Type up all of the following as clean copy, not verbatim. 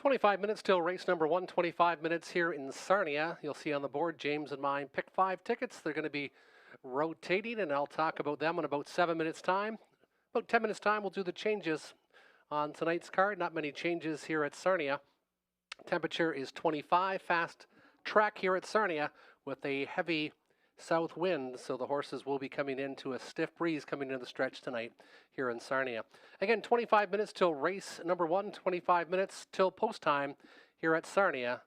25 minutes till race number 1, 25 minutes here in Sarnia. You'll see on the board James and mine pick 5 tickets. They're going to be rotating, and I'll talk about them in about 7 minutes' time. About 10 minutes' time, we'll do the changes on tonight's card. Not many changes here at Sarnia. Temperature is 25, fast track here at Sarnia with a heavy south wind, so the horses will be coming into a stiff breeze coming into the stretch tonight here in Sarnia. Again, 25 minutes till race number 1, 25 minutes till post time here at Sarnia.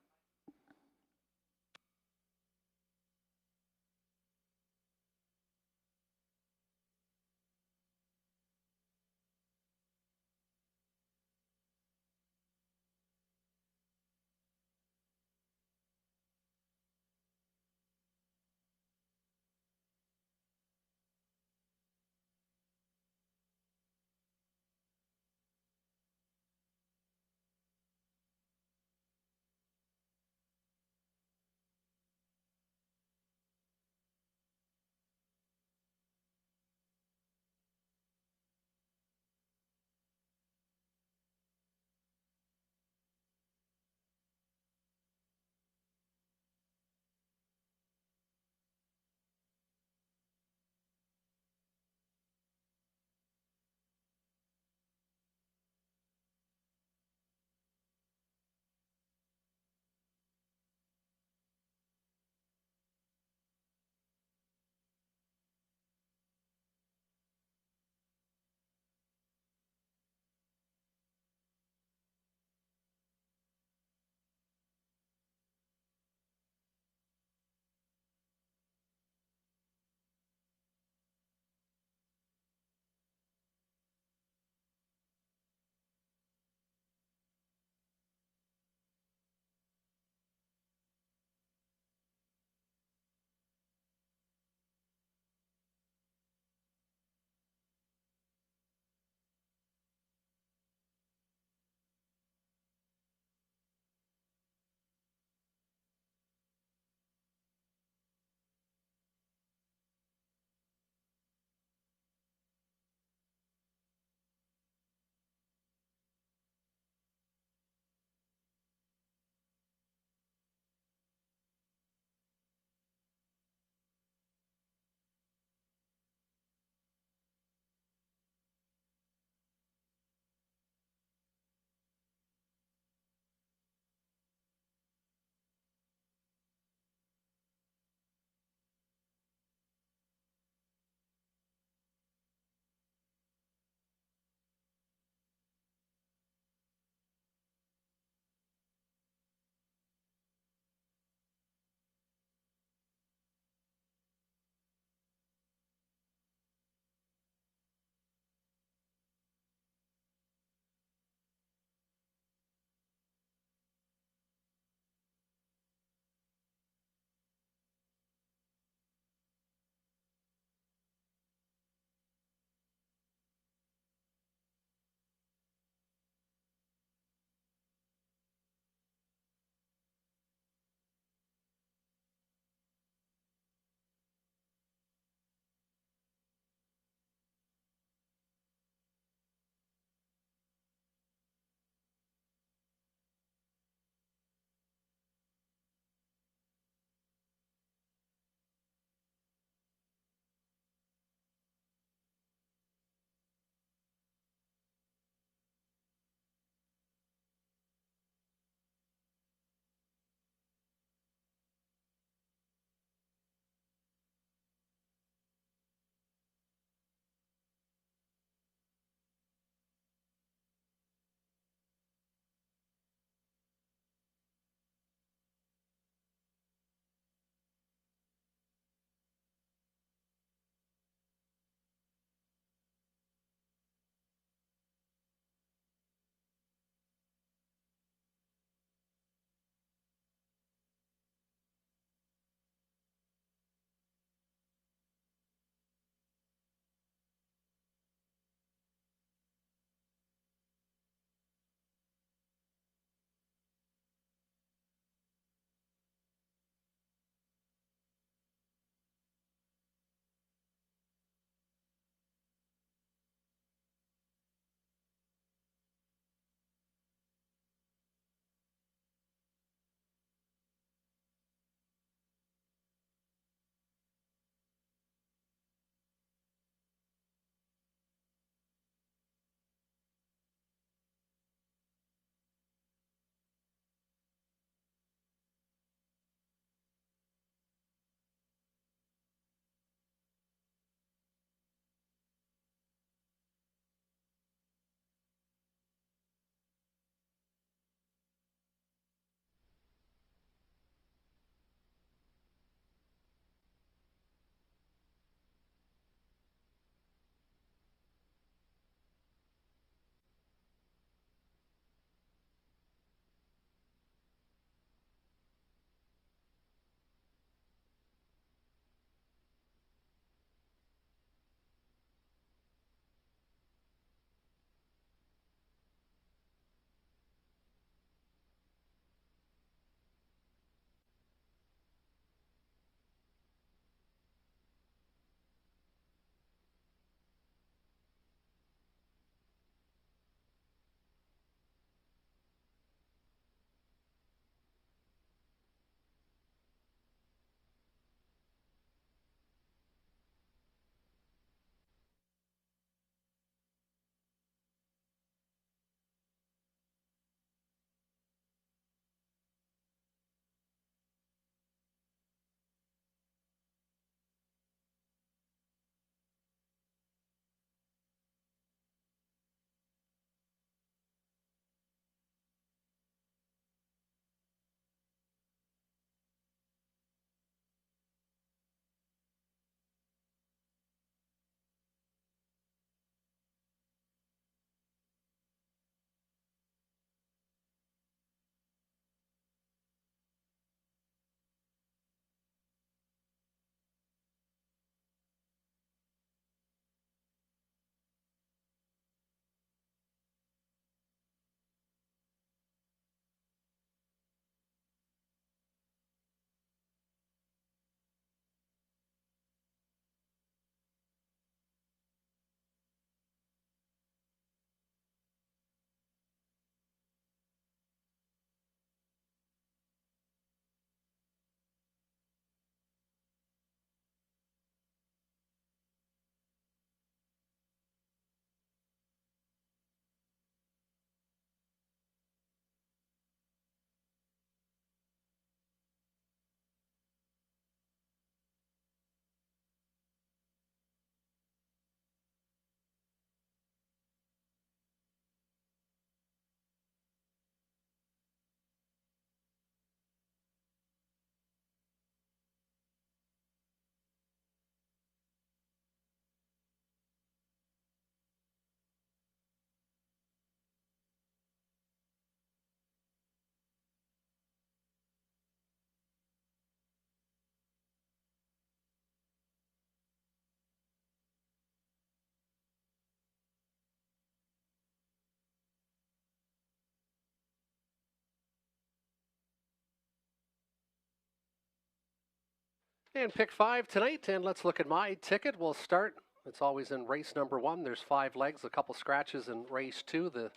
And pick 5 tonight, and let's look at my ticket. We'll start. It's always in race number 1. There's 5 legs, a couple scratches in race 2, the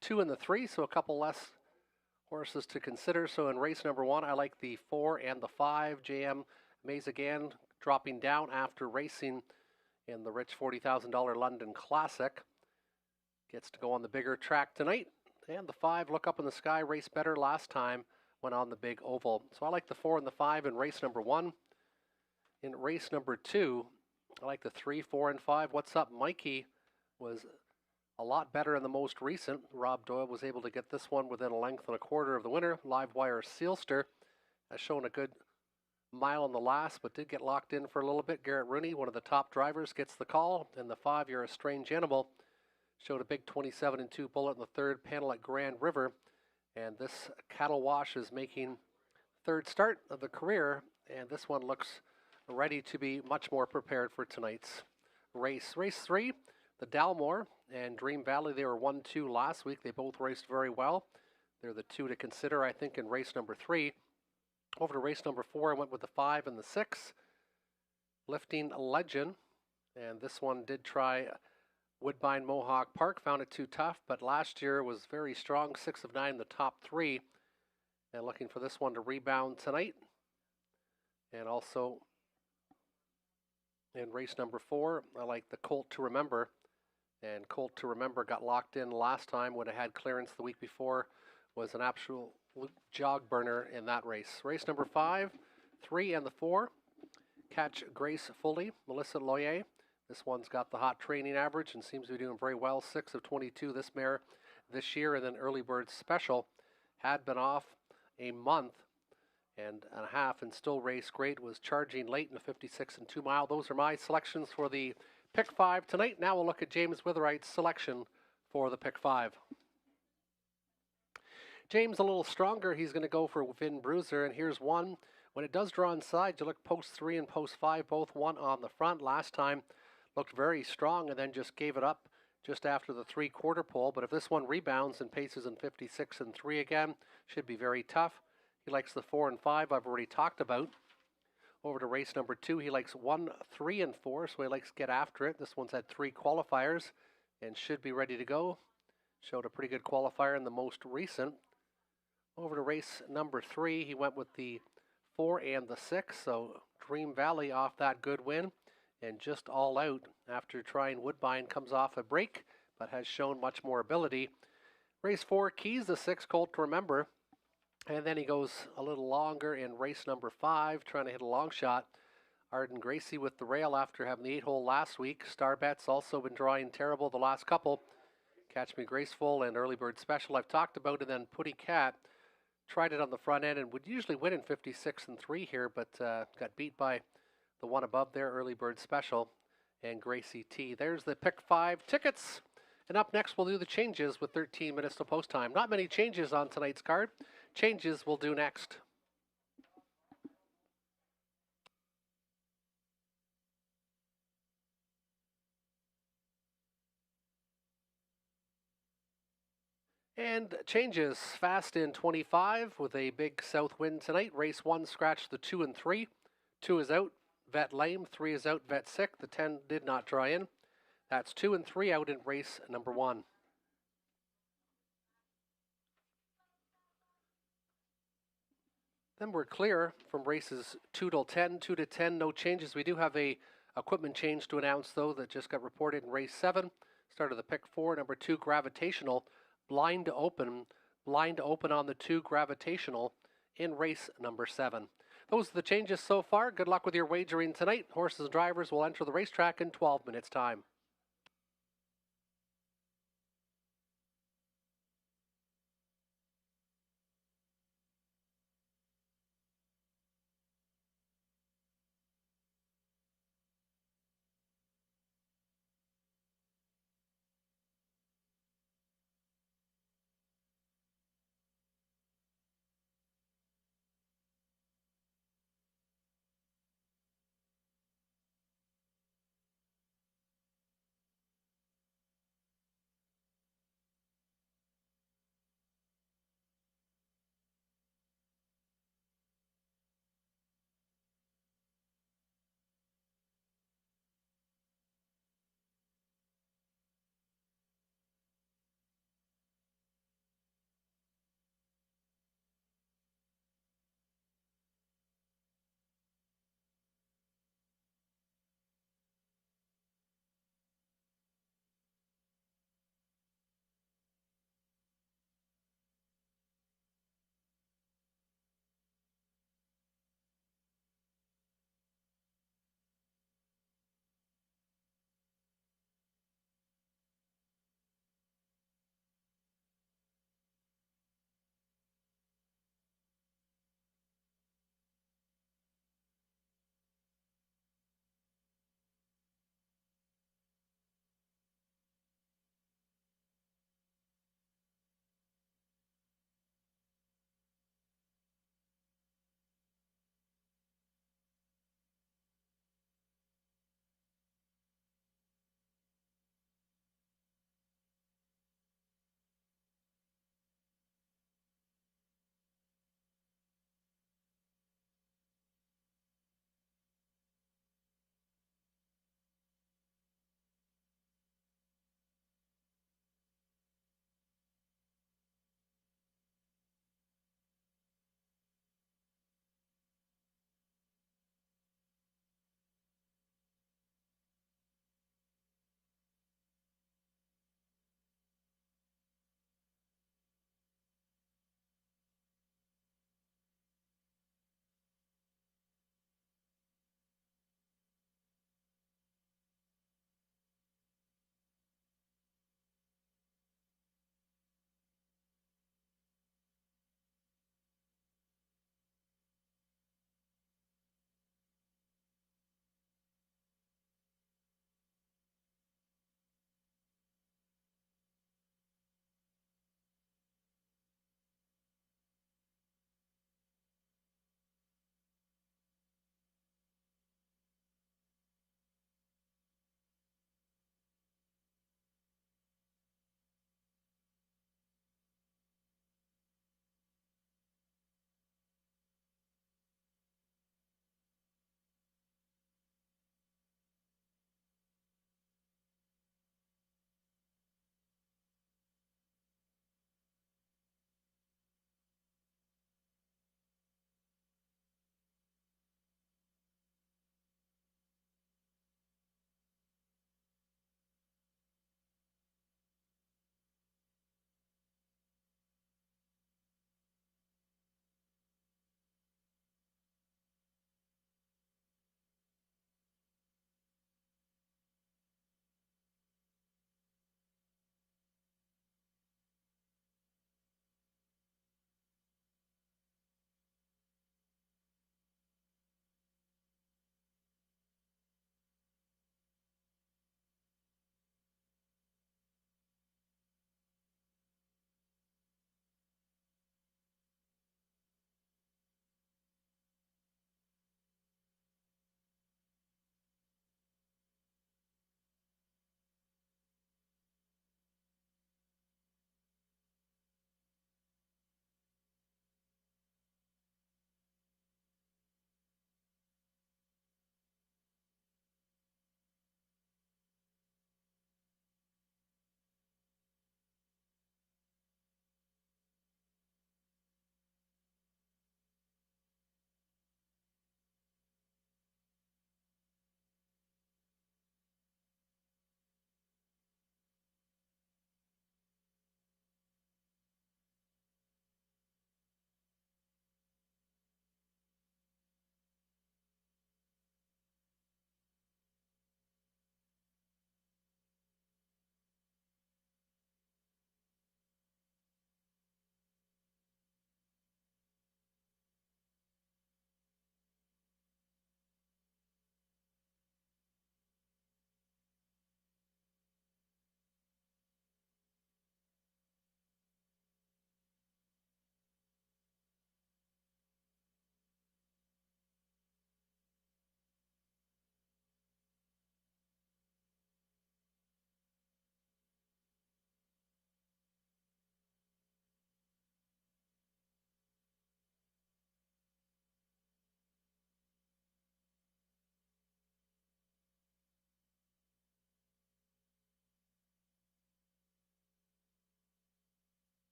2 and the 3, so a couple less horses to consider. So in race number 1, I like the 4 and the 5. JM Mazagan dropping down after racing in the rich $40,000 London Classic. Gets to go on the bigger track tonight. And the 5, Look Up in the Sky, raced better last time, went on the big oval. So I like the 4 and the 5 in race number 1. In race number 2, I like the 3, 4, and 5. What's Up, Mikey was a lot better in the most recent. Rob Doyle was able to get this one within a length and a quarter of the winner. Live Wire Sealster has shown a good mile on the last, but did get locked in for a little bit. Garrett Rooney, one of the top drivers, gets the call. And the 5, You're a Strange Animal, showed a big 27-2 bullet in the third panel at Grand River. And this cattle wash is making third start of the career, and this one looks ready to be much more prepared for tonight's race. Race 3, the Dalmore and Dream Valley, they were 1-2 last week. They both raced very well. They're the 2 to consider, I think, in race number 3. Over to race number 4, I went with the 5 and the 6. Lifting Legend, and this one did try Woodbine Mohawk Park, found it too tough, but last year was very strong, 6 of 9 in the top 3. And looking for this one to rebound tonight. And also in race number 4, I like the Colt to Remember. And Colt to Remember got locked in last time when it had clearance the week before. Was an absolute jog burner in that race. Race number 5, 3 and the 4. Catch Grace Fully, Melissa Loyer. This one's got the hot training average and seems to be doing very well. 6 of 22 this mare this year. And then Early Bird Special had been off a month and a half and still raced great, was charging late in the 56 and 2 mile. Those are my selections for the pick 5 tonight. Now we'll look at James Witherite's selection for the pick 5. James a little stronger. He's going to go for Vin Bruiser, and here's one. When it does draw inside, you look post 3 and post 5, both 1 on the front. Last time looked very strong and then just gave it up just after the 3/4 pole. But if this one rebounds and paces in 56 and 3 again, should be very tough. He likes the 4 and 5 I've already talked about. Over to race number 2, he likes 1, 3, and 4, so he likes to get after it. This one's had 3 qualifiers and should be ready to go. Showed a pretty good qualifier in the most recent. Over to race number 3, he went with the 4 and the 6, so Dream Valley off that good win. And just all out after trying Woodbine, comes off a break, but has shown much more ability. Race 4, Keys, the 6, Colt to Remember. And then he goes a little longer in race number 5, trying to hit a long shot. Arden Gracie with the rail after having the 8-hole last week. Star Bet's also been drawing terrible the last couple. Catch Me Graceful and Early Bird Special I've talked about. And then Putty Cat tried it on the front end and would usually win in 56 and 3 here, but got beat by the one above there, Early Bird Special and Gracie T. There's the pick 5 tickets. And up next, we'll do the changes with 13 minutes to post time. Not many changes on tonight's card. Changes we'll do next. And changes fast in 25 with a big south wind tonight. Race 1 scratched the 2 and 3. 2 is out, Vet Lame. 3 is out, Vet Sick. The 10 did not draw in. That's 2 and 3 out in race number 1. Then we're clear from races 2 till 10. 2 to 10, no changes. We do have a equipment change to announce, though, that just got reported in race 7. Start of the pick 4, number 2, Gravitational. Blind to open on the 2, Gravitational, in race number 7. Those are the changes so far. Good luck with your wagering tonight. Horses and drivers will enter the racetrack in 12 minutes' time.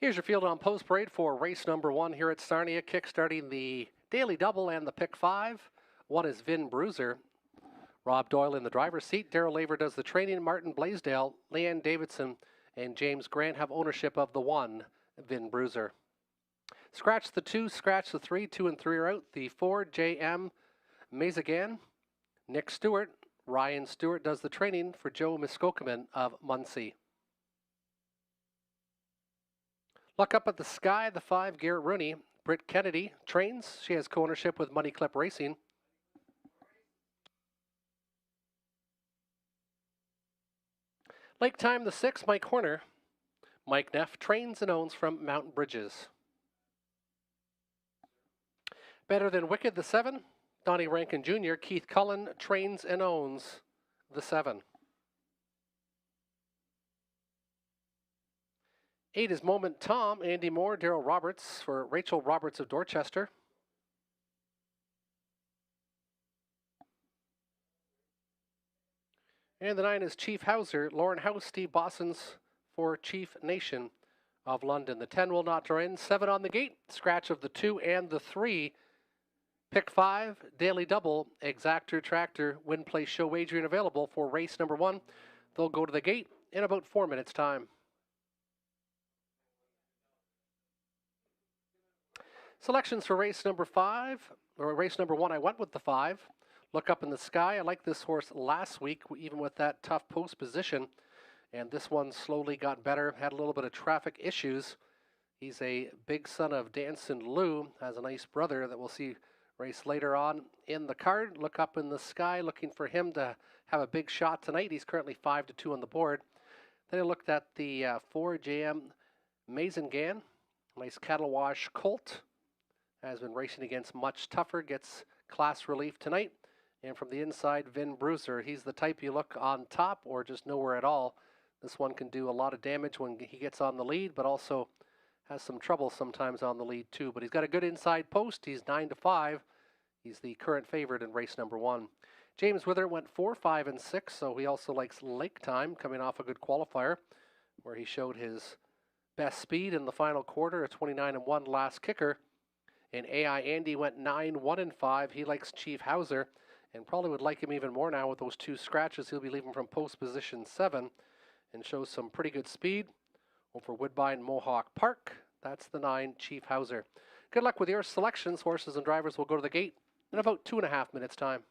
Here's your field on post parade for race number 1 here at Sarnia, kick-starting the daily double and the pick 5. One is Vin Bruiser. Rob Doyle in the driver's seat. Darrell Laver does the training. Martin Blaisdell, Leanne Davidson, and James Grant have ownership of the 1, Vin Bruiser. Scratch the 2, scratch the 3. 2 and 3 are out. The 4, J.M. Mazagan. Nick Stewart. Ryan Stewart does the training for Joe Muskokeman of Muncie. Look up at the sky, the 5, Garrett Rooney. Britt Kennedy trains. She has co-ownership with Money Clip Racing. Lake Time, the 6, Mike Horner. Mike Neff trains and owns from Mountain Bridges. Better Than Wicked, the 7, Donnie Rankin Jr. Keith Cullen trains and owns the 7. 8 is Moment Tom, Andy Moore, Daryl Roberts for Rachel Roberts of Dorchester. And the 9 is Chief Hauser, Lauren House, Steve Bossons for Chief Nation of London. The 10 will not draw in. 7 on the gate, scratch of the 2 and the 3. Pick 5, daily double, exactor tractor, win place show wagering available for race number 1. They'll go to the gate in about 4 minutes' time. Selections for race number 5, or race number 1, I went with the 5. Look Up in the Sky. I liked this horse last week, even with that tough post position. And this one slowly got better, had a little bit of traffic issues. He's a big son of Danson Lou, has a nice brother that we'll see race later on in the card. Look Up in the Sky, looking for him to have a big shot tonight. He's currently 5-2 on the board. Then I looked at the 4, JM Mazengan, nice cattle wash colt. Has been racing against much tougher, gets class relief tonight. And from the inside, Vin Bruiser. He's the type you look on top or just nowhere at all. This one can do a lot of damage when he gets on the lead, but also has some trouble sometimes on the lead too. But he's got a good inside post. He's 9-5. He's the current favorite in race number 1. James Wither went 4, 5, and 6, so he also likes Lake Time, coming off a good qualifier where he showed his best speed in the final quarter, a 29-1 last kicker. And AI Andy went 9, 1, and 5. He likes Chief Hauser and probably would like him even more now with those 2 scratches. He'll be leaving from post position 7 and shows some pretty good speed over Woodbine Mohawk Park. That's the 9, Chief Hauser. Good luck with your selections. Horses and drivers will go to the gate in about 2.5 minutes' time.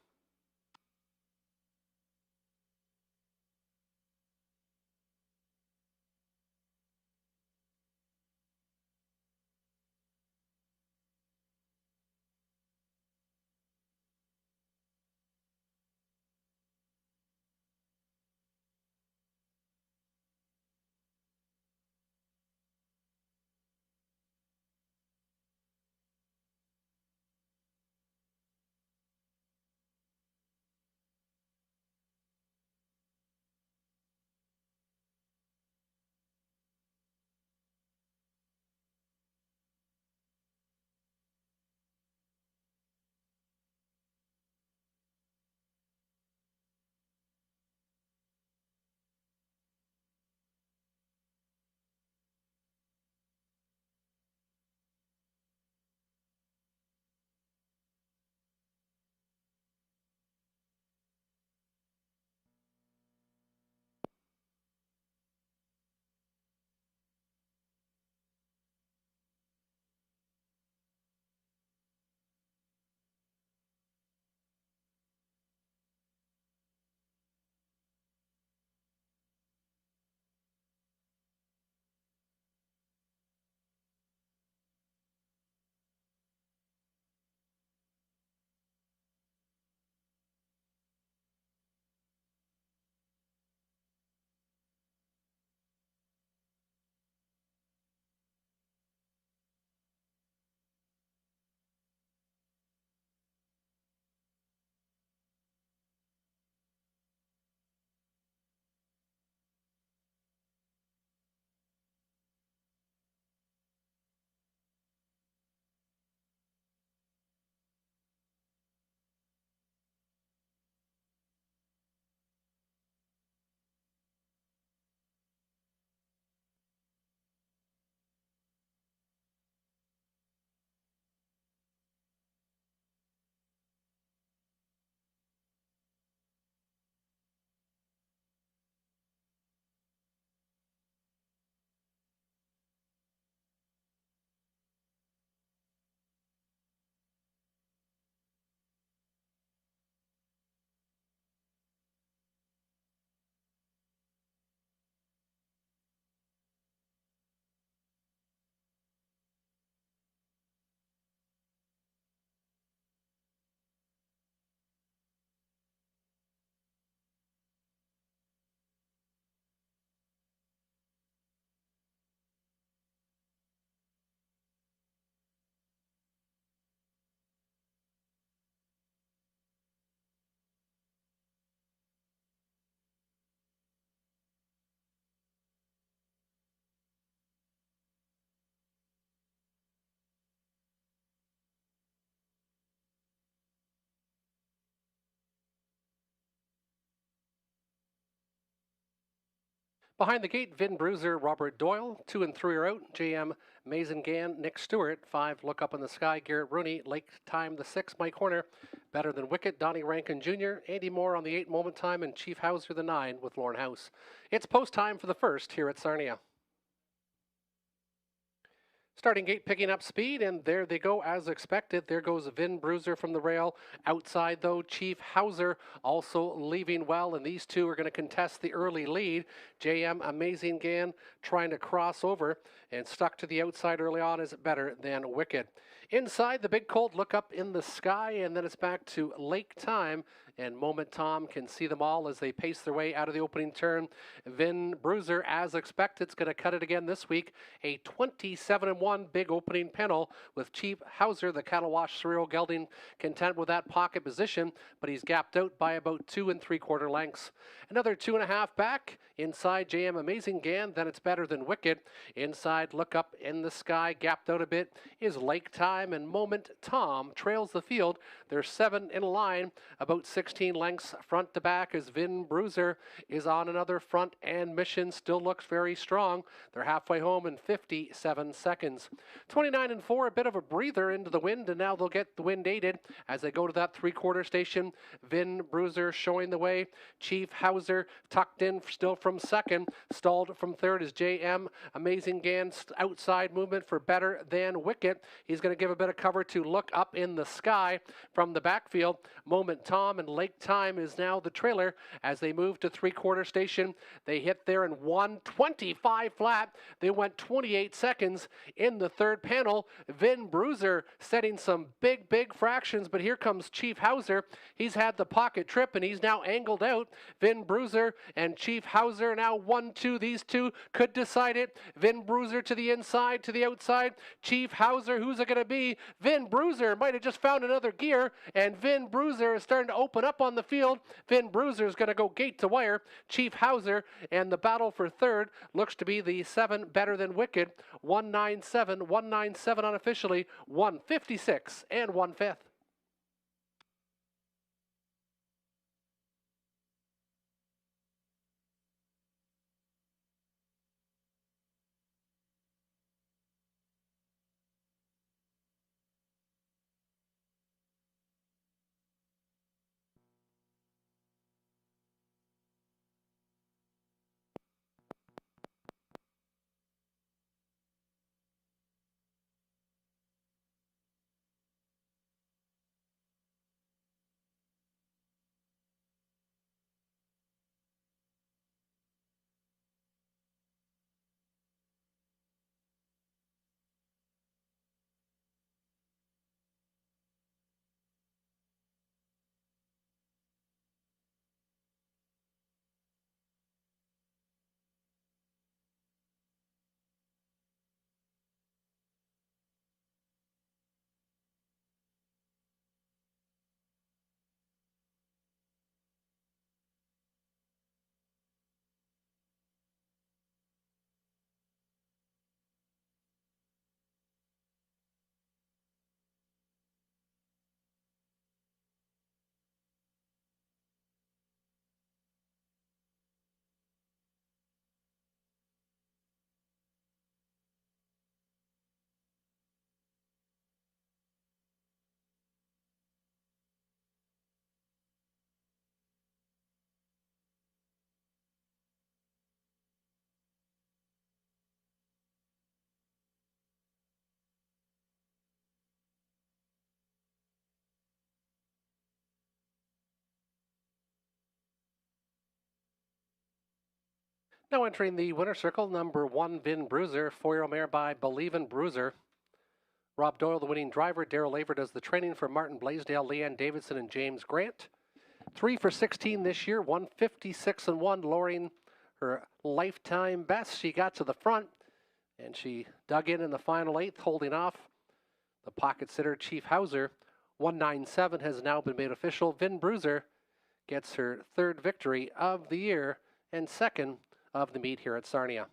Behind the gate, Vin Bruiser, Robert Doyle. 2 and 3 are out. JM Mazengan, Nick Stewart. 5, Look Up in the Sky, Garrett Rooney. Lake Time, the 6, Mike Horner. Better Than Wicket, Donnie Rankin Jr. Andy Moore on the 8, Moment Time, and Chief Hauser, the 9, with Lorne House. It's post time for the first here at Sarnia. Starting gate picking up speed, and there they go as expected. There goes Vin Bruiser from the rail. Outside, though, Chief Hauser also leaving well, and these two are going to contest the early lead. JM Amazing Gan trying to cross over, and stuck to the outside early on is Better Than Wicked. Inside, the big colt Look Up in the Sky, and then it's back to Lake Time, and Moment Tom can see them all as they pace their way out of the opening turn. Vin Bruiser, as expected, is going to cut it again this week. A 27-1 big opening panel with Chief Hauser, the cattle wash Cyril Gelding, content with that pocket position, but he's gapped out by about 2 3/4 lengths. Another 2.5 back. Inside, JM Amazing Gan, then it's Better Than Wicked. Inside, Look Up in the Sky, gapped out a bit, is Lake Time, and Moment Tom trails the field. There's 7 in a line, about 16 lengths front to back as Vin Bruiser is on another front, and Mission still looks very strong. They're halfway home in 57 seconds. 29 and 4, a bit of a breather into the wind, and now they'll get the wind aided as they go to that 3/4 station. Vin Bruiser showing the way. Chief Hauser tucked in still from second. Stalled from third is JM Amazing Gan. Outside movement for Better Than Wicket. He's going to give a bit of cover to Look Up in the Sky from the backfield. Moment Tom and Lake Time is now the trailer as they move to 3/4 station. They hit there in 1:25 flat. They went 28 seconds in the third panel. Vin Bruiser setting some big fractions, but here comes Chief Hauser. He's had the pocket trip and he's now angled out. Vin Bruiser and Chief Hauser now 1-2. These two could decide it. Vin Bruiser to the inside, to the outside. Chief Hauser, who's it going to be? Vin Bruiser might have just found another gear, and Vin Bruiser is starting to open up on the field. Vin Bruiser is going to go gate to wire. Chief Hauser, and the battle for third looks to be the 7 Better Than Wicked. 197 unofficially, 156 and 1/5. Now entering the winner circle, number 1, Vin Bruiser, 4-year-old mare by Believe in Bruiser. Rob Doyle, the winning driver. Daryl Laver does the training for Martin Blaisdell, Leanne Davidson, and James Grant. 3 for 16 this year, 156 and 1, lowering her lifetime best. She got to the front, and she dug in the final 8th, holding off the pocket sitter Chief Hauser. 197 has now been made official. Vin Bruiser gets her 3rd victory of the year and 2nd of the meet here at Sarnia.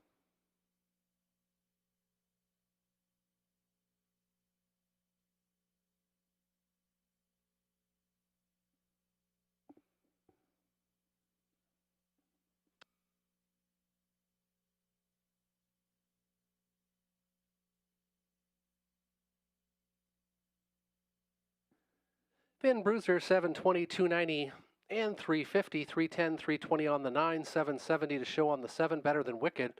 Spin Bruiser 720, 290, and 350, 310, 320 on the 9, 770 to show on the 7, better than Wicked.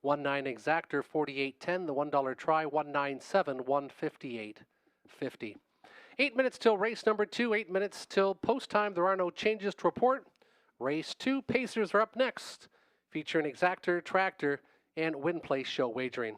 19 Exactor, 48.10, the $1 try, 197, 158.50. 8 minutes till race number 2, 8 minutes till post time. There are no changes to report. Race 2, Pacers are up next, featuring Exactor, Tractor, and Win Place Show Wagering.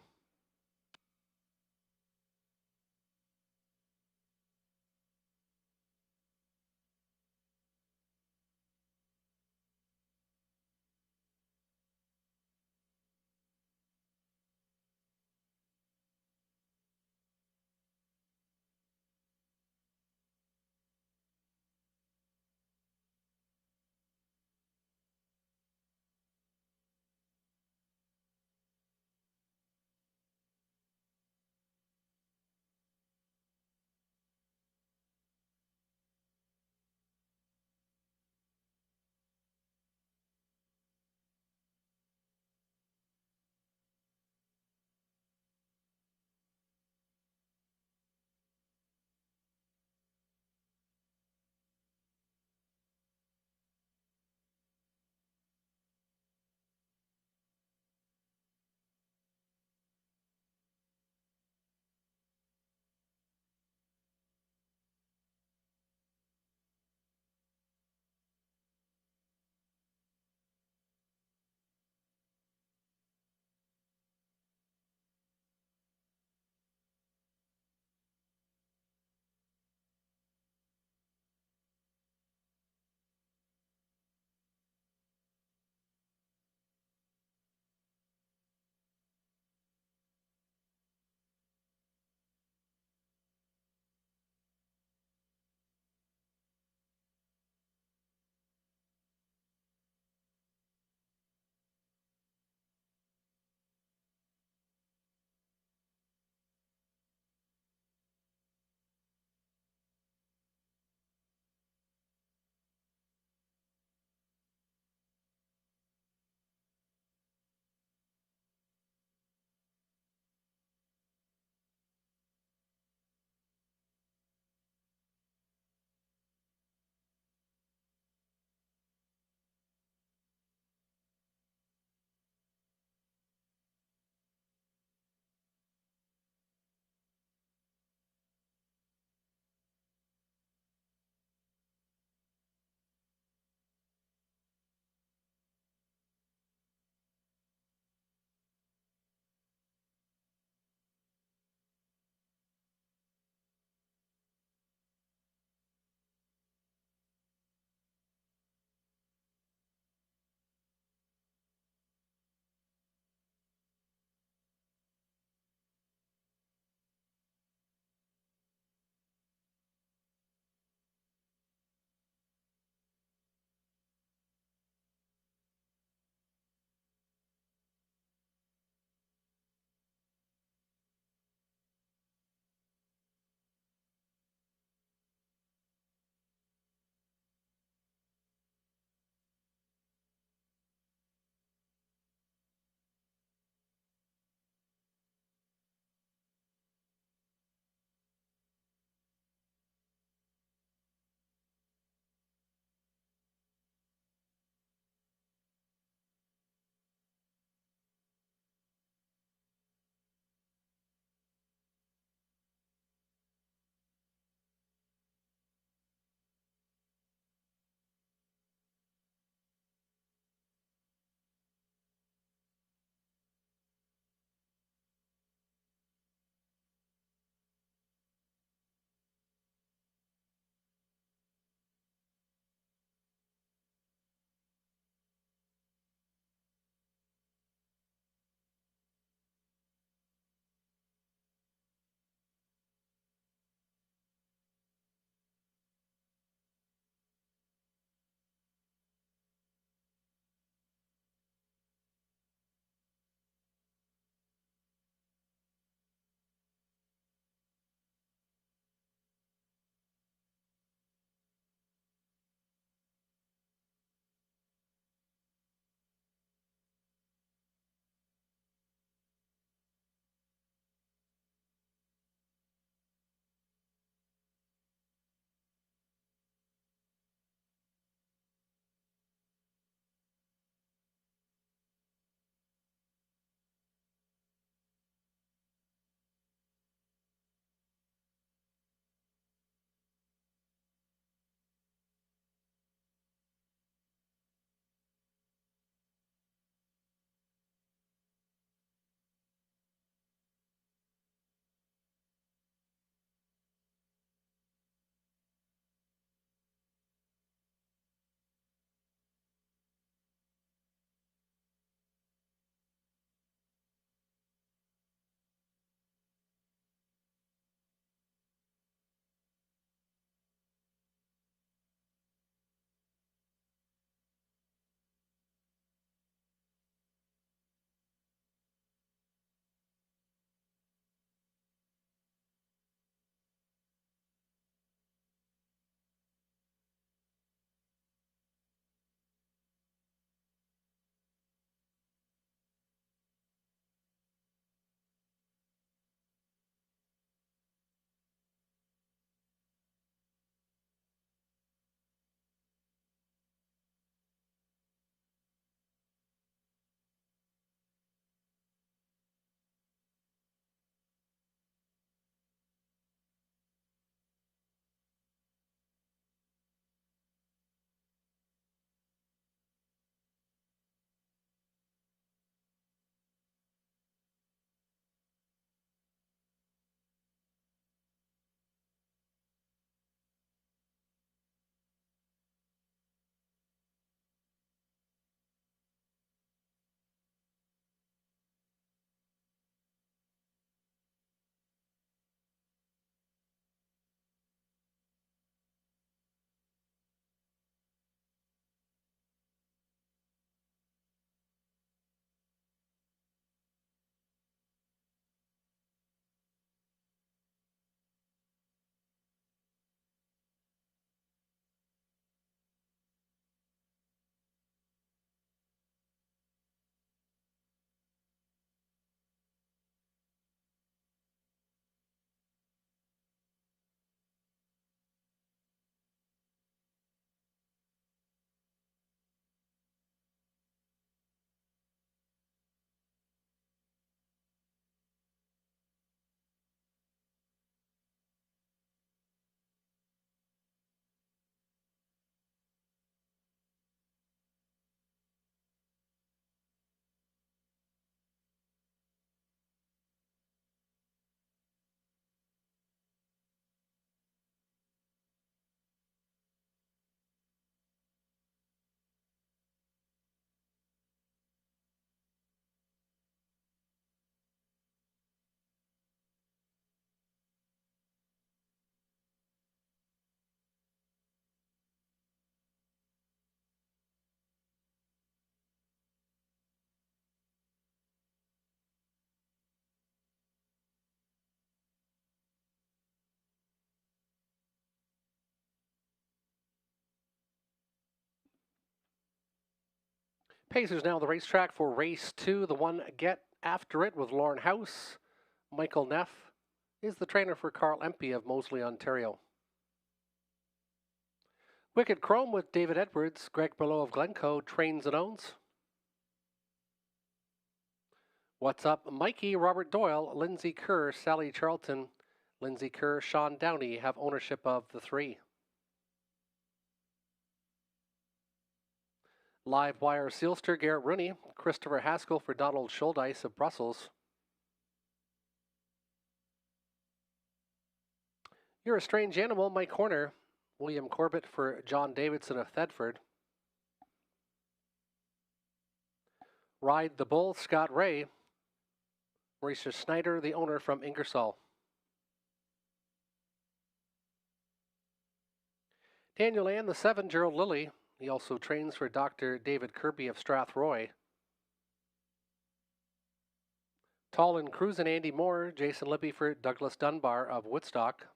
Pacers now on the racetrack for race 2. The one Get After It with Lauren House. Michael Neff is the trainer for Carl Empey of Moseley, Ontario. Wicked Chrome with David Edwards. Greg Berlow of Glencoe trains and owns. What's Up Mikey, Robert Doyle, Lindsay Kerr, Sally Charlton, Lindsay Kerr, Sean Downey have ownership of the 3. Live Wire Sealster, Garrett Rooney, Christopher Haskell for Donald Schuldice of Brussels. You're a Strange Animal, Mike Horner, William Corbett for John Davidson of Thedford. Ride the Bull, Scott Ray, Maurice Schneider, the owner from Ingersoll. Daniel Ann, the 7, Gerald Lilly. He also trains for Dr. David Kirby of Strathroy. Tall and Cruisin', Andy Moore, Jason Libby for Douglas Dunbar of Woodstock.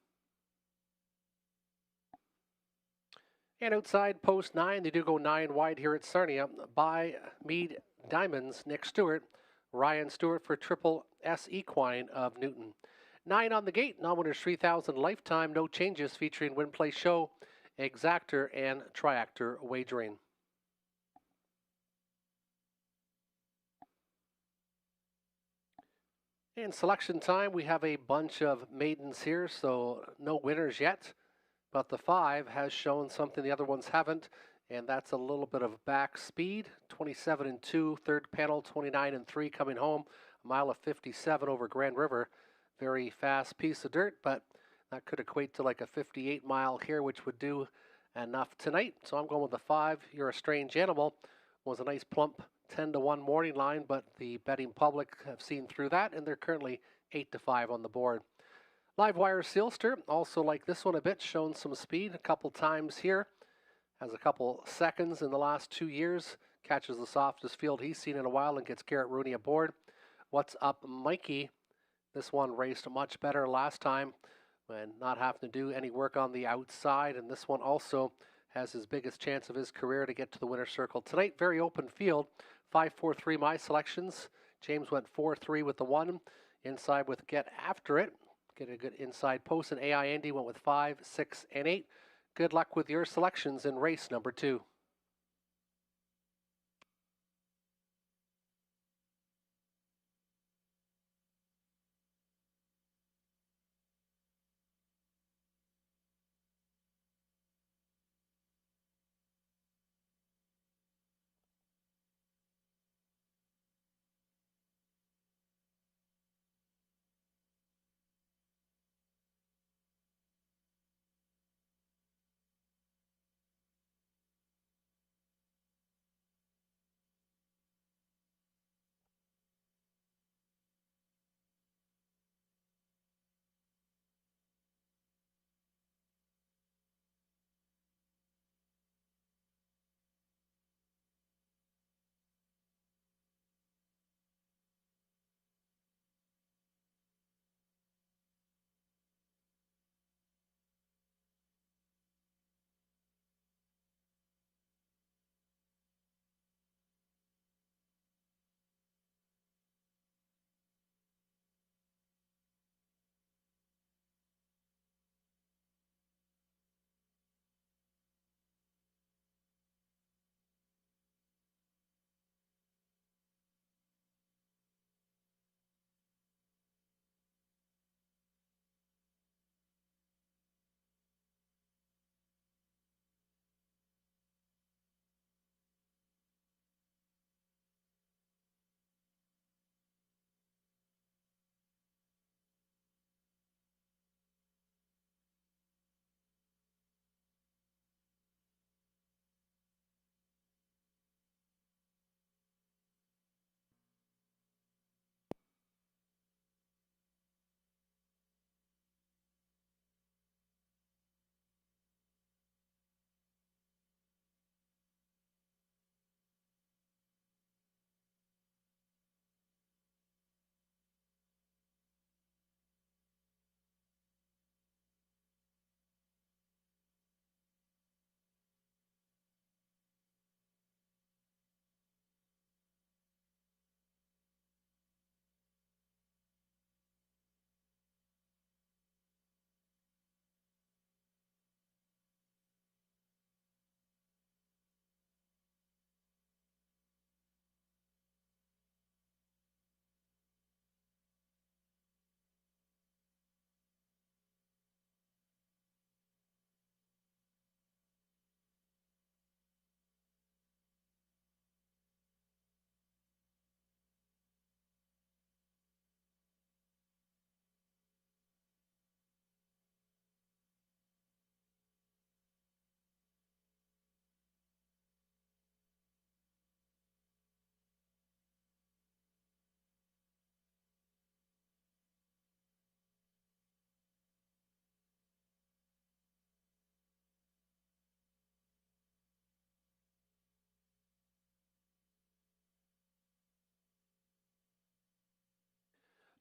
And outside post 9, they do go 9 wide here at Sarnia. By Mead Diamonds, Nick Stewart, Ryan Stewart for Triple S Equine of Newton. 9 on the gate, non-winners 3,000 lifetime, no changes, featuring Win Play Show, Exactor, and Triactor wagering. In selection time, we have a bunch of maidens here, so no winners yet. But the 5 has shown something the other ones haven't, and that's a little bit of back speed. 27 and 2, third panel, 29 and 3 coming home. A mile of 57 over Grand River. Very fast piece of dirt, but that could equate to like a 58 mile here, which would do enough tonight. So I'm going with the 5. You're a Strange Animal. Was a nice plump 10-1 morning line, but the betting public have seen through that, and they're currently 8-5 on the board. Live Wire Sealster, also like this one a bit, shown some speed a couple times here. Has a couple seconds in the last 2 years. Catches the softest field he's seen in a while and gets Garrett Rooney aboard. What's Up Mikey? This one raced much better last time and not having to do any work on the outside. And this one also has his biggest chance of his career to get to the winner's circle tonight. Very open field. 5-4-3 my selections. James went 4-3 with the 1. Inside with Get After It. Get a good inside post. And AI Andy went with 5, 6, and 8. Good luck with your selections in race number 2.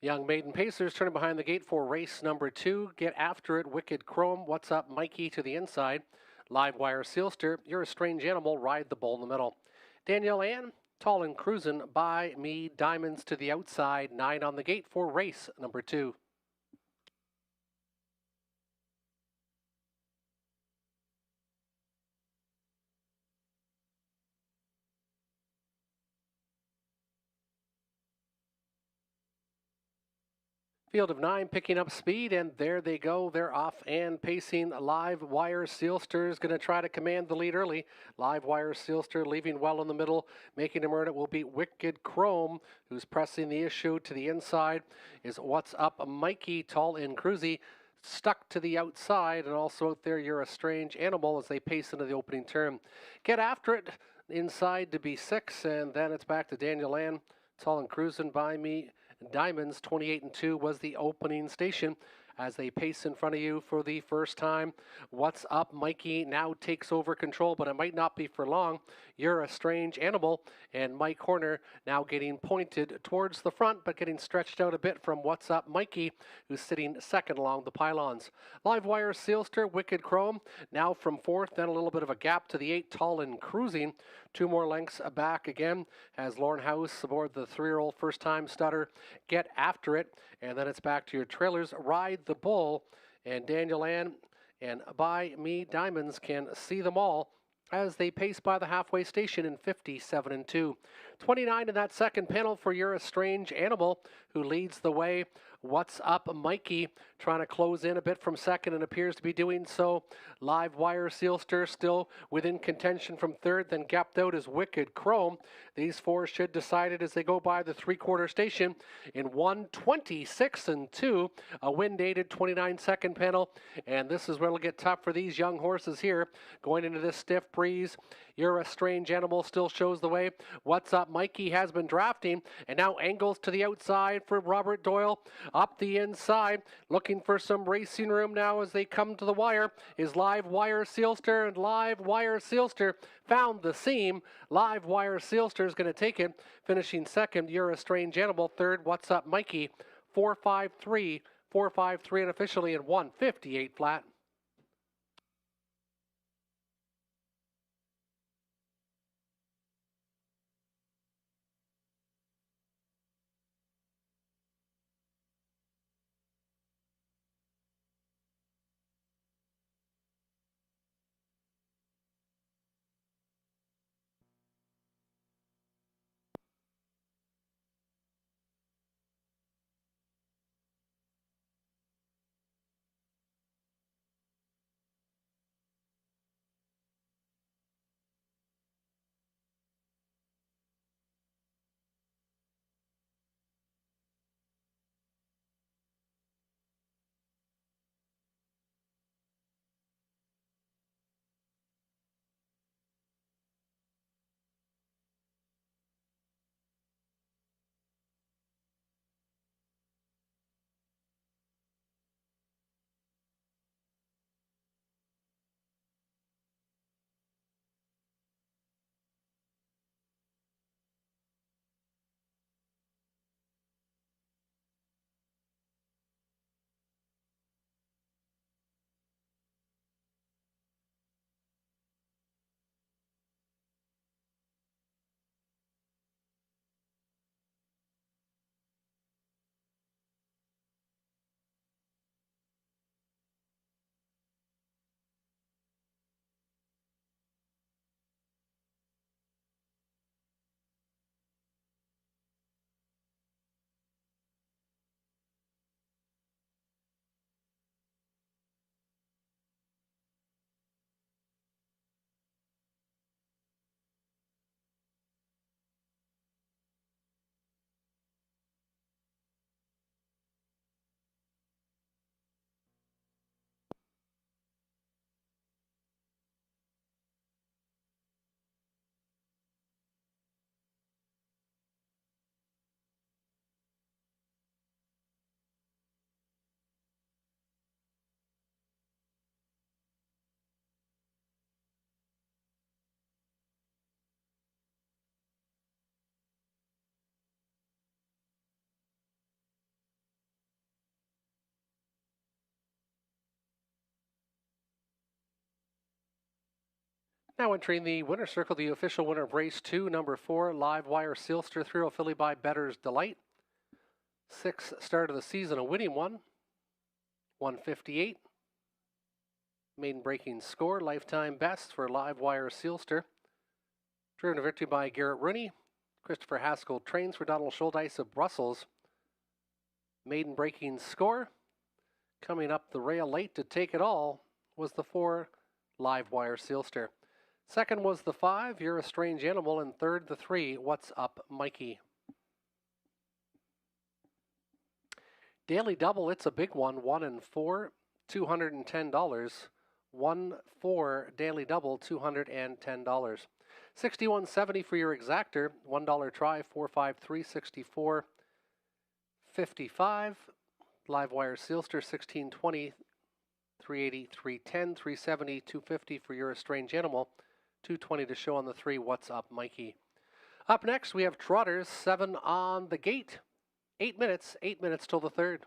Young Maiden Pacers turning behind the gate for race number 2. Get After It, Wicked Chrome. What's Up, Mikey to the inside. Live Wire Sealster, You're a Strange Animal, Ride the Bull in the middle. Danielle Ann, Tall and Cruisin' by Me, Diamonds to the outside. 9 on the gate for race number 2. Field of 9 picking up speed, and there they go. They're off and pacing. Live Wire Sealster is going to try to command the lead early. Live Wire Sealster leaving well in the middle. Making him earn it will be Wicked Chrome, who's pressing the issue to the inside. Is What's Up, Mikey, Tall and Cruisy, stuck to the outside, and also out there, You're a Strange Animal as they pace into the opening turn. Get After It inside to be 6, and then it's back to Daniel Ann. Tall and Cruisin' by Me. Diamonds 28-2 was the opening station as they pace in front of you for the first time. What's Up, Mikey now takes over control, but it might not be for long. You're a Strange Animal, and Mike Horner now getting pointed towards the front, but getting stretched out a bit from What's Up, Mikey, who's sitting second along the pylons. Live Wire Sealster, Wicked Chrome, now from 4th, then a little bit of a gap to the 8, Tall and Cruising. 2 more lengths back again as Lauren House aboard the 3-year-old first-time stutter. Get After It, and then it's back to your trailers. Ride the Bull, and Daniel Ann and By Me Diamonds can see them all as they pace by the halfway station in 57-2. 29 in that second panel for You're a Strange Animal, who leads the way. What's Up, Mikey, trying to close in a bit from second and appears to be doing so. Live Wire Sealster still within contention from third, then gapped out is Wicked Chrome. These 4 should decide it as they go by the 3-quarter station in 1:26-2, a wind-aided 29-second panel, and this is where it'll get tough for these young horses here going into this stiff breeze. You're a Strange Animal still shows the way. What's Up, Mikey has been drafting, and now angles to the outside for Robert Doyle. Up the inside, looking for some racing room now as they come to the wire, is Live Wire Sealster, and Live Wire Sealster found the seam. Live Wire Sealster is going to take it, finishing second. You're a Strange Animal third. What's Up, Mikey? 4.53, and officially in 1:58 flat. Now entering the winner's circle, the official winner of race 2, number 4, Live Wire Sealster, 3-year filly by Bettor's Delight. 6th start of the season, a winning one. 158. Maiden breaking score, lifetime best for Live Wire Sealster. Driven to victory by Garrett Rooney. Christopher Haskell trains for Donald Schuldice of Brussels. Maiden breaking score. Coming up the rail late to take it all was the 4, Live Wire Sealster. Second was the 5, You're a Strange Animal, and third the 3, What's Up Mikey. Daily double, it's a big one, 1 and 4, $210. 1-4 daily double, $210. $61.70 for your exactor, $1 try, 453 64.55. Live Wire Sealster, $16.20, 380 310 370 250 for You're a Strange Animal, $220 to show on the 3, What's Up Mikey. Up next we have Trotters, 7 on the gate. 8 minutes till the 3rd.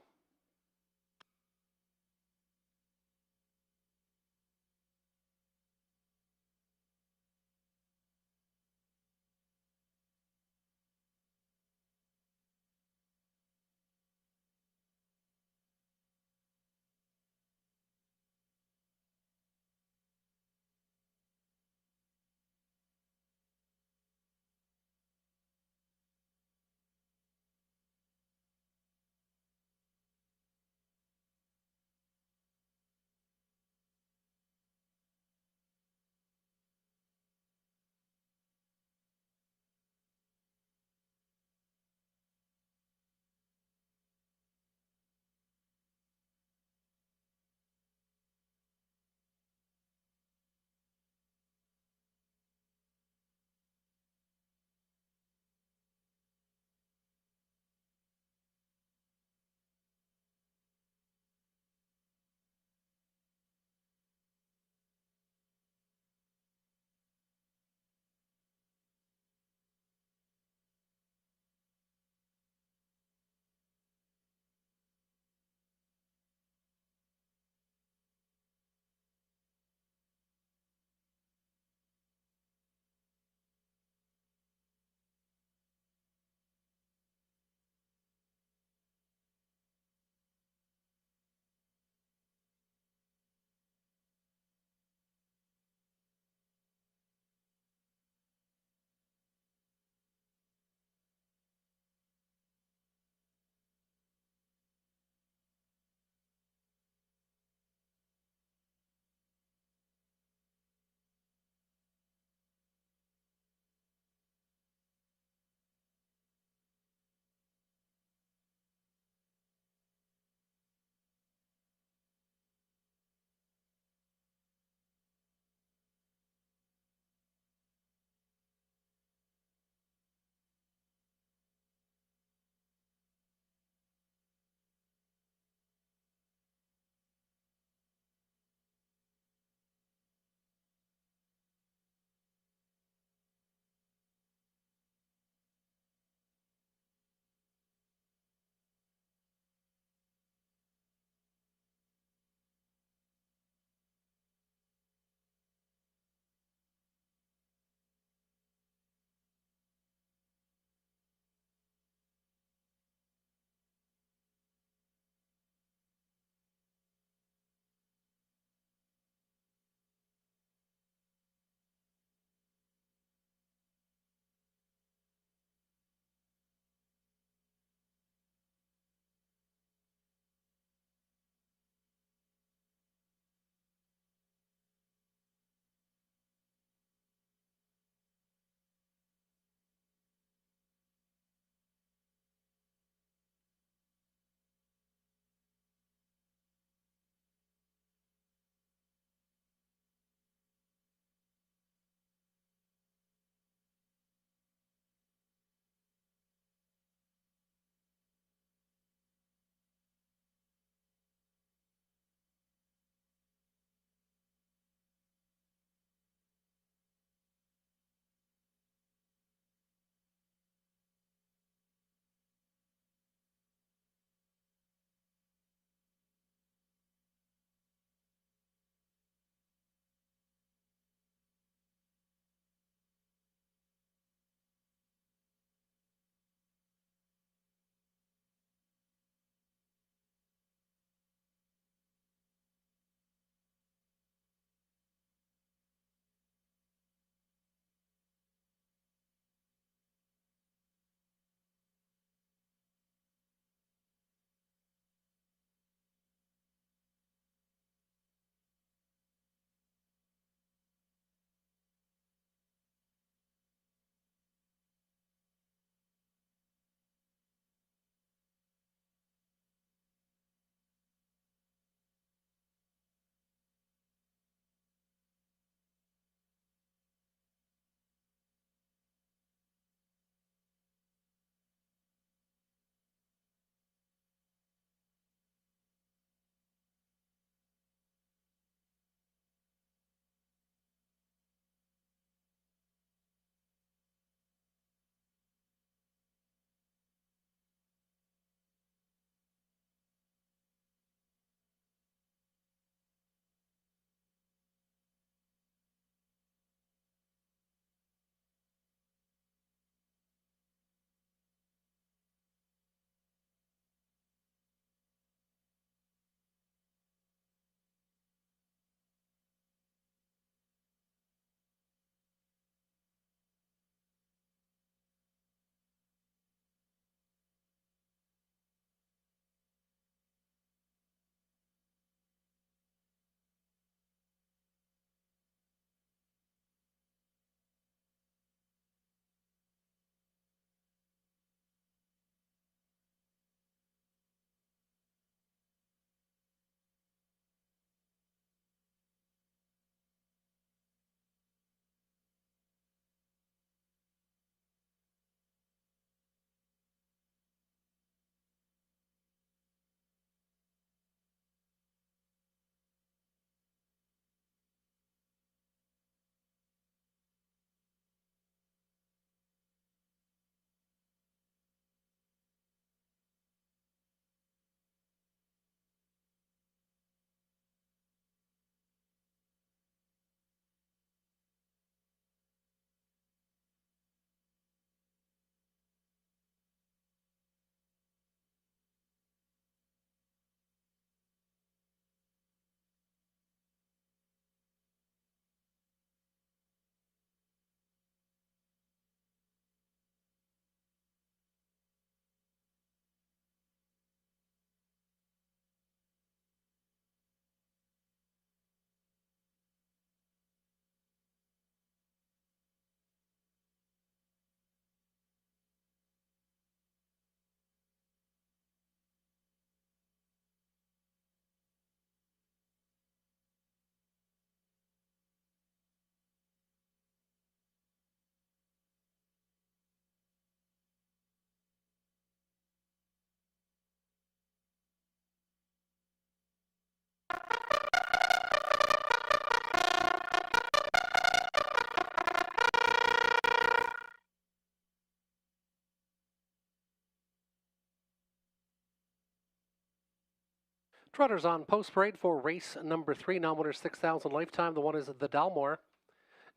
Trotters on post parade for race number 3, non-winner 6,000 lifetime. The one is the Dalmore.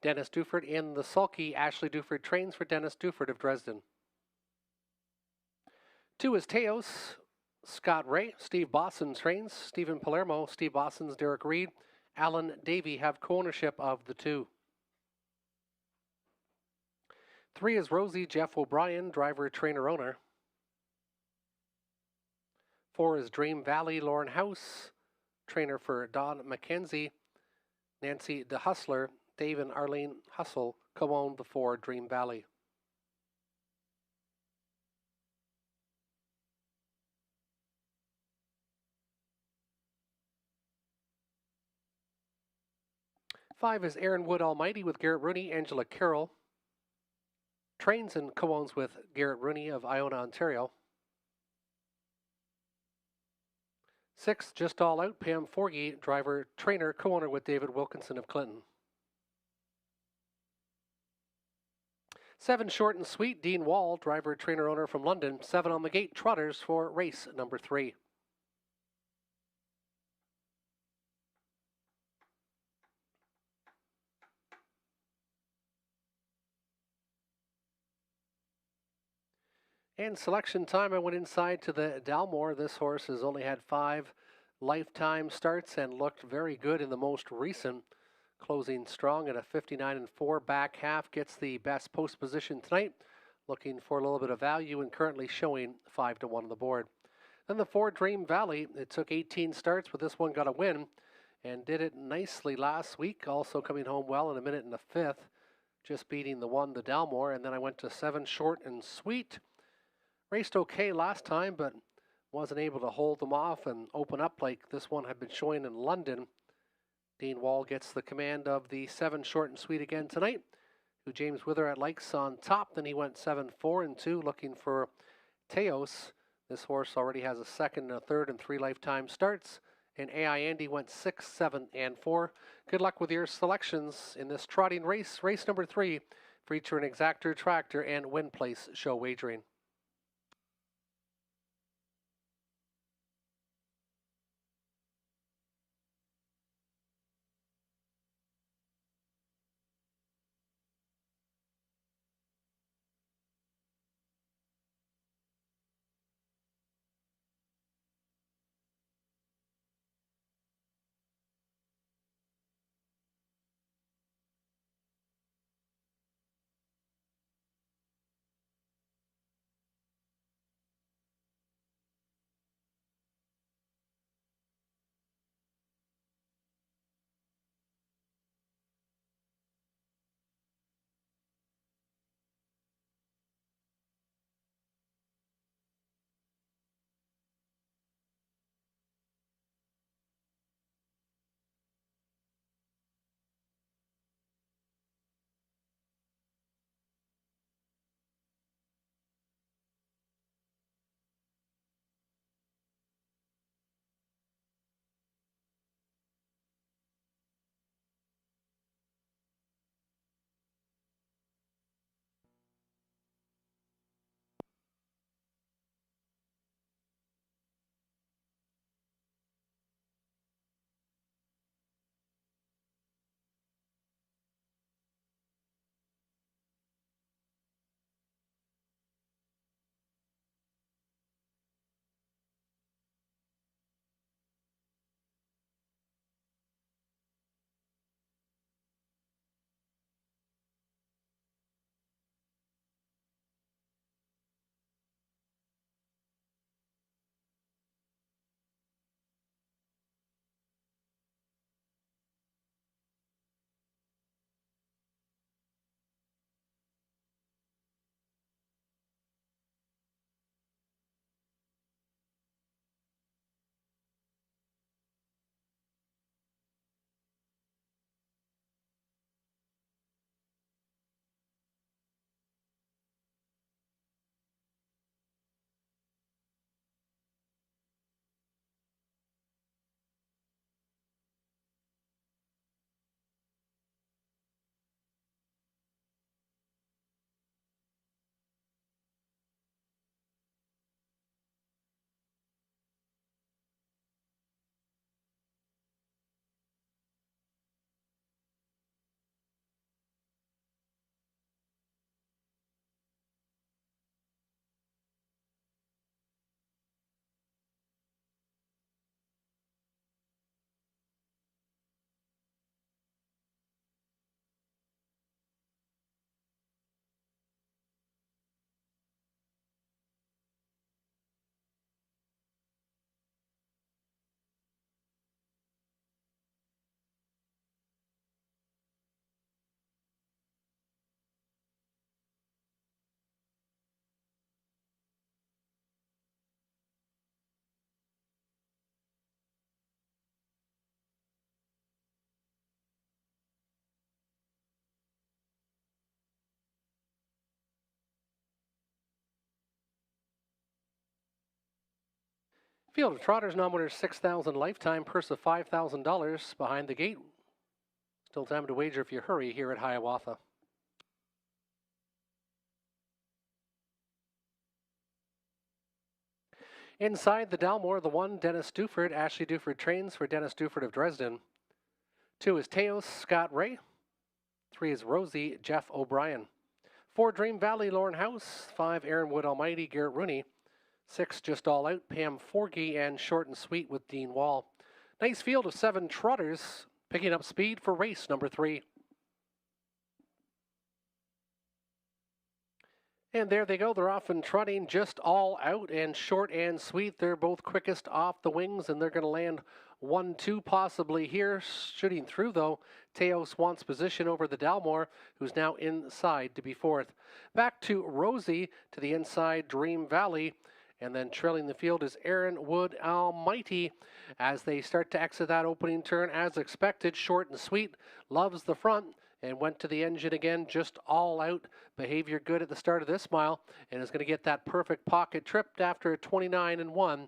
Dennis Duford in the sulky. Ashley Duford trains for Dennis Duford of Dresden. 2 is Teos. Scott Ray. Steve Bosson trains. Stephen Palermo. Steve Bosson's Derek Reed. Alan Davey have co-ownership of the 2. 3 is Rosie Jeff O'Brien, driver, trainer, owner. 4 is Dream Valley, Lauren House, trainer for Don McKenzie. Nancy DeHustler, Dave and Arlene Hustle co-own the 4 Dream Valley. Five is Aaron Wood Almighty with Garrett Rooney, Angela Carroll. Trains and co-owns with Garrett Rooney of Iona, Ontario. 6, Just All Out, Pam Forgy, driver, trainer, co-owner with David Wilkinson of Clinton. 7, Short and Sweet, Dean Wall, driver, trainer, owner from London. 7 on the gate, Trotters for race number 3. And selection time, I went inside to the Dalmore. This horse has only had 5 lifetime starts and looked very good in the most recent. Closing strong at a 59-4 back half. Gets the best post position tonight. Looking for a little bit of value and currently showing 5-1 on the board. Then the 4 Dream Valley. It took 18 starts, but this one got a win and did it nicely last week. Also coming home well in a minute and a fifth. Just beating the 1, the Dalmore. And then I went to 7 Short and Sweet. Raced okay last time, but wasn't able to hold them off and open up like this one had been showing in London. Dean Wall gets the command of the 7 Short and Sweet again tonight, who James Witherett likes on top. Then he went 7-4-2, looking for Teos. This horse already has a 2nd, a 3rd, and 3 lifetime starts. And AI Andy went 6, 7, and 4. Good luck with your selections in this trotting race, race number 3, featuring Exactor, Tractor, and Win Place show wagering. Field of Trotters, non-winners $6,000, lifetime purse of $5,000 behind the gate. Still time to wager if you hurry here at Hiawatha. Inside the Dalmore, the 1, Dennis Duford. Ashley Duford trains for Dennis Duford of Dresden. 2 is Teos, Scott Ray. 3 is Rosie, Jeff O'Brien. 4, Dream Valley, Lauren House. 5, Aaron Wood Almighty, Garrett Rooney. 6, Just All Out, Pam Forgy, and Short and Sweet with Dean Wall. Nice field of 7 Trotters, picking up speed for race number 3. And there they go. They're off and trotting Just All Out and Short and Sweet. They're both quickest off the wings, and they're going to land 1-2 possibly here. Shooting through, though, Teos wants position over the Dalmore, who's now inside to be 4th. Back to Rosie to the inside, Dream Valley. And then trailing the field is Aaron Wood Almighty as they start to exit that opening turn as expected. Short and Sweet loves the front and went to the engine again. Just All Out. Behavior good at the start of this mile and is going to get that perfect pocket tripped after a 29-1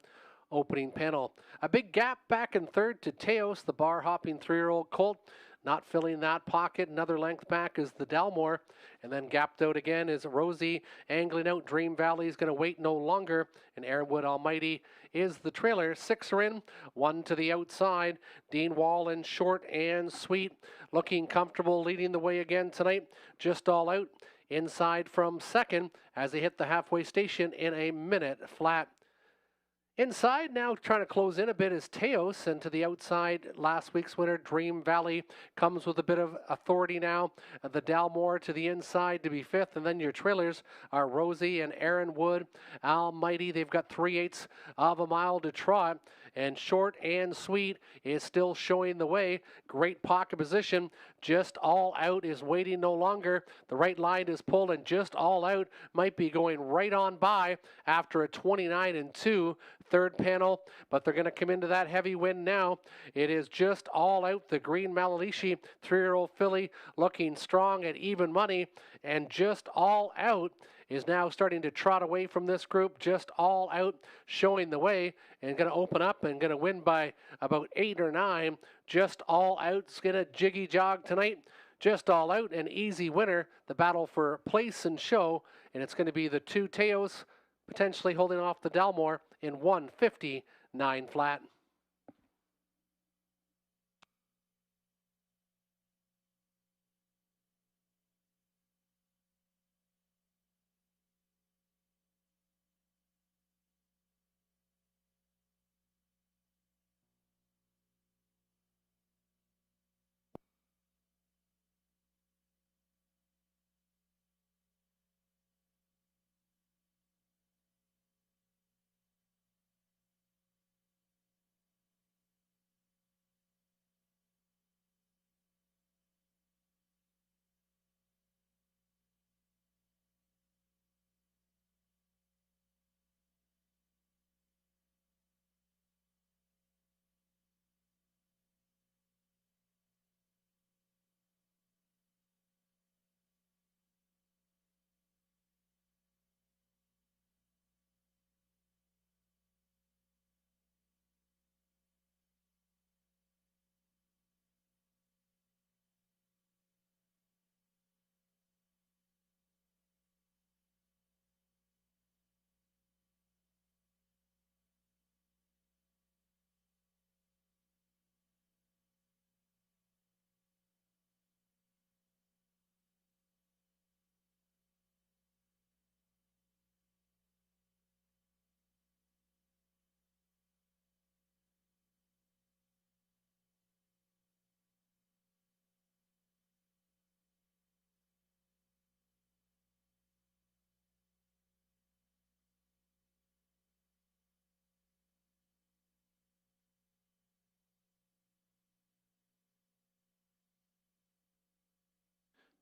opening panel. A big gap back in 3rd to Teos, the bar-hopping 3-year-old colt. Not filling that pocket. Another length back is the Dalmore. And then gapped out again is Rosie. Angling out. Dream Valley is going to wait no longer. And Aaronwood Almighty is the trailer. 6 are in. 1 to the outside. Dean Wall and Short and Sweet. Looking comfortable leading the way again tonight. Just All Out. Inside from 2nd as they hit the halfway station in a minute flat. Inside now trying to close in a bit is Teos, and to the outside last week's winner Dream Valley comes with a bit of authority now. The Dalmore to the inside to be 5th, and then your trailers are Rosie and Aaron Wood Almighty. They've got 3/8 of a mile to trot, and Short and Sweet is still showing the way. Great pocket position. Just All Out is waiting no longer. The right line is pulled, and Just All Out might be going right on by after a 29-2 third panel, but they're going to come into that heavy wind now. It is Just All Out, the green Malalishi 3-year-old filly, looking strong at even money, and Just All Out is now starting to trot away from this group. Just All Out showing the way and going to open up and going to win by about 8 or 9. Just All Out's going to jiggy jog tonight. Just All Out, an easy winner. The battle for place and show, and it's going to be the 2 Teos potentially holding off the Dalmore in 1:59 flat.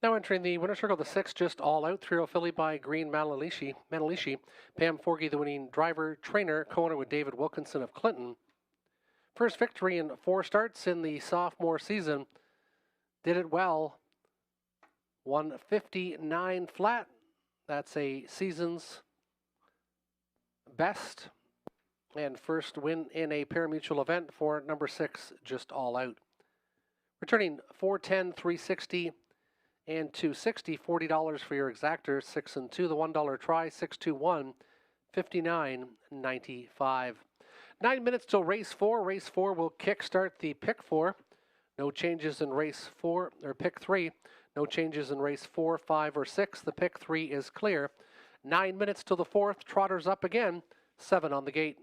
Now entering the winner's circle, the 6 Just All Out, 3-year-old filly by Green Malalishi. Pam Forgy, the winning driver, trainer, co-owner with David Wilkinson of Clinton. First victory in 4 starts in the sophomore season. Did it well. 1:59 flat. That's a season's best And first win in a parimutuel event for number 6, Just All Out. Returning 410, 360, and 260, $40 for your exactor. 6 and 2, the $1 try, 621, 59.95. 9 minutes till race 4. Race 4 will kickstart the pick 4. No changes in race 4 or pick 3. No changes in race 4, 5, or 6. The pick 3 is clear. 9 minutes till the 4th. Trotters up again. 7 on the gate.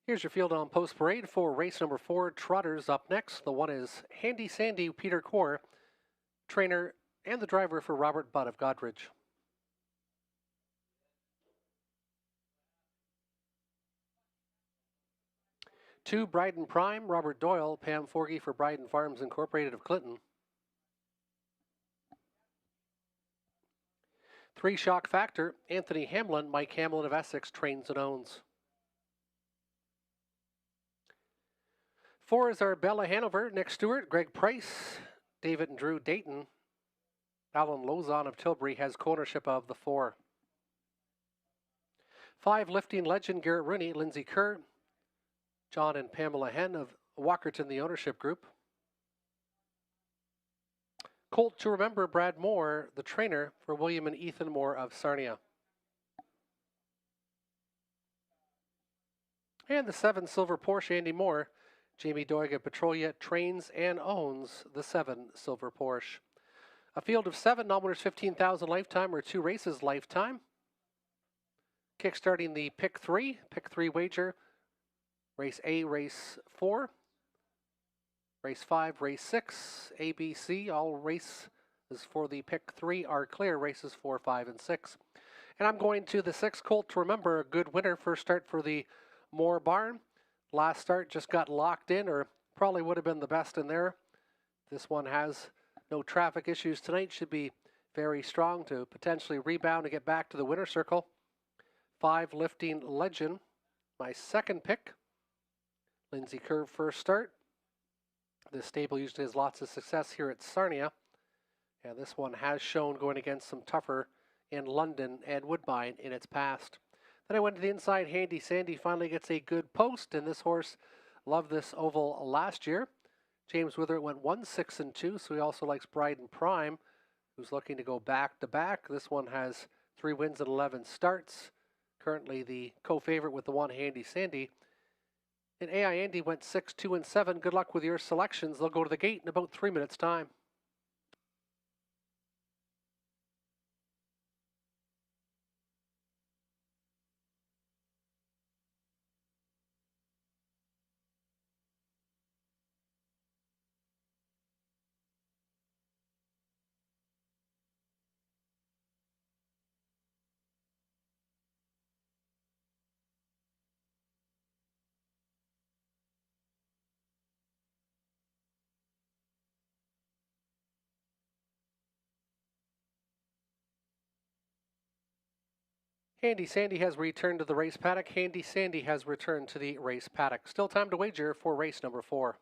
Here's your field on post parade for race number 4, Trotters. Up next, the one is Handy Sandy Peter Core, trainer and the driver for Robert Budd of Godridge. Two, Bryden Prime, Robert Doyle, Pam Forgy for Bryden Farms Incorporated of Clinton. 3, Shock Factor, Anthony Hamlin, Mike Hamlin of Essex, trains and owns. 4 is our Bella Hanover, Nick Stewart, Greg Price, David and Drew Dayton. Alan Lozon of Tilbury has co-ownership of the 4. 5, Lifting Legend, Garrett Rooney, Lindsay Kerr, John and Pamela Henn of Walkerton, the ownership group. Colt to Remember, Brad Moore, the trainer for William and Ethan Moore of Sarnia. And the 7, Silver Porsche, Andy Moore, Jamie Doig of Petrolia, trains and owns the 7 Silver Porsche. A field of 7, nominators 15,000 lifetime or 2 races lifetime. Kickstarting the pick 3 wager. Race A, race 4. Race 5, race 6, A, B, C. All races for the pick 3 are clear, races 4, 5, and 6. And I'm going to the 6 Colt to Remember, a good winner. First start for the Moore Barn. Last start just got locked in, or probably would have been the best in there. This one has no traffic issues tonight. Should be very strong to potentially rebound and get back to the winner circle. 5, Lifting Legend, my second pick. Lindsay Kerr, first start. This stable usually has lots of success here at Sarnia. And this one has shown going against some tougher in London and Woodbine in its past. Then I went to the inside. Handy Sandy finally gets a good post, and this horse loved this oval last year. James Wither went 1, 6, and 2, so he also likes Bryden Prime, who's looking to go back-to-back. This one has 3 wins and 11 starts. Currently the co-favorite with the 1, Handy Sandy. And AI Andy went 6, 2, and 7. Good luck with your selections. They'll go to the gate in about 3 minutes' time. Handy Sandy has returned to the race paddock. Handy Sandy has returned to the race paddock. Still time to wager for race number 4.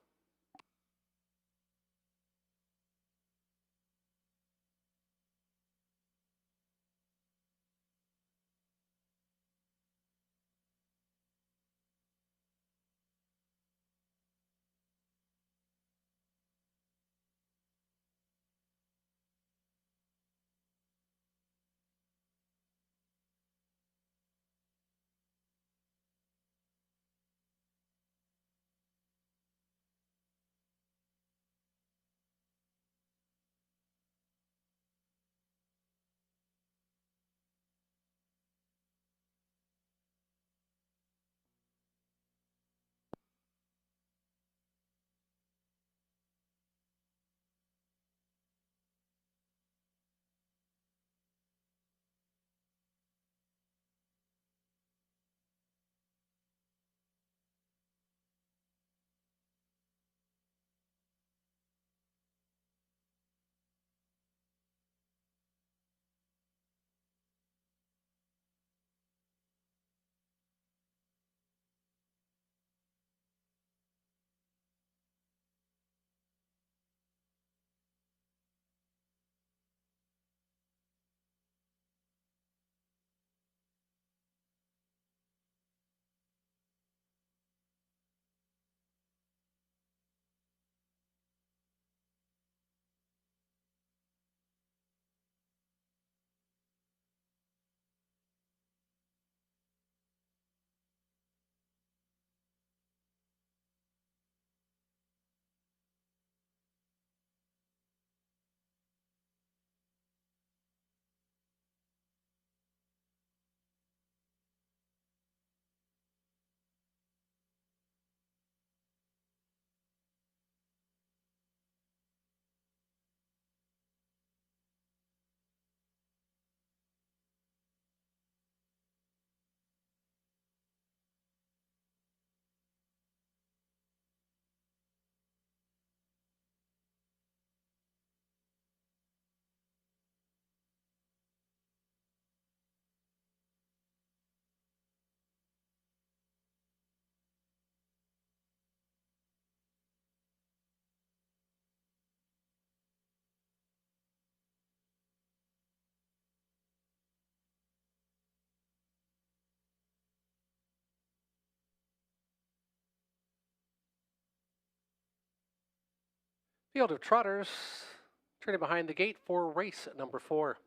Field of Trotters turning behind the gate for race number 4.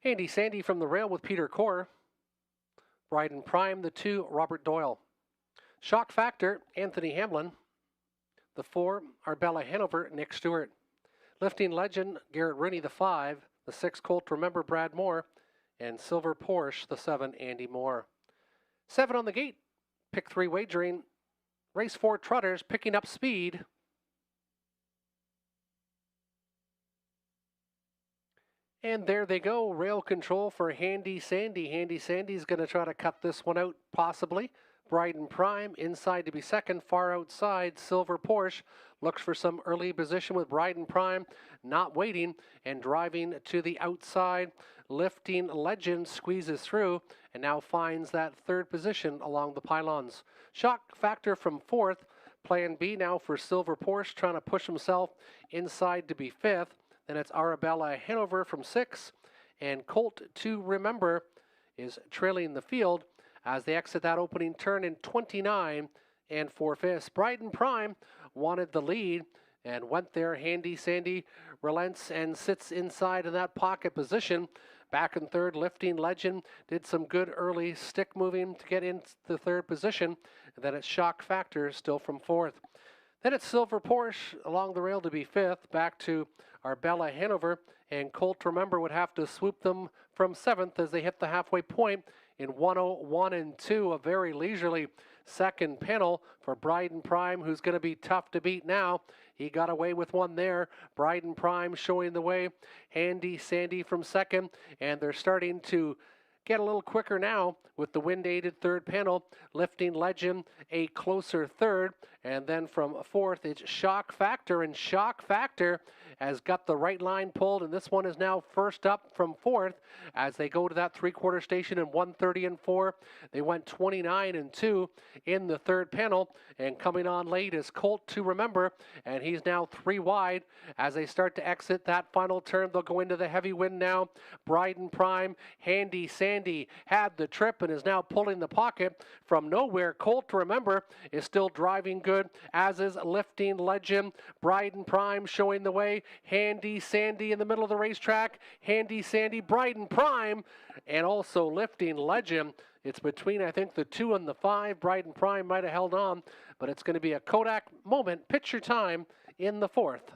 Handy Sandy from the rail with Peter Core. Bride and Prime, the 2, Robert Doyle. Shock Factor, Anthony Hamlin. The 4, Arbella Hanover, Nick Stewart. Lifting Legend, Garrett Rooney, the 5. The 6, Colt Remember, Brad Moore. And Silver Porsche, the 7, Andy Moore. 7 on the gate, pick 3 wagering. Race 4 Trotters picking up speed. And there they go, rail control for Handy Sandy. Handy Sandy's going to try to cut this one out, possibly. Bride and Prime, inside to be second, far outside. Silver Porsche looks for some early position with Bride and Prime, not waiting and driving to the outside. Lifting Legend squeezes through and now finds that 3rd position along the pylons. Shock Factor from 4th. Plan B now for Silver Porsche, trying to push himself inside to be 5th. Then it's Arabella Hanover from 6, and Colt to Remember is trailing the field as they exit that opening turn in 29 and 4/5. Bride and Prime wanted the lead and went there. Handy Sandy relents and sits inside in that pocket position. Back in 3rd, Lifting Legend did some good early stick moving to get into the 3rd position. And then it's Shock Factor still from 4th. Then it's Silver Porsche along the rail to be 5th, back to Arbella Hanover, and Colt Remember would have to swoop them from 7th as they hit the halfway point in 1:01 and 2, a very leisurely second panel for Bride and Prime, who's going to be tough to beat now. He got away with one there. Bride and Prime showing the way. Handy Sandy from 2nd, and they're starting to get a little quicker now with the wind-aided 3rd panel. Lifting Legend a closer 3rd, and then from 4th it's Shock Factor, and Shock Factor has got the right line pulled, and this one is now first up from 4th as they go to that 3/4 station in 1:30 and 4. They went 29 and 2 in the 3rd panel, and coming on late is Colt to Remember, and he's now 3 wide as they start to exit that final turn. They'll go into the heavy wind now. Bride and Prime, Handy Sandy had the trip and is now pulling the pocket from nowhere. Colt to Remember is still driving good, as is Lifting Legend. Bride and Prime showing the way. Handy Sandy in the middle of the racetrack. Handy Sandy, Bride and Prime, and also Lifting Legend. It's between, I think, the 2 and the 5. Bride and Prime might have held on, but it's going to be a Kodak moment, picture time in the 4th.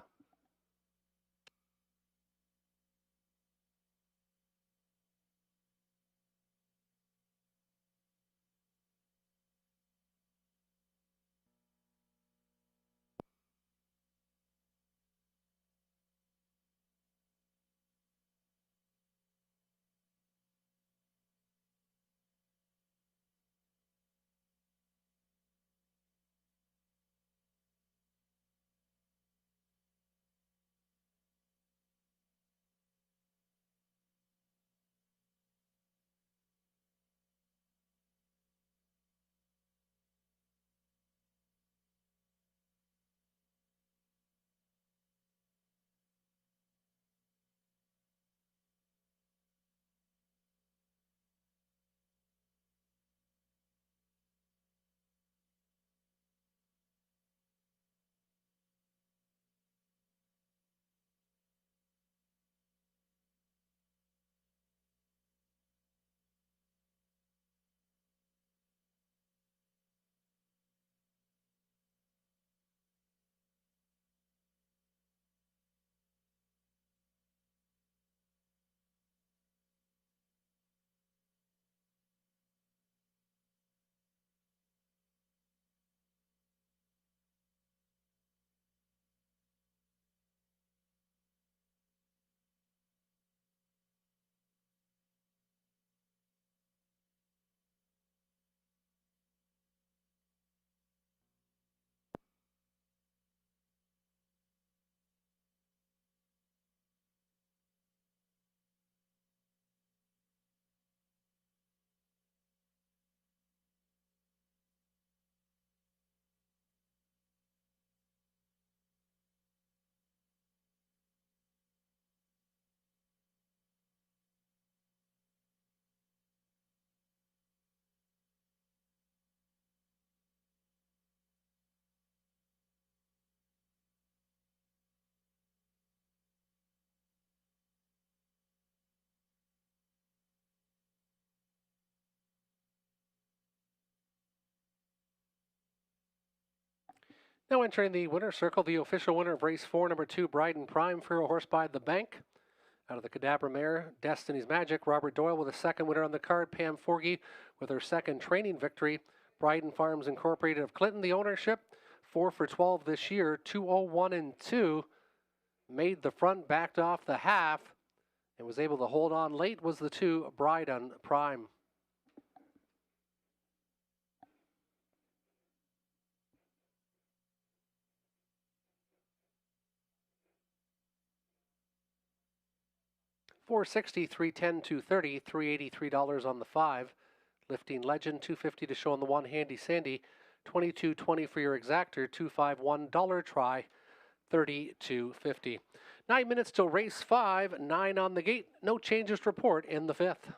Now entering the winner's circle, the official winner of race 4, number 2, Bryden Prime, for a horse by the bank. Out of the Cadabra mare, Destiny's Magic, Robert Doyle with a second winner on the card. Pam Forgy with her second training victory. Bryden Farms Incorporated of Clinton, the ownership. 4 for 12 this year, 201 and 2. Made the front, backed off the half, and was able to hold on late was the 2, Bryden Prime. $460, $310, $230, $383 on the 5. Lifting Legend, $250 to show on the 1. Handy Sandy, $22.20 for your exactor. $251 try, $32.50. 9 minutes till race 5. 9 on the gate. No changes to report in the 5th.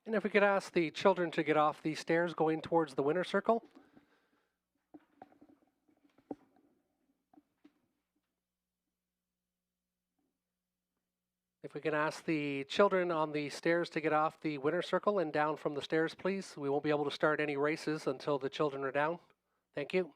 And if we could ask the children to get off the stairs going towards the winner's circle. If we can ask the children on the stairs to get off the winner's circle and down from the stairs, please. We won't be able to start any races until the children are down. Thank you.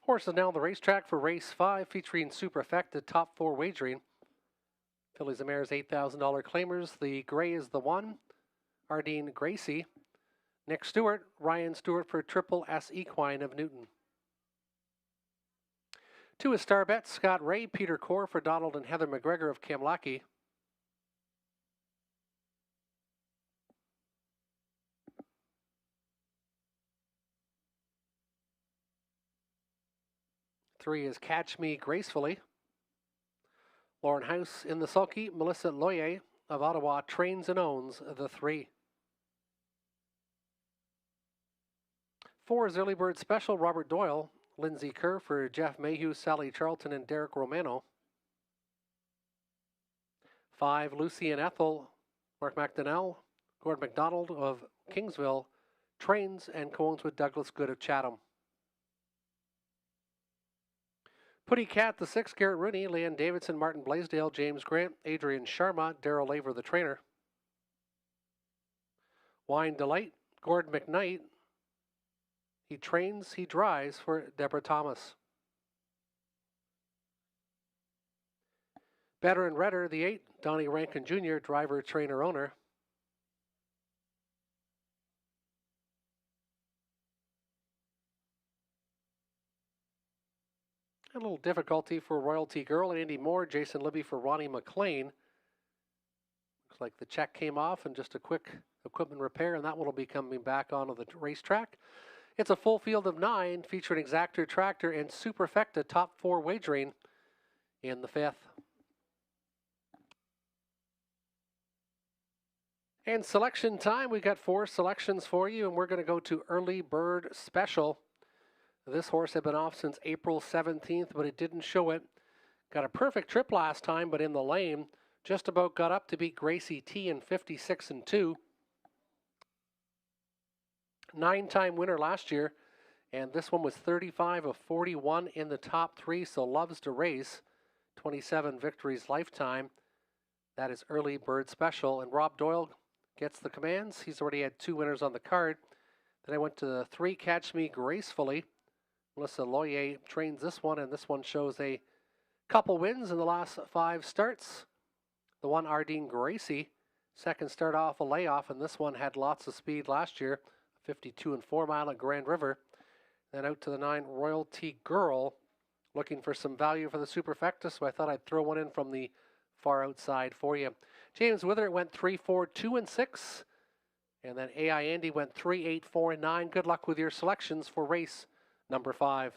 Horses now on the racetrack for race 5, featuring Superfecta top 4 wagering. Fillies and Mares $8,000 claimers. The gray is the 1, Ardeen Gracie. Nick Stewart, Ryan Stewart for Triple S Equine of Newton. 2 is Star Bet, Scott Ray, Peter Core for Donald and Heather McGregor of Kamlaki. 3 is Catch Me Gracefully. Lauren House in the sulky. Melissa Loyer of Ottawa trains and owns the 3. 4 is Early Bird Special. Robert Doyle. Lindsay Kerr for Jeff Mayhew, Sally Charlton, and Derek Romano. 5, Lucy and Ethel. Mark McDonnell. Gord McDonald of Kingsville trains and co-owns with Douglas Good of Chatham. Putty Cat, the 6, Garrett Rooney, Leanne Davidson, Martin Blaisdell, James Grant, Adrian Sharma, Daryl Laver, the trainer. Wine Delight, Gord McKnight. He trains, he drives for Deborah Thomas. Better and Redder, the 8, Donnie Rankin Jr., driver, trainer, owner. A little difficulty for Royalty Girl and Andy Moore. Jason Libby for Ronnie McLean. Looks like the check came off and just a quick equipment repair, and that one will be coming back onto the racetrack. It's a full field of 9 featuring Exactor Tractor and Superfecta top 4 wagering in the 5th. And selection time. We got 4 selections for you, and we're going to go to Early Bird Special. This horse had been off since April 17th, but it didn't show it. Got a perfect trip last time, but in the lane, just about got up to beat Gracie T in 56-2. 9-time winner last year, and this one was 35 of 41 in the top 3, so loves to race. 27 victories lifetime. That is early bird special, and Rob Doyle gets the commands. He's already had 2 winners on the card. Then I went to the 3 Catch Me Gracefully. Melissa Loyer trains this one, and this one shows a couple wins in the last 5 starts. The one Ardeen Gracie, second start off a layoff, and this one had lots of speed last year. 52 and 4 mile at Grand River. Then out to the 9 Royalty Girl, looking for some value for the superfecta, so I thought I'd throw one in from the far outside for you. James Wither went 3, 4, 2, and 6. And then AI Andy went 3, 8, 4, and 9. Good luck with your selections for race number 5.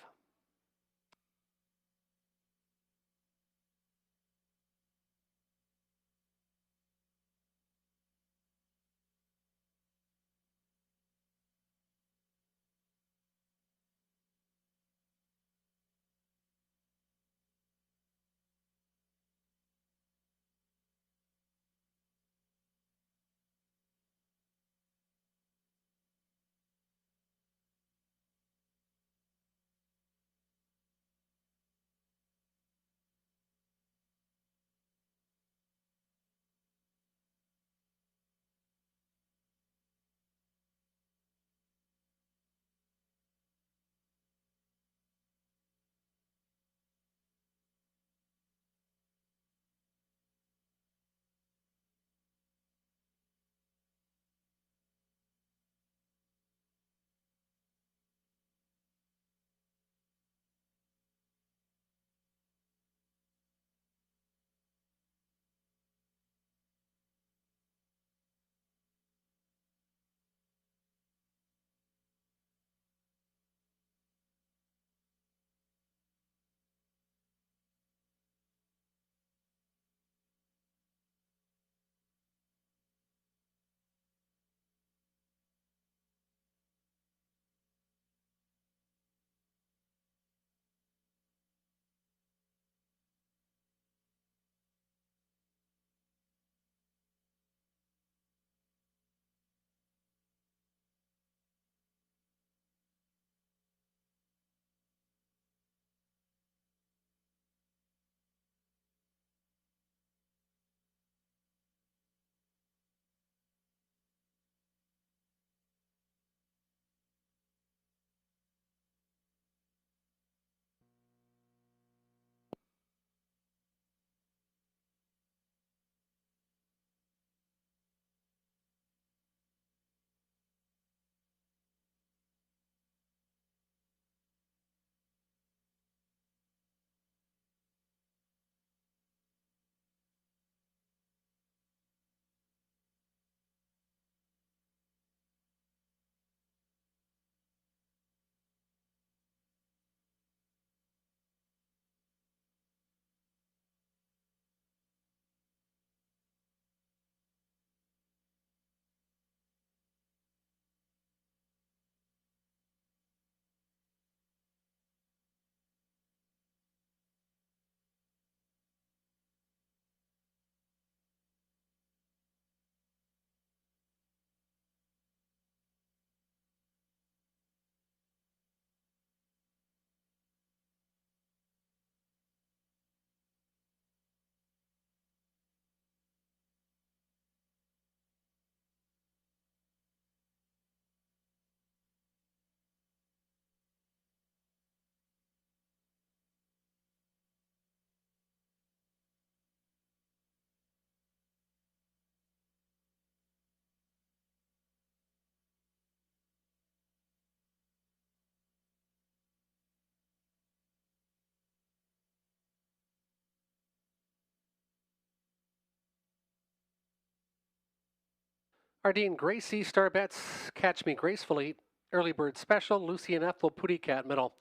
Ardeen Gracie, Star Bets, Catch Me Gracefully, Early Bird Special, Lucy and Ethel, Putty Cat Middle.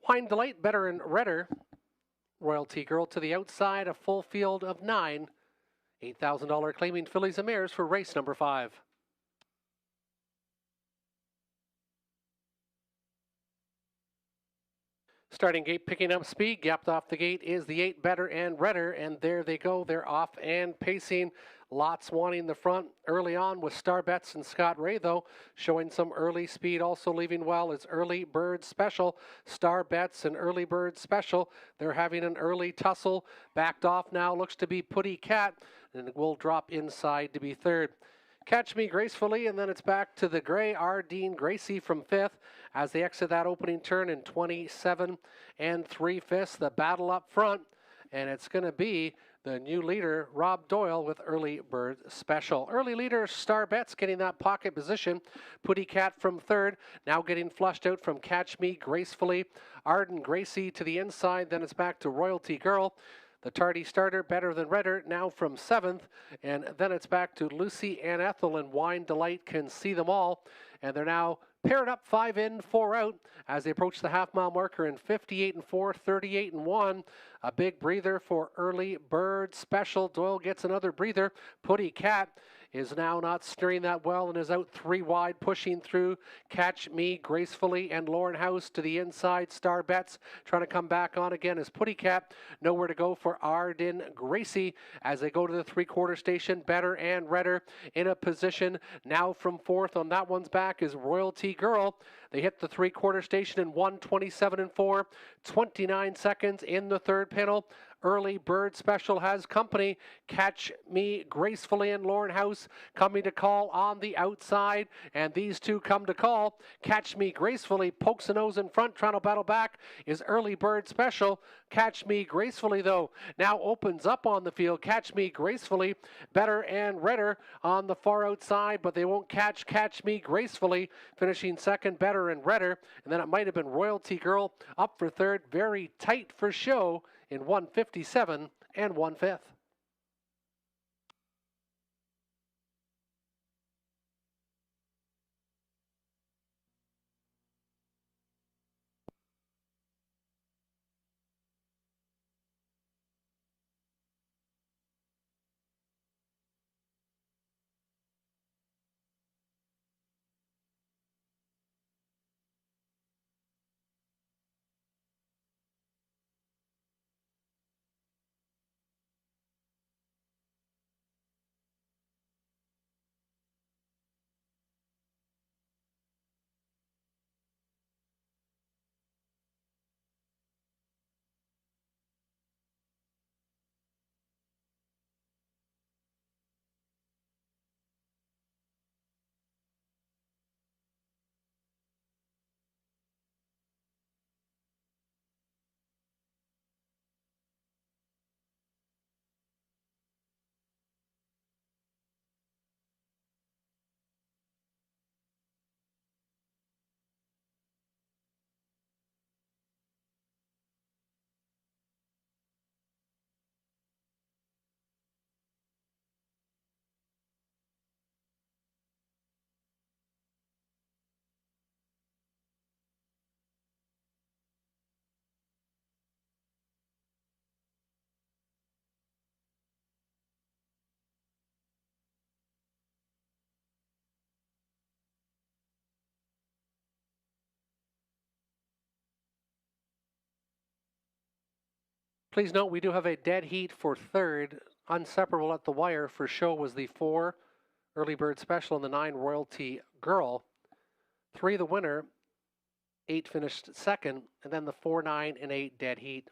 Wine Delight, Better and Redder, Royalty Girl to the outside, a full field of 9. $8,000 claiming fillies and mares for race number 5. Starting gate picking up speed. Gapped off the gate is the 8 Better and Redder, and there they go. They're off and pacing. Lots wanting the front early on with Star Bets and Scott Ray, though, showing some early speed. Also leaving well is Early Bird Special. Star Bets and Early Bird Special. They're having an early tussle. Backed off now looks to be Putty Cat, and will drop inside to be third. Catch Me Gracefully, and then it's back to the gray Ardeen Gracie from fifth as they exit that opening turn in 27 3/5. The battle up front, and it's going to be the new leader, Rob Doyle, with Early Bird Special. Early leader, Star Bets, getting that pocket position. Putty Cat from third, now getting flushed out from Catch Me Gracefully. Ardeen Gracie to the inside, then it's back to Royalty Girl. The tardy starter, Better Than Redder, now from seventh. And then it's back to Lucy and Ethel, and Wine Delight Can See Them All. And they're now paired up 5 in, 4 out as they approach the half-mile marker in 58 4, 38 1. A big breather for Early Bird Special. Doyle gets another breather. Putty Cat is now not steering that well and is out 3 wide, pushing through Catch Me Gracefully and Lauren House to the inside. Star Bets trying to come back on again as Putty Cat. Nowhere to go for Ardeen Gracie as they go to the 3/4 station. Better and Redder in a position now from fourth. On that one's back is Royalty Girl. They hit the 3/4 station in 1:27 4, 29 seconds in the third panel. Early Bird Special has company. Catch Me Gracefully and Lauren House coming to call on the outside, and these two come to call. Catch Me Gracefully pokes a nose in front, trying to battle back is Early Bird Special. Catch Me Gracefully, though, now opens up on the field. Catch Me Gracefully, Better and Redder on the far outside, but they won't Catch Me Gracefully, finishing second, Better and Redder, and then it might have been Royalty Girl up for third. Very tight for show in 1:57 1/5. Please note we do have a dead heat for third. Unseparable at the wire for show was the 4 Early Bird Special and the 9 Royalty Girl. 3 the winner, 8 finished second, and then the 4, 9, and 8 dead heat.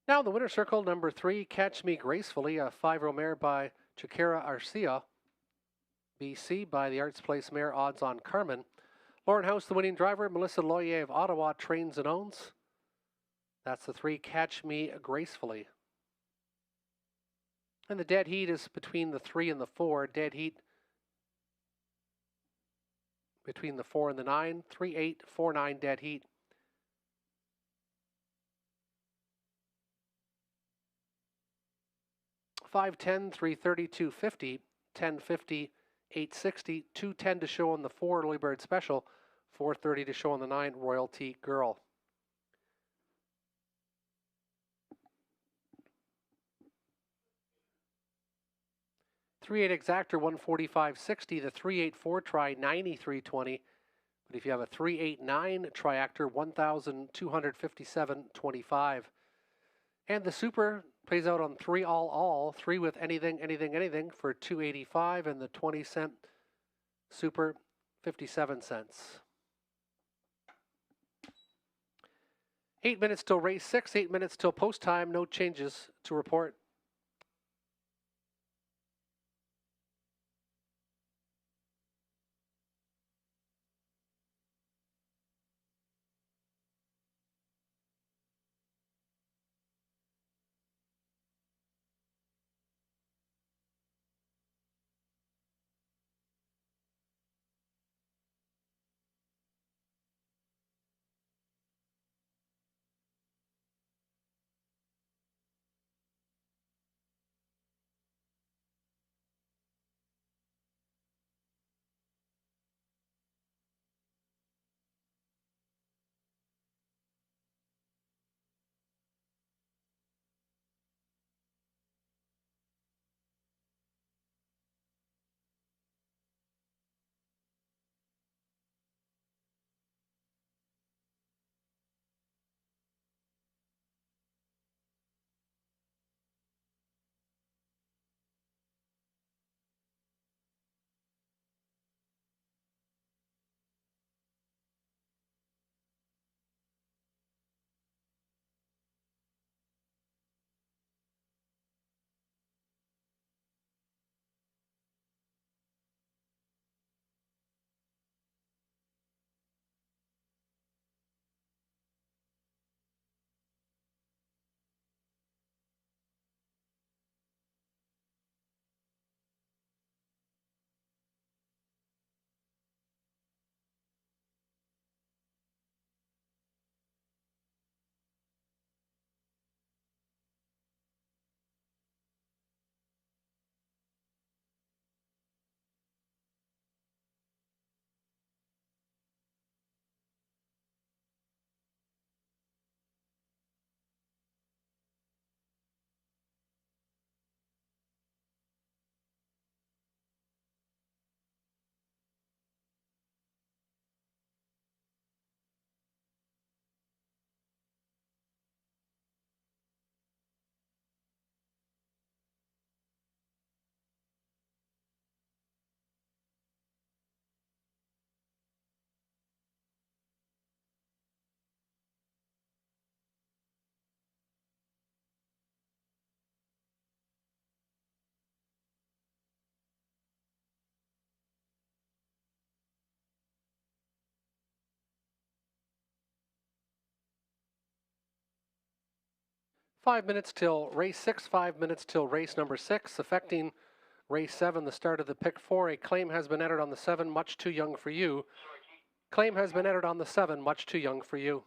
Now the winner circle, number 3, Catch Me Gracefully, a 5-year-old mare by Chikara Arcia. BC by the Arts Place mare, odds on Carmen. Lauren House, the winning driver. Melissa Loyer of Ottawa trains and owns. That's the 3, Catch Me Gracefully. And the dead heat is between the 3 and the 4. Dead heat between the 4 and the 9. 3, 8, 4, 9, dead heat. $5.10, $3.30, $2.50, $10.50, $8.60, $2.10 to show on the 4 early bird special, $4.30 to show on the 9 Royalty Girl. $3.8 exactor, $145.60. The 3.8 try, $93.20. But if you have a 3.89 triactor, $1,257.25. And the super plays out on 3 all, 3 with anything for $2.85, and the 20-cent super 57 cents. 8 minutes till race 6, 8 minutes till post time, no changes to report. Five minutes till race 6, 5 minutes till race number 6, affecting race 7, the start of the pick 4. A claim has been entered on the 7, much too young for you. Claim has been entered on the 7, much too young for you.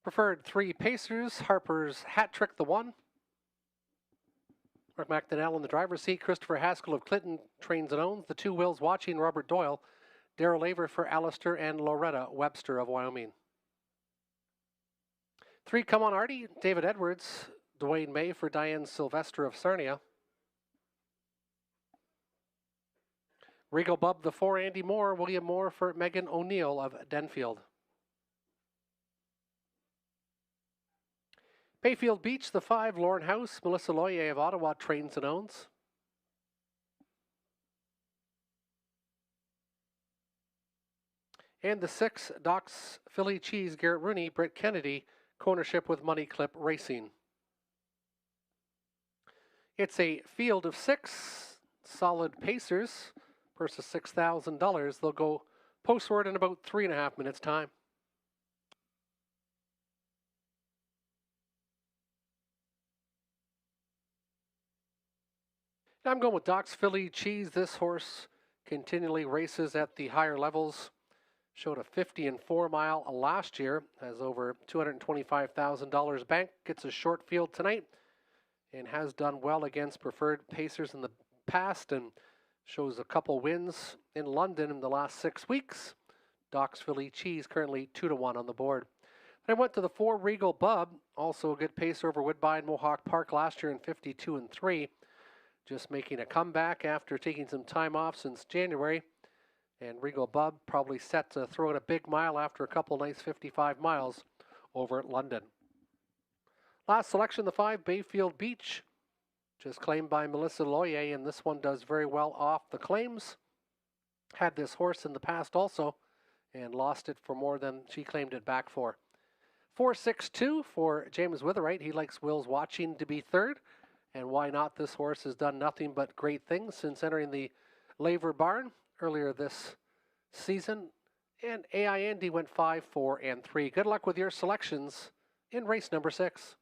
Preferred 3 Pacers, Harper's Hat Trick the 1. Mark McDonnell in the driver's seat, Christopher Haskell of Clinton trains and owns. The 2 Wills watching, Robert Doyle, Darrell Laver for Alistair, and Loretta Webster of Wyoming. 3 Come On Artie, David Edwards, Dwayne May for Diane Sylvester of Sarnia. Regal Bub, the 4 Andy Moore, William Moore for Megan O'Neill of Denfield. Bayfield Beach, the 5 Lauren House, Melissa Loyer of Ottawa trains and owns. And the 6 Doc's Philly Cheese, Garrett Rooney, Britt Kennedy, co-ownership with Money Clip Racing. It's a field of 6 solid Pacers, purse of $6,000. They'll go postward in about 3.5 minutes' time. I'm going with Doc's Philly Cheese. This horse continually races at the higher levels. Showed a 50 and 4 mile last year. Has over $225,000 banked. Gets a short field tonight. And has done well against preferred Pacers in the past. And shows a couple wins in London in the last 6 weeks. Doc's Philly Cheese currently 2-1 on the board. I went to the 4 Regal Bub. Also a good pacer over Woodbine Mohawk Park last year in 52 and 3. Just making a comeback after taking some time off since January. And Regal Bub probably set to throw in a big mile after a couple nice 55 miles over at London. Last selection, the 5 Bayfield Beach. Just claimed by Melissa Loyer, and this one does very well off the claims. Had this horse in the past also, and lost it for more than she claimed it back for. 4-6-2 for James Witherite. He likes Will's Watching to be 3rd. And why not? This horse has done nothing but great things since entering the Laver Barn earlier this season. And AI Andy went 5, 4, and 3. Good luck with your selections in race number 6.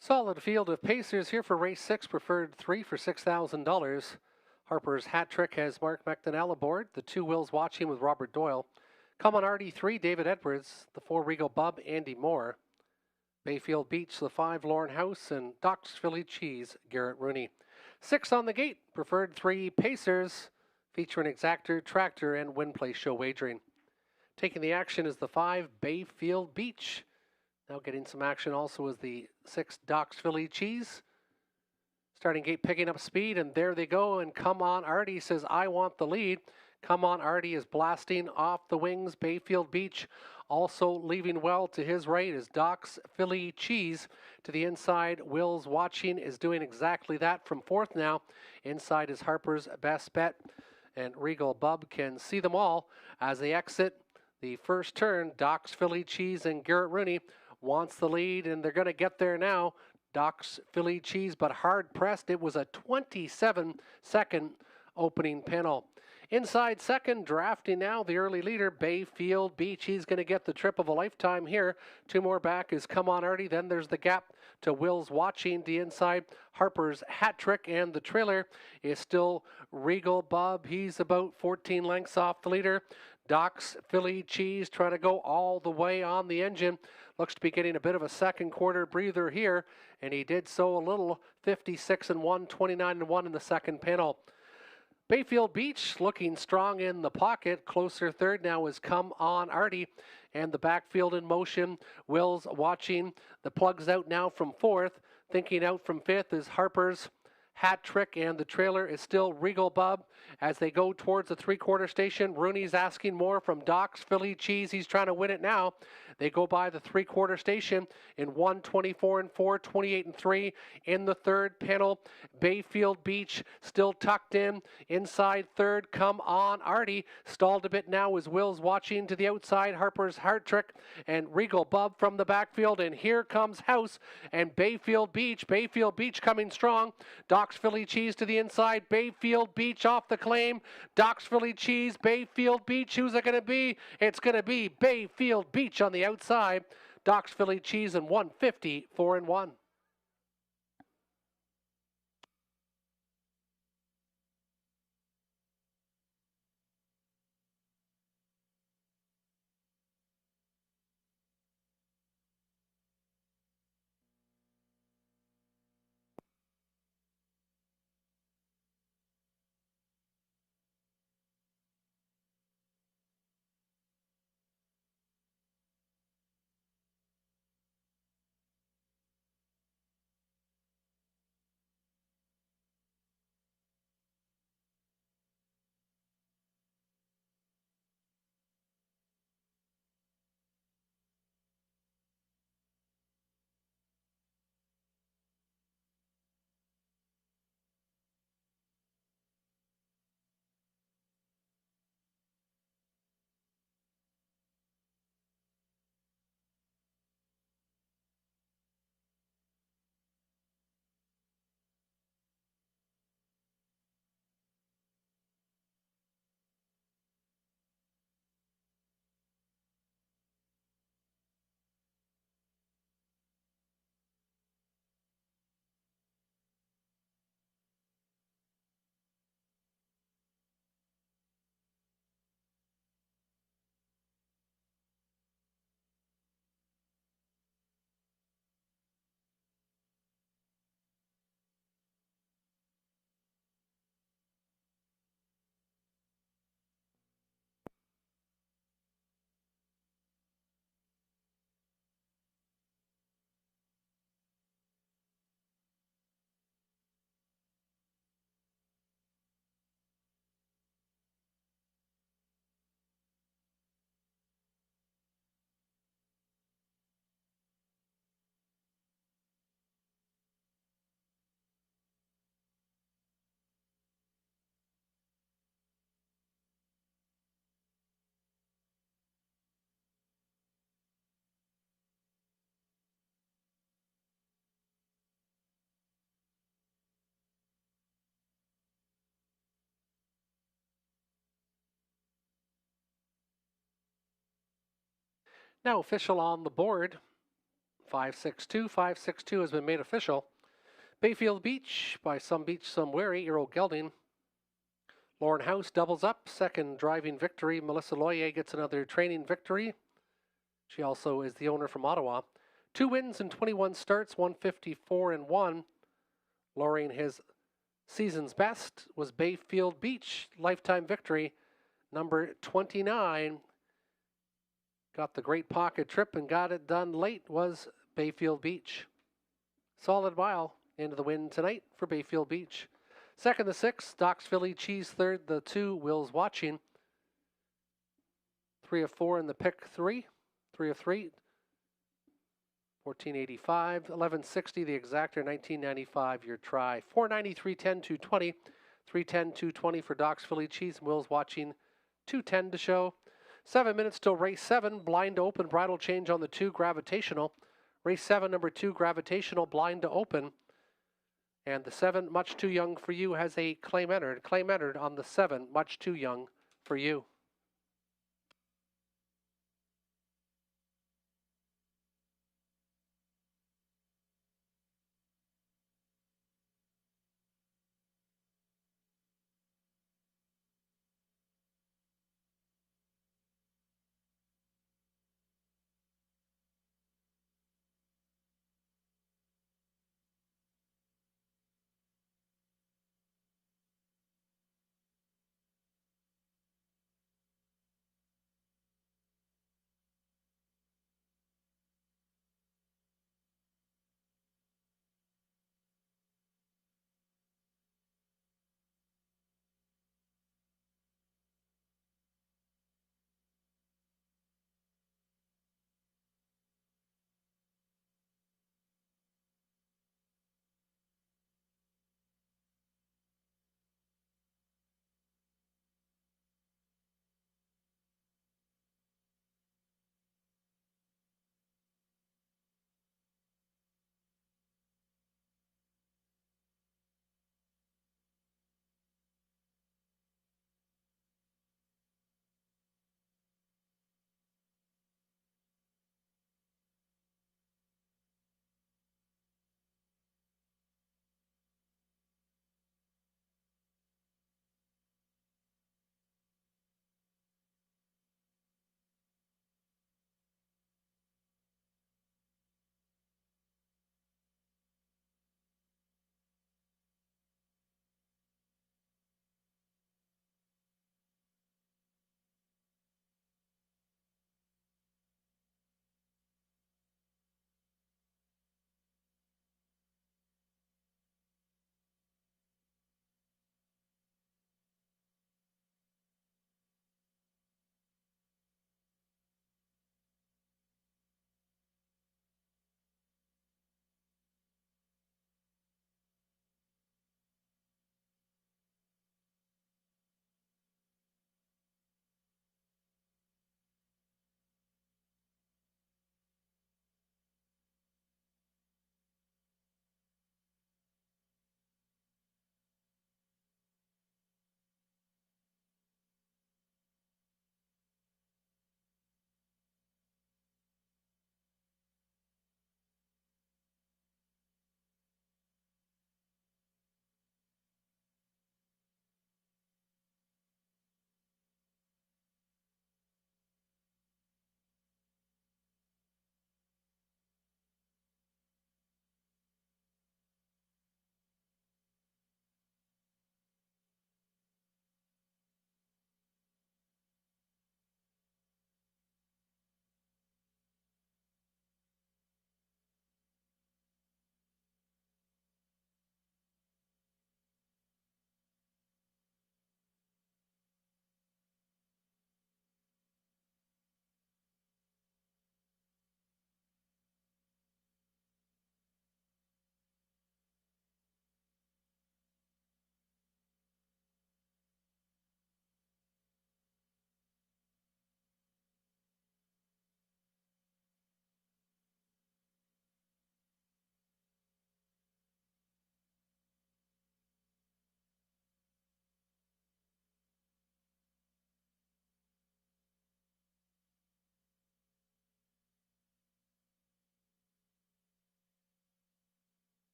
Solid field of pacers here for race 6, preferred 3 for $6,000. Harper's Hat Trick has Mark McDonnell aboard. The 2 Wills Watching with Robert Doyle. Come on RD3, David Edwards. The 4 Regal Bub, Andy Moore. Bayfield Beach, the 5 Lauren House, and Doc's Philly Cheese, Garrett Rooney. 6 on the gate, preferred 3 pacers, featuring Exactor, Tractor, and Win Place Show wagering. Taking the action is the 5 Bayfield Beach. Now getting some action also is the 6 Doc's Philly Cheese. Starting gate picking up speed, and there they go. And Come On Artie says, I want the lead. Come On Artie is blasting off the wings. Bayfield Beach also leaving well to his right is Doc's Philly Cheese. To the inside, Wills Watching is doing exactly that from 4th now. Inside is Harper's Best Bet. And Regal Bub can see them all as they exit the first turn. Doc's Philly Cheese and Garrett Rooney wants the lead, and they're going to get there now. Doc's Philly Cheese, but hard pressed. It was a 27-second opening panel. Inside second, drafting now, the early leader, Bayfield Beach. He's going to get the trip of a lifetime here. 2 more back is Come On Artie. Then there's the gap to Wills Watching. The inside, Harper's Hat Trick, and the trailer is still Regal Bub. He's about 14 lengths off the leader. Doc's Philly Cheese trying to go all the way on the engine. Looks to be getting a bit of a second quarter breather here, and he did so a little. 56-1, 29-1 in the second panel. Bayfield Beach looking strong in the pocket. Closer third now is Come On Artie, and the backfield in motion. Wills Watching. The plugs out now from 4th. Thinking out from 5th is Harper's Hat Trick, and the trailer is still Regal Bub. As they go towards the 3/4 station, Rooney's asking more from Doc's Philly Cheese. He's trying to win it now. They go by the 3/4 station in 1:24-4, 28-3 in the third panel. Bayfield Beach still tucked in. Inside third, Come On Artie. Stalled a bit now is Wills Watching to the outside. Harper's Hat Trick and Regal Bub from the backfield. And here comes House and Bayfield Beach. Bayfield Beach coming strong. Doc's Philly Cheese to the inside. Bayfield Beach off the claim. Doc's Philly Cheese, Bayfield Beach. Who's it going to be? It's going to be Bayfield Beach on the outside. Doc's Philly Cheese in 150, 4-1. Now official on the board 562. 562 has been made official. Bayfield Beach by Some Beach, Some Wary, Earl Gelding. Lauren House doubles up, second driving victory. Melissa Loyer gets another training victory. She also is the owner from Ottawa. 2 wins and 21 starts, 154-1. Lowering his season's best was Bayfield Beach, lifetime victory. Number 29 got the great pocket trip and got it done late was Bayfield Beach. Solid mile into the win tonight for Bayfield Beach. Second, the 6, Doc's Philly Cheese. Third, the 2, Will's Watching. 3 of 4 in the pick 3. 3 of 3. 1485. 1160, the exactor. 1995, your try. 493, 10, 220. 310, 220 for Doc's Philly Cheese. And Will's Watching. 210 to show. 7 minutes till race 7. Blind to open. Bridle change on the 2, Gravitational. Race 7, number 2, Gravitational. Blind to open. And the 7, Much Too Young for You, has a claim entered. Claim entered on the 7, Much Too Young for You.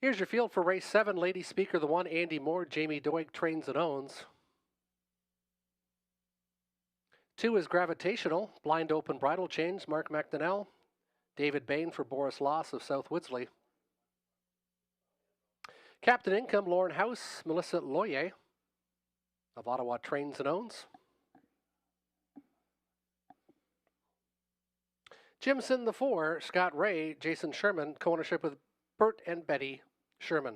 Here's your field for race 7. Lady Speaker, the 1, Andy Moore. Jamie Doig trains and owns. 2 is Gravitational. Blind Open Bridle Chains, Mark McDonnell. David Bain for Boris Loss of South Woodsley. Captain Income, Lauren House. Melissa Loyer of Ottawa trains and owns. Jimson, the 4, Scott Ray, Jason Sherman, co-ownership with Bert and Betty Sherman.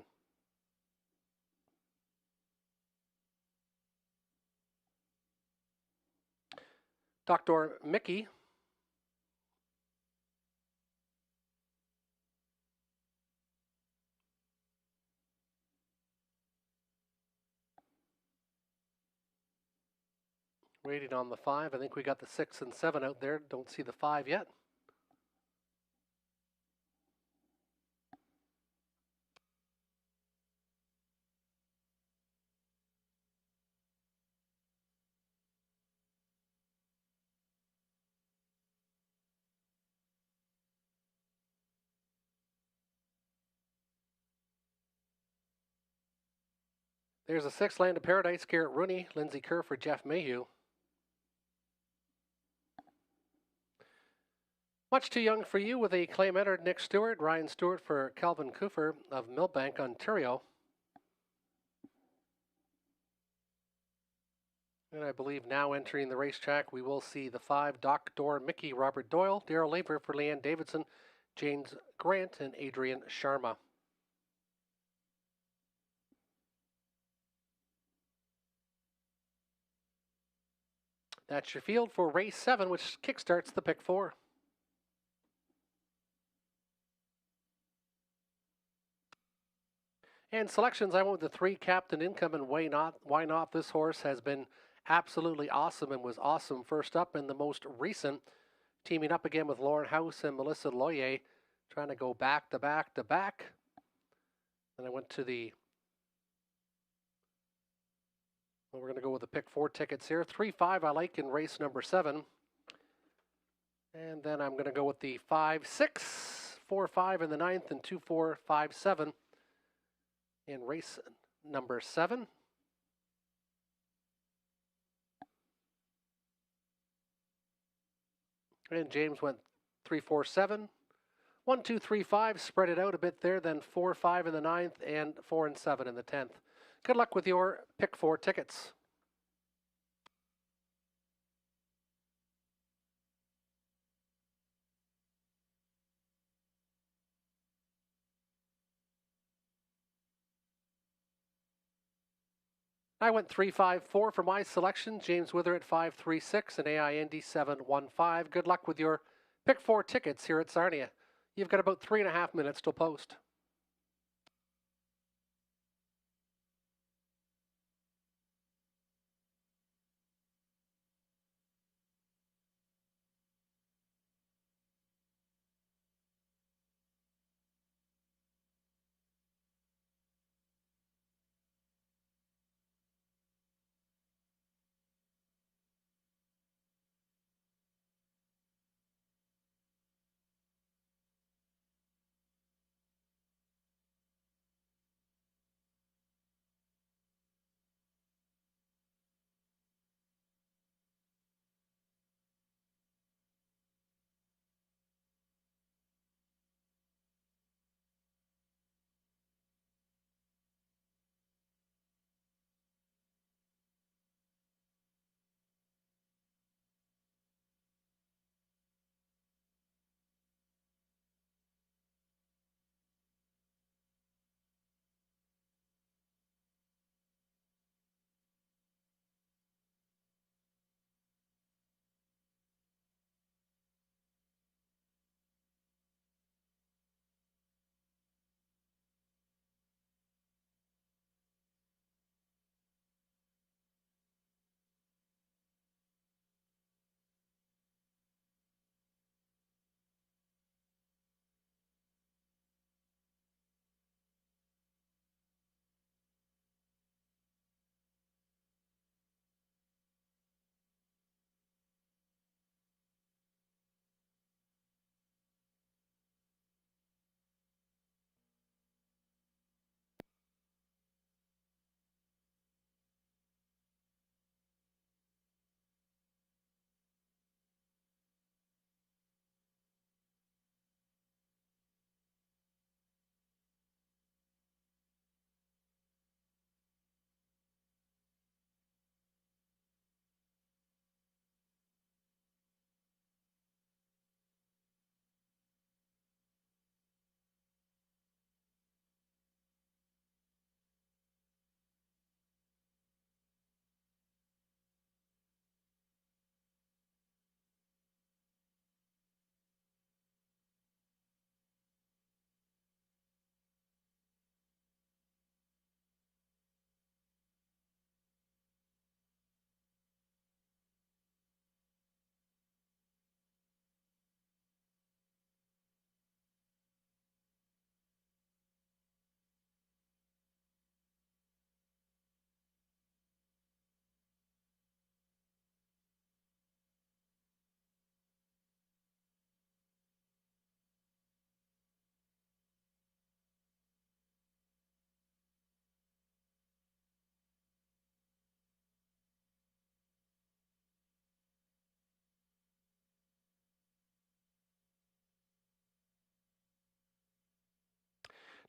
Dr. Mickey. Waiting on the 5. I think we got the 6 and 7 out there. Don't see the 5 yet. There's a 6, Land of Paradise, Garrett Rooney, Lindsay Kerr for Jeff Mayhew. Much Too Young for You with a claim entered, Nick Stewart, Ryan Stewart for Calvin Cooper of Millbank, Ontario. And I believe now entering the racetrack, we will see the 5, Dr. Mickey, Robert Doyle, Daryl Laver for Leanne Davidson, James Grant, and Adrian Sharma. That's your field for race 7, which kickstarts the pick 4. And selections, I went with the 3, Captain Income, and Why Not? This horse has been absolutely awesome and was awesome first up in the most recent, teaming up again with Lauren House and Melissa Loyer, trying to go back to back to back. And I went to the, well, we're going to go with the pick 4 tickets here. 3-5 I like in race number 7. And then I'm going to go with the 5-6, 4-5 in the 9th, and 2-4, 5-7 in race number 7. And James went 3-4-7. 1, 2, 3, 5. Spread it out a bit there. Then 4, 5 in the 9th and 4 and 7 in the 10th. Good luck with your pick 4 tickets. I went 3-5-4 for my selection. James Wither at 5-3-6 and AIND 7-1-5. Good luck with your pick 4 tickets here at Sarnia. You've got about 3.5 minutes till post.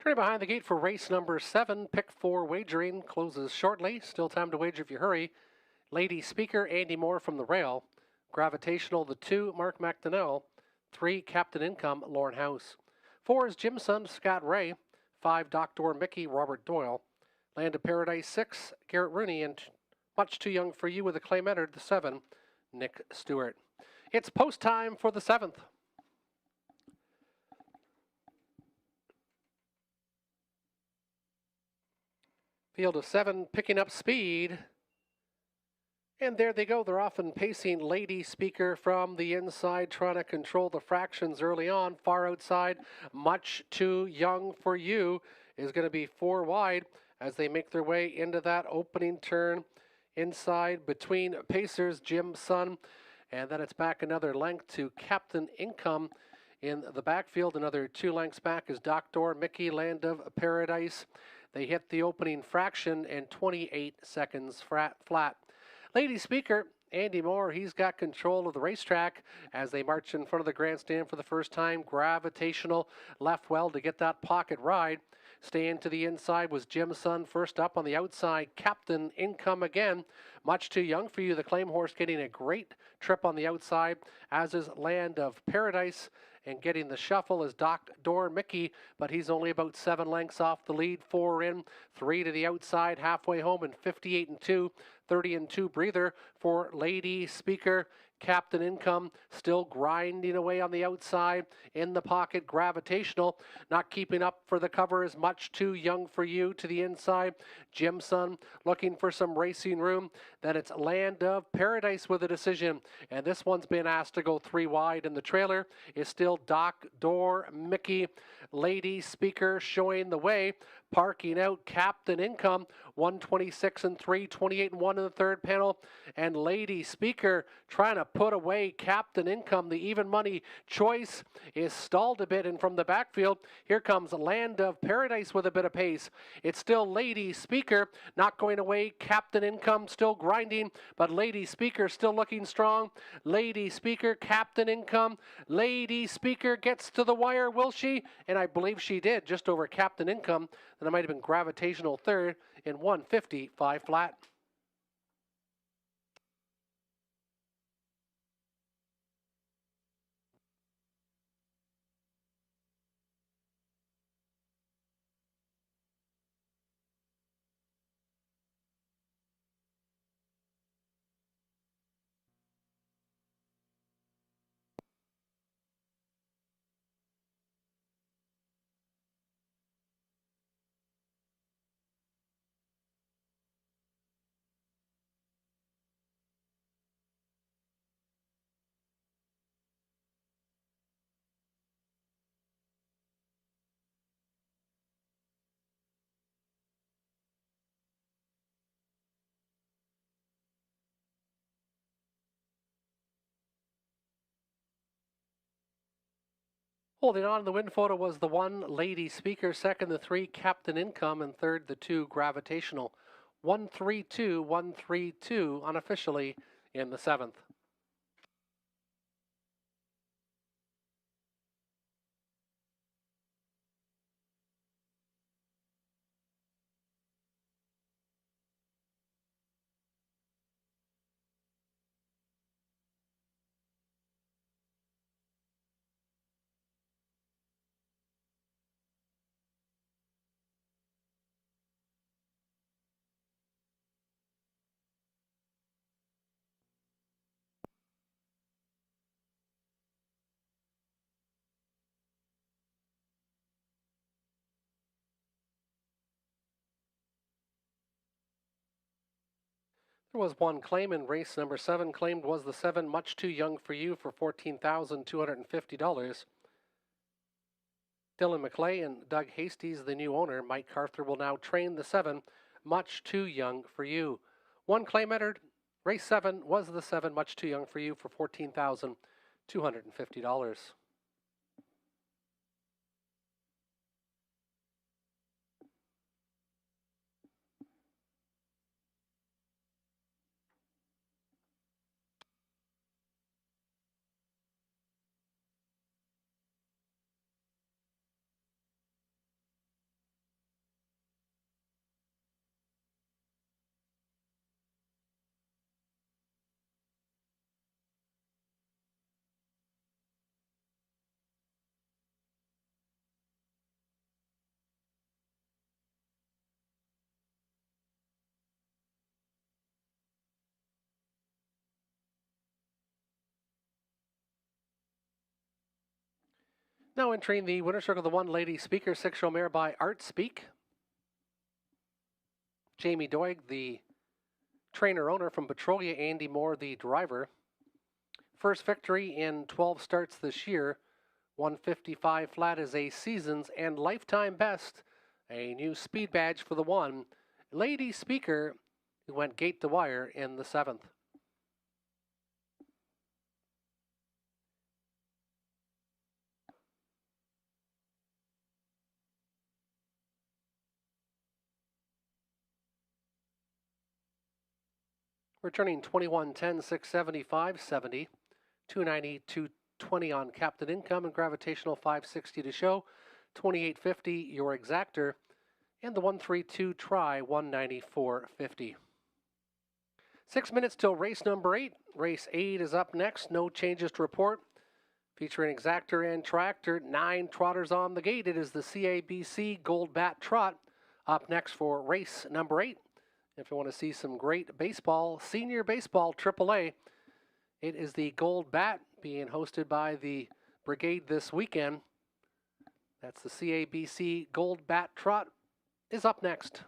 Turning behind the gate for race number 7, pick 4 wagering closes shortly. Still time to wager if you hurry. Lady Speaker, Andy Moore from the rail. Gravitational, the 2, Mark McDonnell. 3, Captain Income, Lauren House. 4 is Jimson, Scott Ray. 5, Dr. Mickey, Robert Doyle. Land of Paradise, 6, Garrett Rooney. And Much Too Young for You with a claim entered, the 7, Nick Stewart. It's post time for the 7th. Field of 7 picking up speed. And there they go. They're off and pacing. Lady Speaker from the inside, trying to control the fractions early on. Far outside, Much Too Young for You is going to be 4 wide as they make their way into that opening turn. Inside between pacers, Jim Sun, and then it's back another length to Captain Income in the backfield. Another 2 lengths back is Dr. Mickey, Land of Paradise. They hit the opening fraction in 28 seconds flat. Lady Speaker, Andy Moore, he's got control of the racetrack as they march in front of the grandstand for the first time. Gravitational left well to get that pocket ride. Staying to the inside was Jim Sun. First up on the outside, Captain Income again. Much Too Young for You, the claim horse, getting a great trip on the outside, as is Land of Paradise. And getting the shuffle is Dr. Mickey, but he's only about 7 lengths off the lead. 4 in, 3 to the outside, halfway home, and 58 and 2, 30 and 2 breather for Lady Speaker. Captain Income still grinding away on the outside. In the pocket, Gravitational. Not keeping up for the cover is Much Too Young for You to the inside. Jimson looking for some racing room. Then it's Land of Paradise with a decision. And this one's been asked to go 3 wide. And the trailer is still Dr. Mickey. Lady Speaker showing the way. Parking out Captain Income. 126 and 3, 28 and 1 in the third panel. And Lady Speaker trying to put away Captain Income. The even money choice is stalled a bit, and from the backfield, here comes Land of Paradise with a bit of pace. It's still Lady Speaker, not going away. Captain Income still grinding, but Lady Speaker still looking strong. Lady Speaker, Captain Income. Lady Speaker gets to the wire, will she? And I believe she did, just over Captain Income. Then it might have been Gravitational third in 155 flat. Holding on, the win photo was the 1, Lady Speaker. Second, the 3, Captain Income. And third, the 2, Gravitational. 132, 132 unofficially in the 7th. There was one claim in race number 7. Claimed was the 7, Much Too Young for You, for $14,250. Dylan McClay and Doug Hasties, the new owner. Mike Carther will now train the 7, Much Too Young for You. One claim entered. Race 7 was the 7, Much Too Young for You, for $14,250. Now entering the winner's circle, the 1 Lady Speaker, 6-year-old mare by Art Speak. Jamie Doig, the trainer-owner from Petrolia, Andy Moore, the driver. First victory in 12 starts this year. 155 flat is a season's and lifetime best. A new speed badge for the 1 Lady Speaker, who went gate to wire in the 7th. Returning 21, 10, 675, 70, 290, 220 on Captain Income, and Gravitational 560 to show, 2850 your exactor, and the 132 try 194.50. 6 minutes till race number 8. Race 8 is up next. No changes to report. Featuring exactor and tractor. 9 trotters on the gate. It is the CABC Gold Bat Trot up next for race number 8. If you want to see some great baseball, senior baseball AAA, it is the Gold Bat being hosted by the Brigade this weekend. That's the CABC Gold Bat Trot is up next.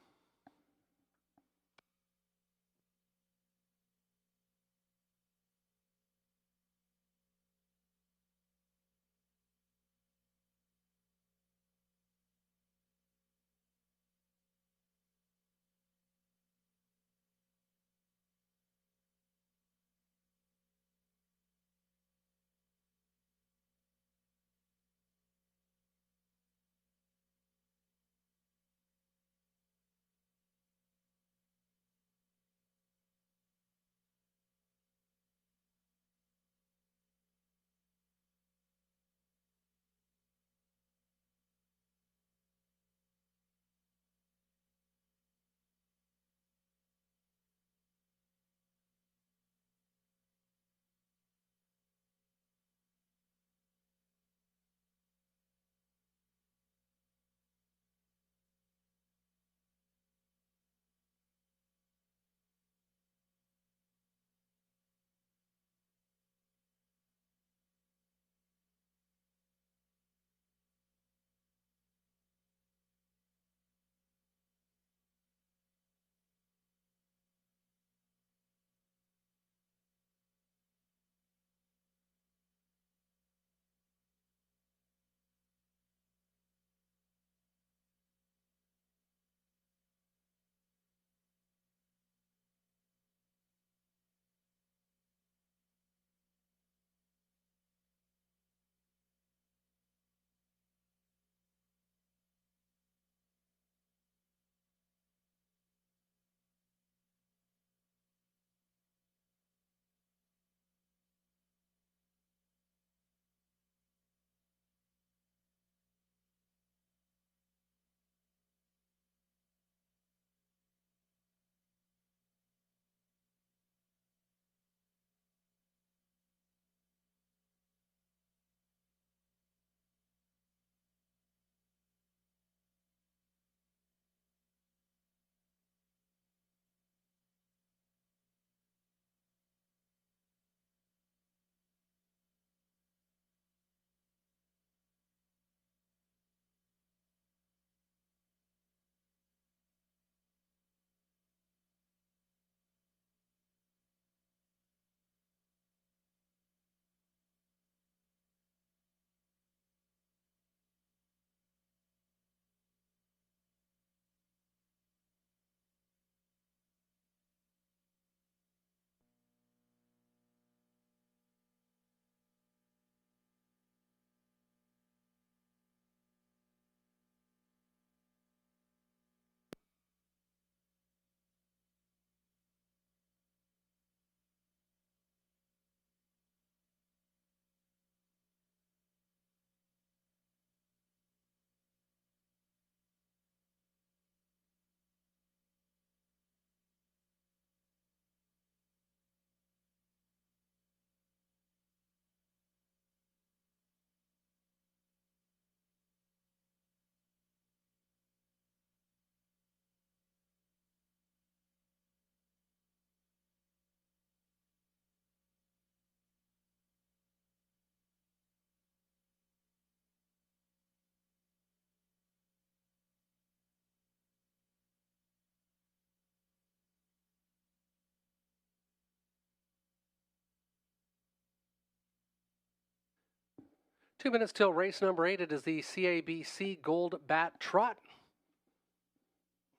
2 minutes till race number 8. It is the CABC Gold Bat Trot.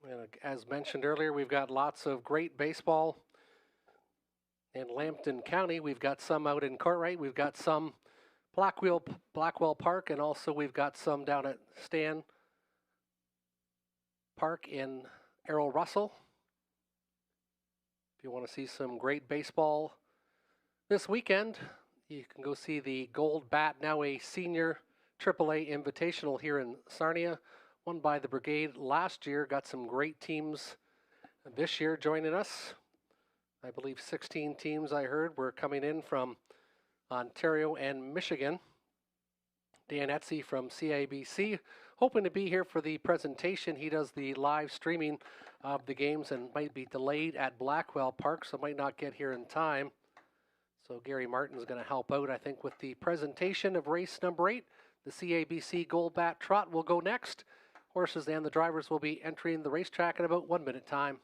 And as mentioned earlier, we've got lots of great baseball in Lambton County. We've got some out in Cartwright. We've got some Blackwell Park, and also we've got some down at Stan Park in Errol Russell. If you want to see some great baseball this weekend, you can go see the Gold Bat, now a senior AAA invitational here in Sarnia, won by the Brigade last year. Got some great teams this year joining us. I believe 16 teams I heard were coming in from Ontario and Michigan. Dan Etsy from CABC, hoping to be here for the presentation. He does the live streaming of the games and might be delayed at Blackwell Park, so might not get here in time. So Gary Martin's going to help out, I think, with the presentation of race number 8. The CABC Gold Bat Trot will go next. Horses and the drivers will be entering the racetrack in about 1 minute time.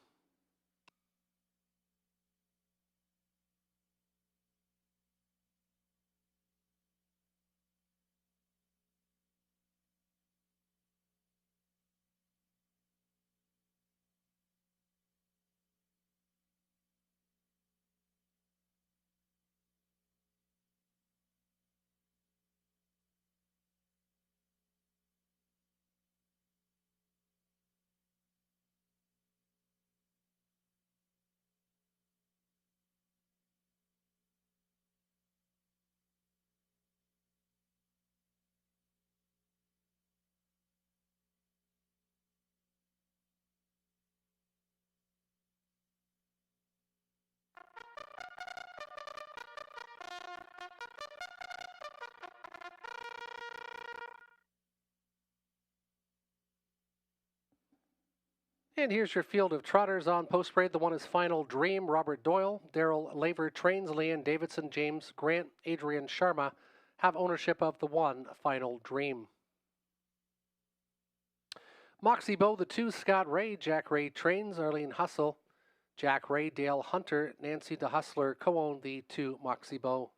And here's your field of trotters on post parade. The one is Final Dream, Robert Doyle, Daryl Laver trains, Leanne Davidson, James Grant, Adrian Sharma have ownership of the one, Final Dream. Moxie Bow, the 2, Scott Ray, Jack Ray trains, Arlene Hustle, Jack Ray, Dale Hunter, Nancy DeHustler co-own the 2, Moxie Bow.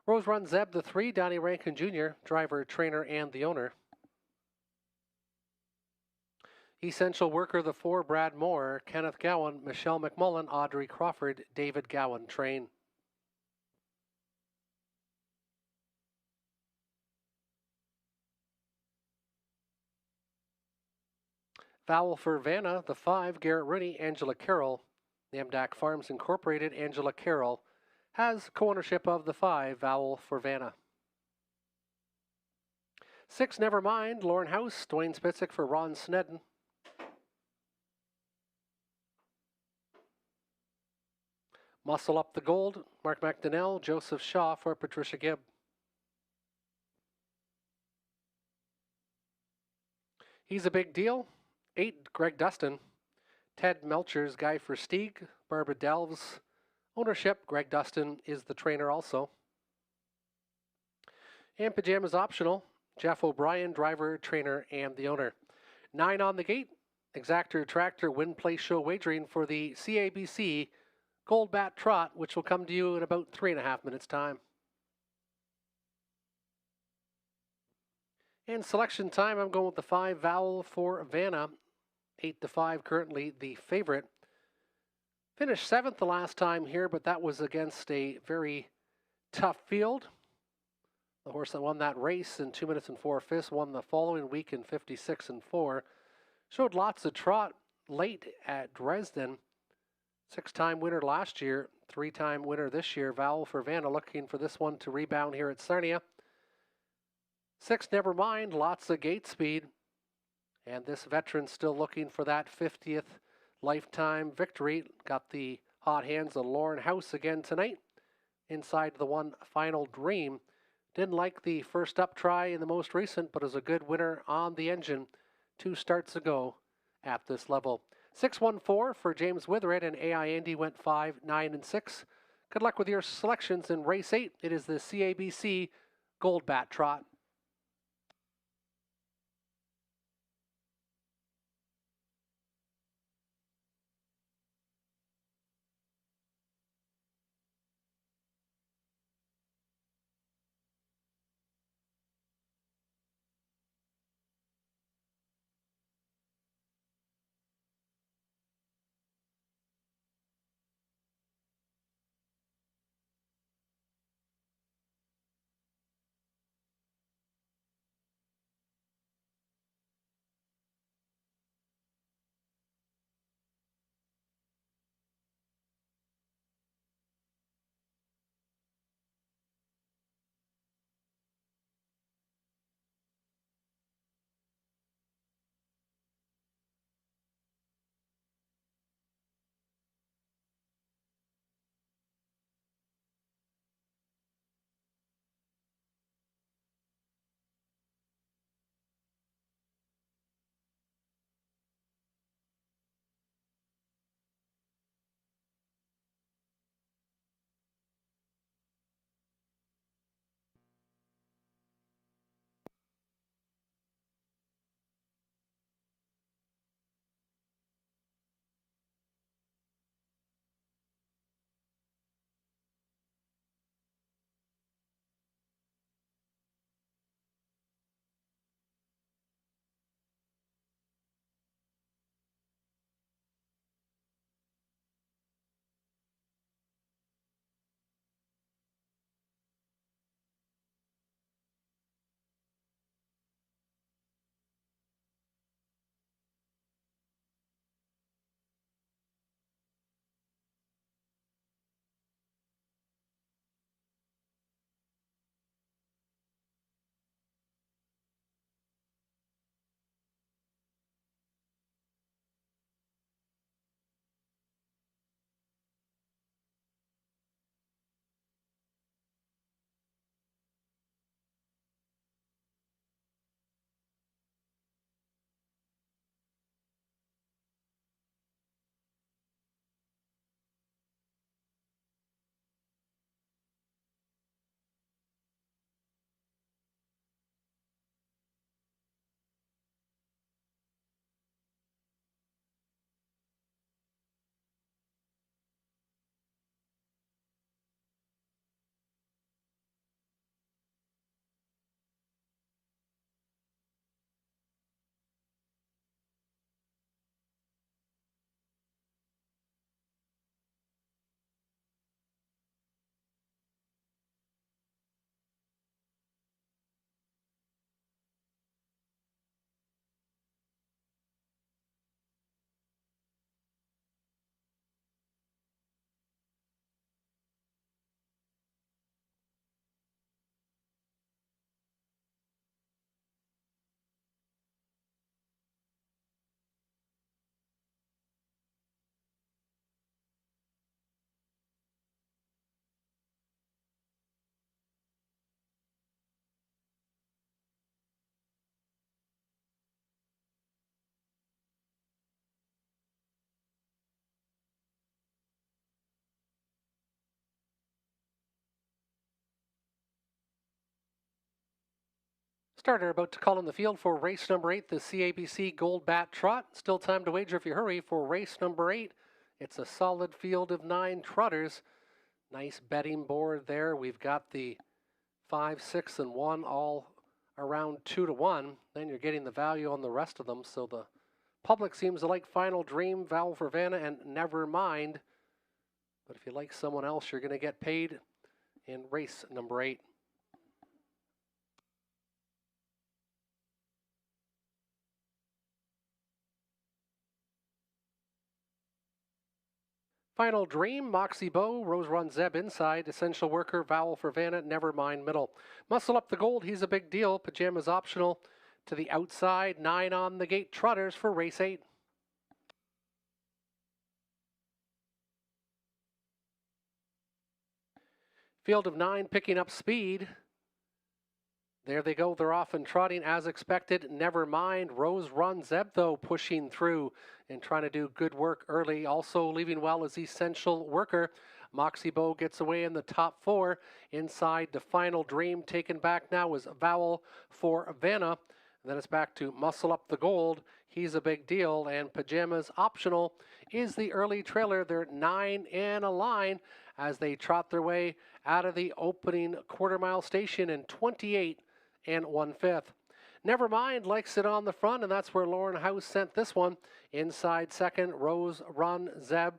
Rose Run Zeb, the 3, Donnie Rankin Jr., driver, trainer, and the owner. Essential Worker, the 4, Brad Moore, Kenneth Gowan, Michelle McMullen, Audrey Crawford, David Gowan train. Vowel for Vanna, the 5, Garrett Rooney, Angela Carroll, Namdak Farms Incorporated, Angela Carroll has co-ownership of the 5, Vowel for Vanna. 6, Nevermind, Lauren House, Dwayne Spitzik for Ron Snedden. Muscle Up the Gold, Mark McDonnell, Joseph Shaw for Patricia Gibb. He's a Big Deal, 8, Greg Dustin, Ted Melcher's Guy for Stieg, Barbara Delves, ownership, Greg Dustin is the trainer also. And Pajamas Optional, Jeff O'Brien, driver, trainer, and the owner. 9 on the gate, Exactor Tractor Win Play Show wagering for the CABC Gold Bat Trot, which will come to you in about 3.5 minutes time. And selection time, I'm going with the 5, Vowel for Vanna, 8-5, currently the favorite. Finished 7th the last time here, but that was against a very tough field. The horse that won that race in 2 minutes and 4/5 won the following week in 56-4. Showed lots of trot late at Dresden. 6-time winner last year, 3-time winner this year. Vowel for Vanna looking for this one to rebound here at Sarnia. 6, Nevermind, lots of gate speed. And this veteran still looking for that 50th lifetime victory. Got the hot hands of Lauren House again tonight. Inside the one, Final Dream. Didn't like the first up try in the most recent, but is a good winner on the engine 2 starts ago at this level. 614 for James Withred, and AI Andy went 5, 9, and 6. Good luck with your selections in race 8. It is the CABC Gold Bat Trot. Starter about to call in the field for race number 8, the CABC Gold Bat Trot. Still time to wager if you hurry for race number 8. It's a solid field of 9 trotters. Nice betting board there. We've got the 5, 6, and 1 all around 2 to 1. Then you're getting the value on the rest of them. So the public seems to like Final Dream, Val for Vanna, and Never Mind. But if you like someone else, you're going to get paid in race number 8. Final Dream, Moxie Bow, Rose Run Zeb inside, Essential Worker, Vowel for Vanna, Never Mind middle. Muscle Up the Gold, he's a big deal. Pajamas optional to the outside, 9 on the gate. Trotters for race 8. Field of 9 picking up speed. There they go. They're off and trotting as expected. Never Mind. Rose Run Zeb, though, pushing through and trying to do good work early. Also leaving well is Essential Worker. Moxie Bow gets away in the top 4. Inside, the Final Dream taken back now is Vowel for Vanna. And then it's back to Muscle Up the Gold. He's a big deal. And Pajamas Optional is the early trailer. They're 9 in a line as they trot their way out of the opening quarter-mile station in 28 and 1/5. Never Mind likes it on the front, and that's where Lauren House sent this one. Inside second, Rose Run Zeb.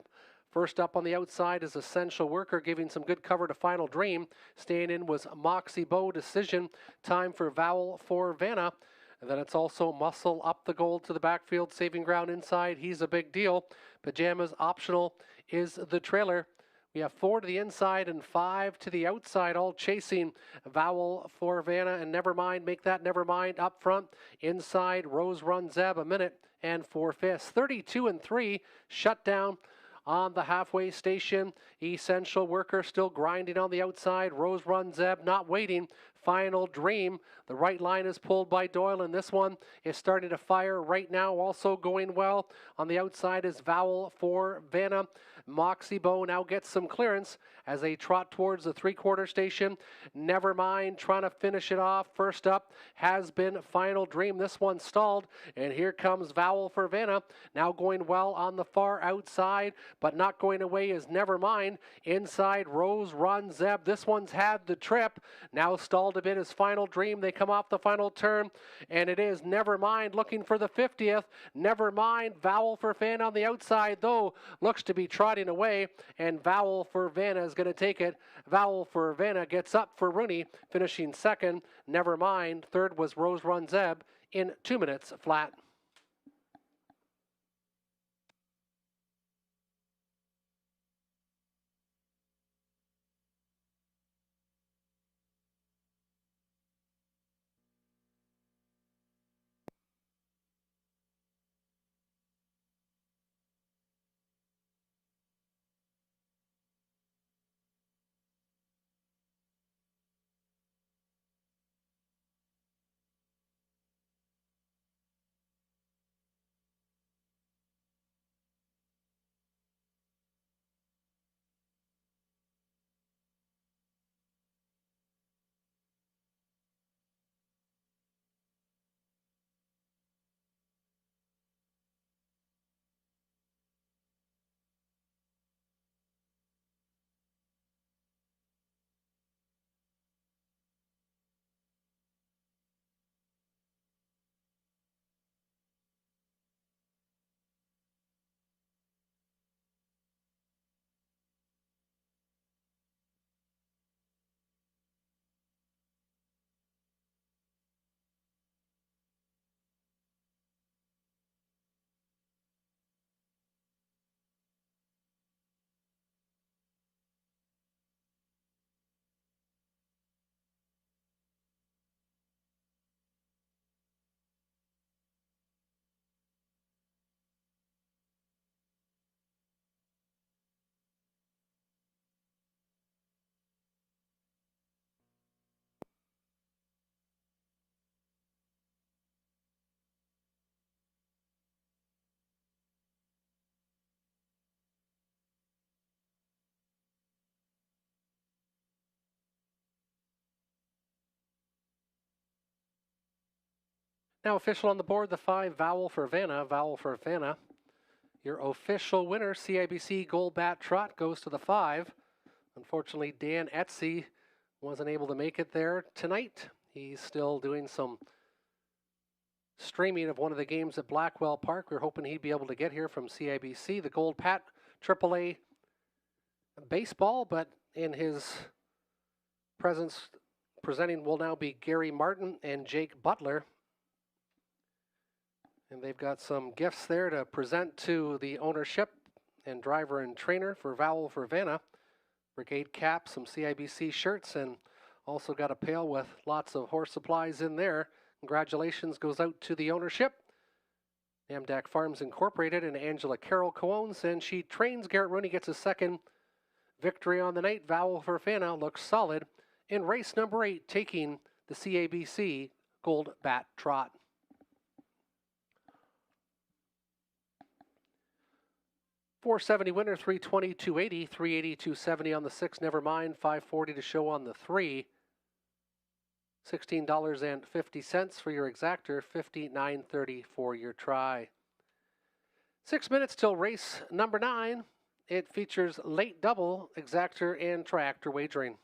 First up on the outside is Essential Worker, giving some good cover to Final Dream. Staying in was Moxie Bow. Decision time for Vowel for Vanna. And then it's also Muscle Up the Gold to the backfield, saving ground inside. He's a big deal. Pajamas Optional is the trailer. We have 4 to the inside and 5 to the outside, all chasing Vowel for Vanna and Never Mind. Make that Never Mind up front. Inside, Rose Run Zeb, a minute and 4/5. 32 and 3, shut down on the halfway station. Essential Worker still grinding on the outside. Rose Run Zeb not waiting. Final Dream. The right line is pulled by Doyle, and this one is starting to fire right now. Also going well on the outside is Vowel for Vanna. Moxie Bow now gets some clearance as they trot towards the 3/4 station. Never Mind trying to finish it off. First up has been Final Dream. This one stalled, and here comes Vowel for Vanna. Now going well on the far outside, but not going away is Never Mind. Inside, Rose Run Zeb. This one's had the trip. Now stalled a bit is Final Dream. They come off the final turn, and it is Never Mind looking for the 50th. Never Mind, Vowel for Vanna on the outside, though, looks to be trotting away, and Vowel for Vanna is going to take it. Vowel for Vanna gets up for Rooney, finishing second. Never Mind. Third was Rose Run Zeb in 2 minutes flat. Now official on the board, the 5, Vowel for Vanna, Vowel for Vanna. Your official winner, CIBC Gold Bat Trot, goes to the 5. Unfortunately, Dan Etsy wasn't able to make it there tonight. He's still doing some streaming of one of the games at Blackwell Park. We're hoping he'd be able to get here from CIBC. The Gold Pat AAA baseball, but in his presence presenting will now be Gary Martin and Jake Butler. And they've got some gifts there to present to the ownership and driver and trainer for Vowel for Vanna. Brigade cap, some CIBC shirts, and also got a pail with lots of horse supplies in there. Congratulations goes out to the ownership, Namdak Farms Incorporated, and Angela Carroll co-owns, and she trains. Garrett Rooney gets a second victory on the night. Vowel for Vanna looks solid in race number 8, taking the CIBC Gold Bat Trot. $470 winner, $320, $280, $380, $270 on the 6. Never mind, $540 to show on the 3. $16.50 for your exactor, $59.30 for your try. 6 minutes till race number 9. It features late double, exactor, and triactor wagering.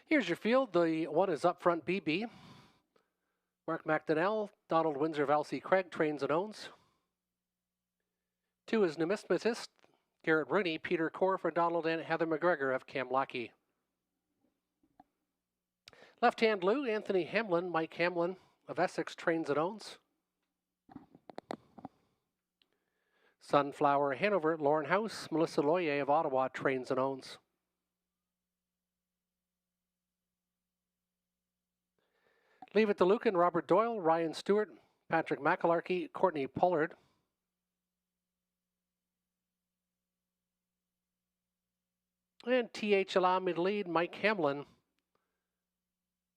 Here's your field. The 1 is up front BB. Mark McDonnell, Donald Windsor of Elsie Craig trains and owns. 2 is Numismatist, Garrett Rooney, Peter Core for Donald and Heather McGregor of Kamlaki. Left-hand Lou, Anthony Hamlin, Mike Hamlin of Essex trains and owns. Sunflower Hanover, Lauren House, Melissa Loyer of Ottawa trains and owns. Leave It to Lucan, Robert Doyle, Ryan Stewart, Patrick McAlarkey, Courtney Pollard. And TH Allow Me to Lead, Mike Hamlin,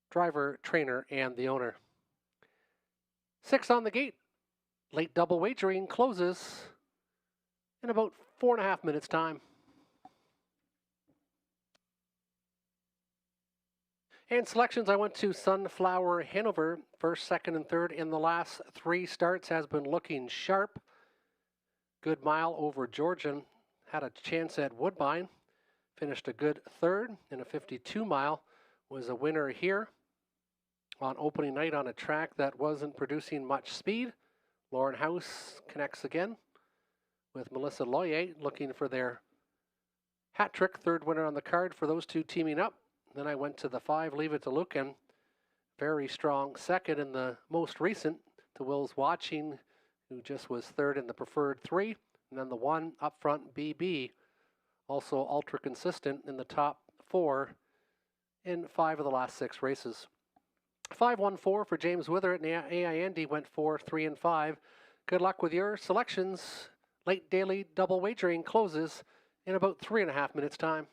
driver, trainer, and the owner. 6 on the gate. Late double wagering closes in about 4.5 minutes time. And selections, I went to Sunflower Hanover, first, second, and third in the last 3 starts, has been looking sharp. Good mile over Georgian, had a chance at Woodbine, finished a good third in a 52 mile, was a winner here on opening night on a track that wasn't producing much speed. Lauren House connects again with Melissa Loyer, looking for their hat trick, third winner on the card for those two teaming up. Then I went to the 5, Leave It to Lucan. Very strong second in the most recent to Will's Watching, who just was third in the preferred 3. And then the 1 up front, BB, also ultra consistent in the top 4 in 5 of the last 6 races. 5-1-4 for James Wither at AI Andy went 4, 3, and 5. Good luck with your selections. Late daily double wagering closes in about 3.5 minutes time.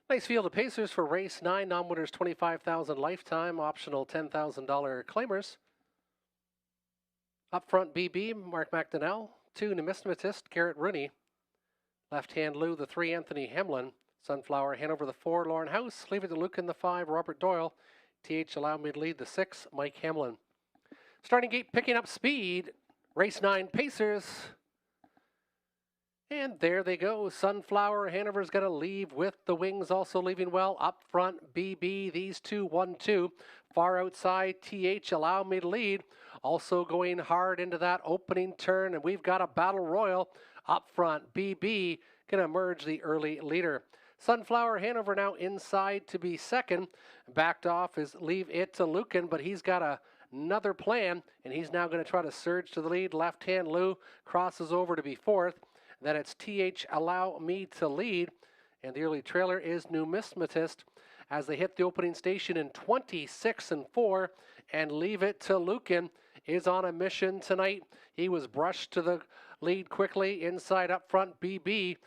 Nice field of pacers for race 9. Non-winners $25,000 lifetime, optional $10,000 claimers. Up front, BB, Mark McDonnell. 2, Numismatist, Garrett Rooney. Left-hand Lou, the 3, Anthony Hamlin. Sunflower, Hanover, the 4, Lauren House. Leave it to Luke in the 5, Robert Doyle. TH Allow Me to Lead, the 6, Mike Hamlin. Starting gate picking up speed. Race 9 pacers. And there they go. Sunflower, Hanover's going to leave with the wings also leaving well. Up front, BB, these two, 1-2. Far outside, TH, Allow Me to Lead. Also going hard into that opening turn. And we've got a battle royal. Up front, BB, going to emerge the early leader. Sunflower, Hanover now inside to be second. Backed off is Leave It to Lucan, but he's got another plan, and he's now going to try to surge to the lead. Left-hand Lou crosses over to be fourth. Then it's TH Allow Me to Lead, and the early trailer is Numismatist as they hit the opening station in 26-4, and Leave It to Lucan is on a mission tonight. He was brushed to the lead quickly. Inside up front, BB,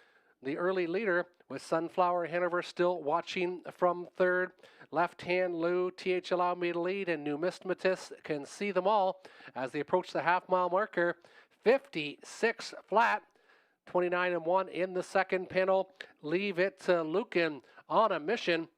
the early leader, with Sunflower Hanover still watching from third. Left-hand Lou, TH Allow Me to Lead, and Numismatist can see them all as they approach the half-mile marker. 56 flat. 29-1 in the second panel. Leave It to Lucan on a mission.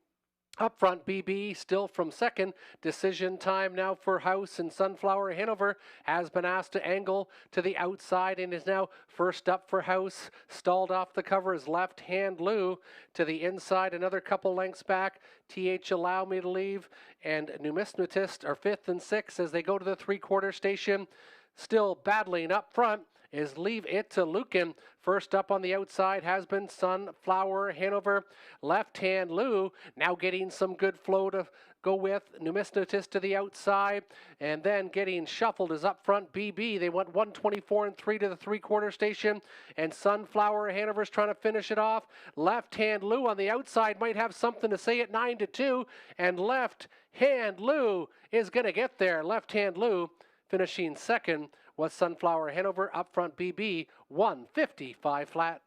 Up front, BB still from second. Decision time now for House, and Sunflower Hanover has been asked to angle to the outside and is now first up for House. Stalled off the cover is left-hand Lou to the inside, another couple lengths back. TH Allow Me to Leave and Numismatist are fifth and sixth as they go to the three-quarter station. Still battling up front is Leave It to Lucan. First up on the outside has been Sunflower Hanover. Left-hand Lou now getting some good flow to go with. Numismatist to the outside, and then getting shuffled is up front BB. They went 124-3 to the three-quarter station, and Sunflower Hanover's trying to finish it off. Left-hand Lou on the outside might have something to say at 9-2, and left-hand Lou is going to get there. Left-hand Lou finishing second was Sunflower Hanover. Up front BB, 155 flat.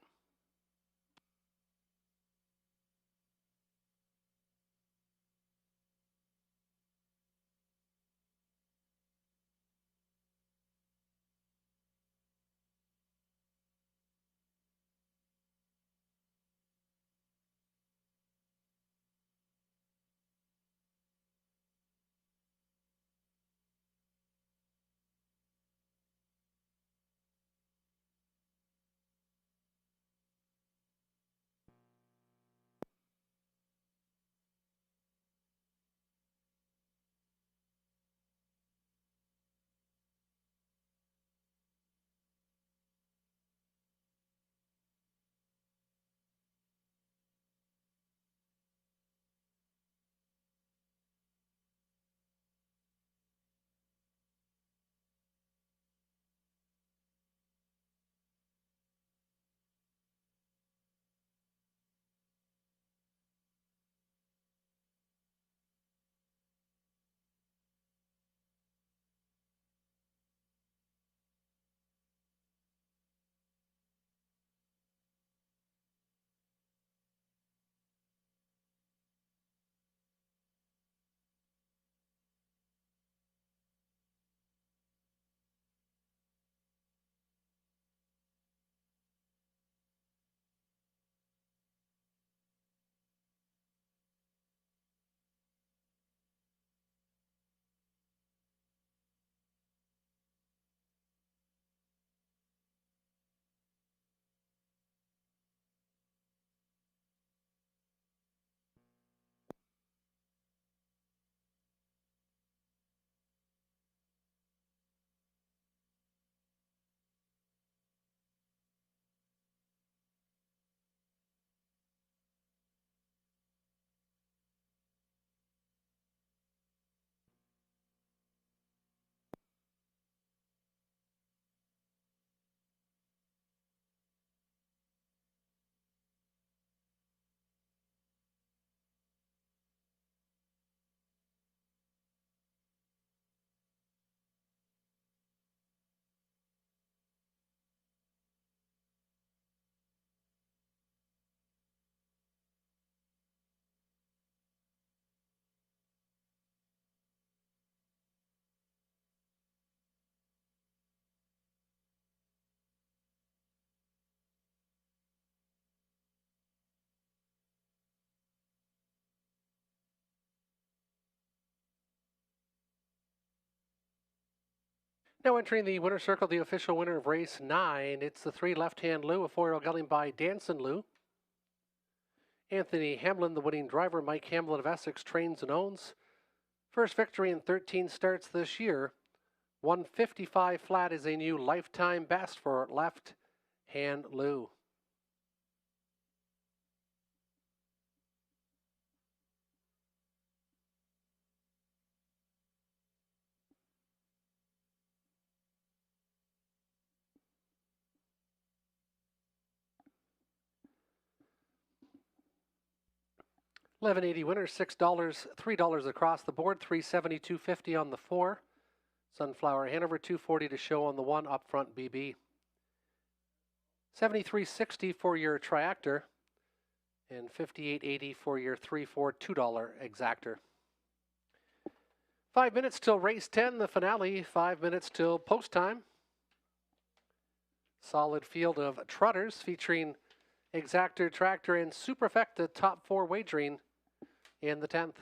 Now entering the winner's circle, the official winner of race 9. It's the 3 left-hand Lou, a 4-year-old gelding by Danson Lou. Anthony Hamlin, the winning driver. Mike Hamlin of Essex, trains and owns. First victory in 13 starts this year. 155 flat is a new lifetime best for left-hand Lou. $11.80 winner, $6, $3 across the board, $372.50 on the 4. Sunflower Hanover, $240 to show on the 1, up front BB. $73.60 for your Triactor, and $58.80 for your 3-4 $2 Exactor. 5 minutes till race 10, the finale. 5 minutes till post time. Solid field of trotters featuring Exactor, Tractor, and Superfecta top 4 wagering in the 10th.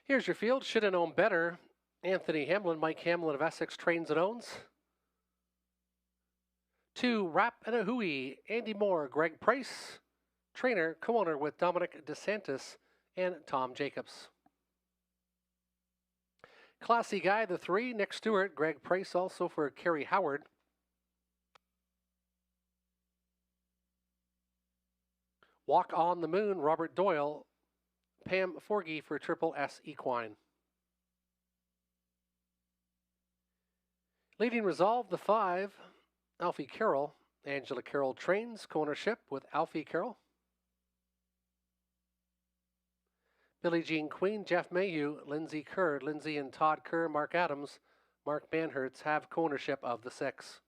Here's your field. Should have known better. Anthony Hamlin, Mike Hamlin of Essex trains and owns. 2, Rap and a Hooey, Andy Moore, Greg Price. Trainer, co-owner with Dominic DeSantis and Tom Jacobs. Classy Guy, the 3, Nick Stewart, Greg Price also for Kerry Howard. Walk on the Moon, Robert Doyle, Pam Forgy for Triple S Equine. Leading Resolve, the 5, Alfie Carroll, Angela Carroll trains, co-ownership with Alfie Carroll. Billie Jean Queen, Jeff Mayhew, Lindsay Kerr, Lindsay and Todd Kerr, Mark Adams, Mark Banhertz have co-ownership of the 6.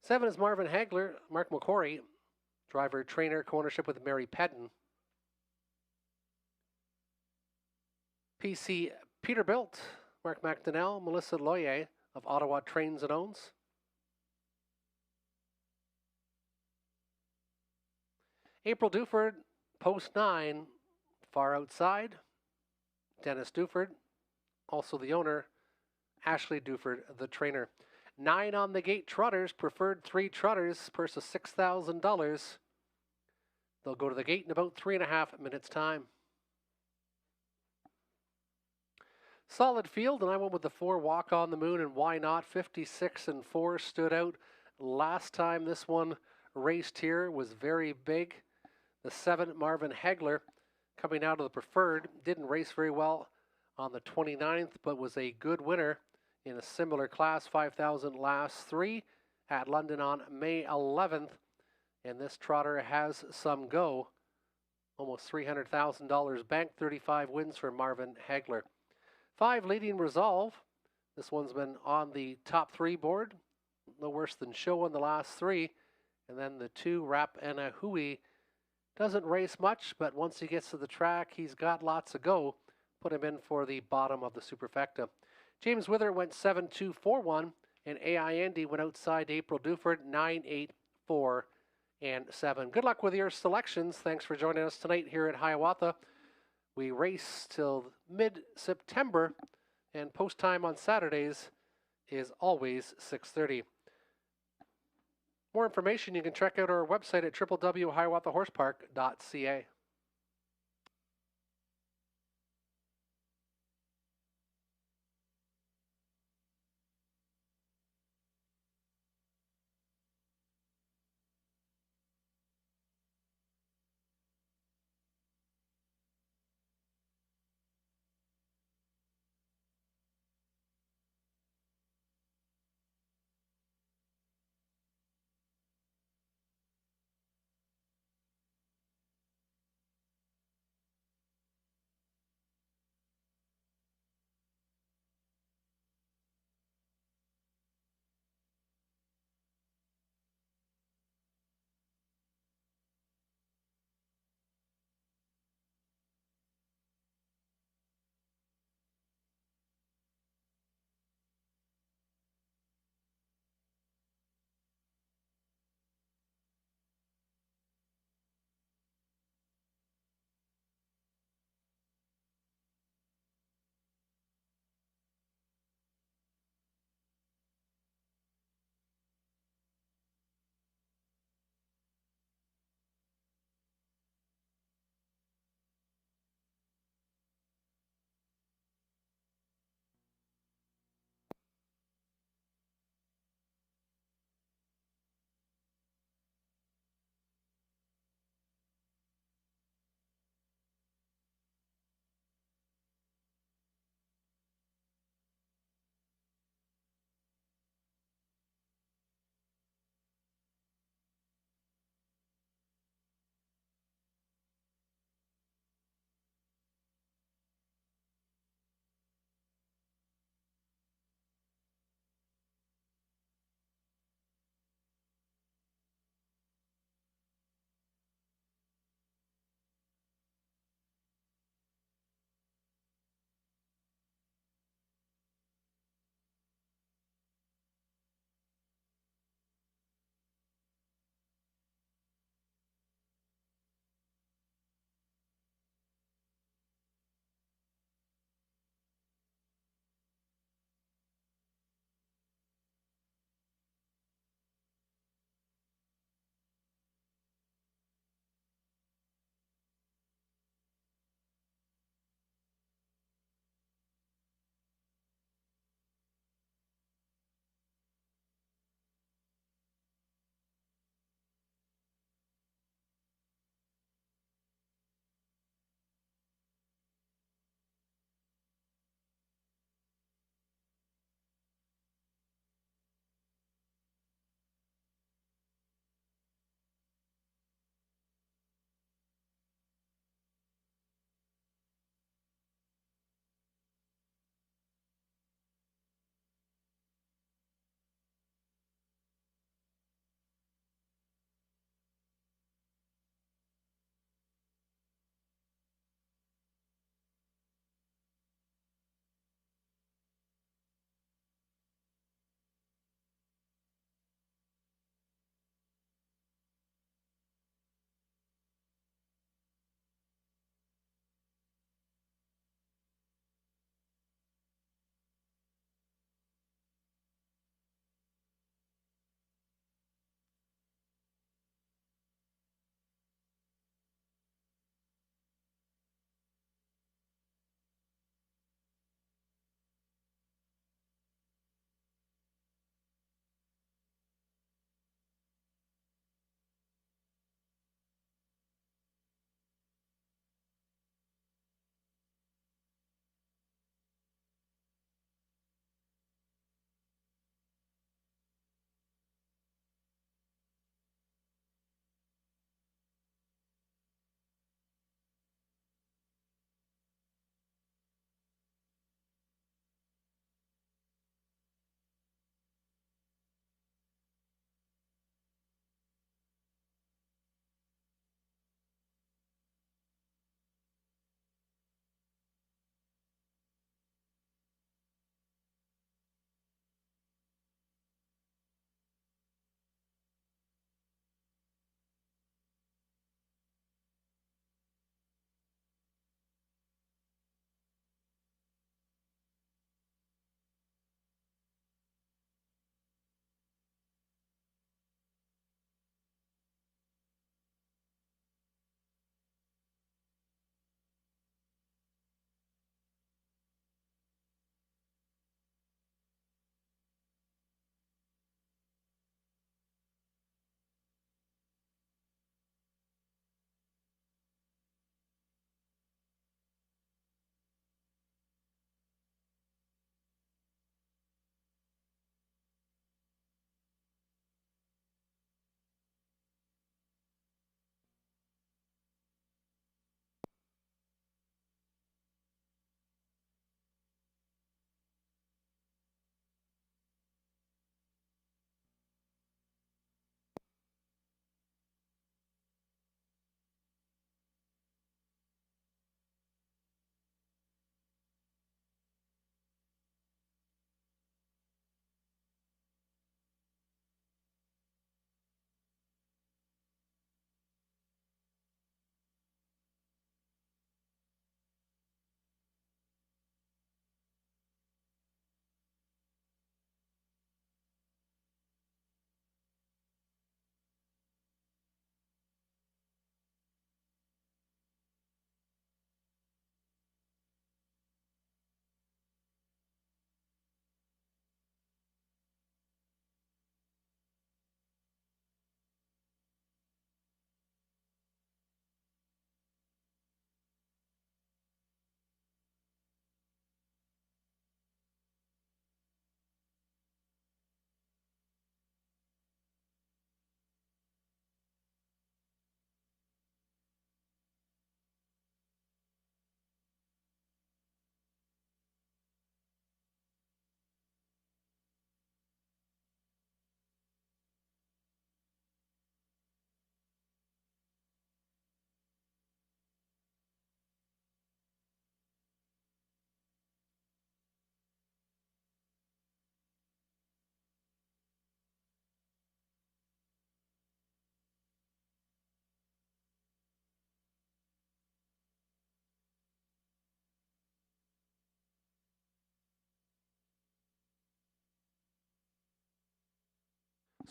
7 is Marvin Hagler, Mark McCory, driver trainer, co-ownership with Mary Pedden. PC Peterbilt, Mark McDonnell, Melissa Loyer of Ottawa trains and owns. April Duford, Post 9, Far Outside, Dennis Duford, also the owner, Ashley Duford, the trainer. 9 on the gate trotters, preferred 3 trotters, purse of $6,000. They'll go to the gate in about 3.5 minutes' time. Solid field, and I went with the 4, Walk on the Moon, and why not? 56 and 4 stood out. Last time this one raced here was very big. The 7, Marvin Hagler, coming out of the preferred, didn't race very well on the 29th, but was a good winner in a similar class, 5,000 last 3 at London on May 11th. And this trotter has some go. Almost $300,000 banked, 35 wins for Marvin Hagler. 5, Leading Resolve. This one's been on the top 3 board. No worse than show on the last 3. And then the 2, Rap and a Hooey. Doesn't race much, but once he gets to the track, he's got lots of go. Put him in for the bottom of the superfecta. James Wither went 7-2-4-1, and AI Andy went outside April Duford 9-8-4 and 7. Good luck with your selections. Thanks for joining us tonight here at Hiawatha. We race till mid-September, and post time on Saturdays is always 6:30. More information, you can check out our website at www.hiawathahorsepark.ca.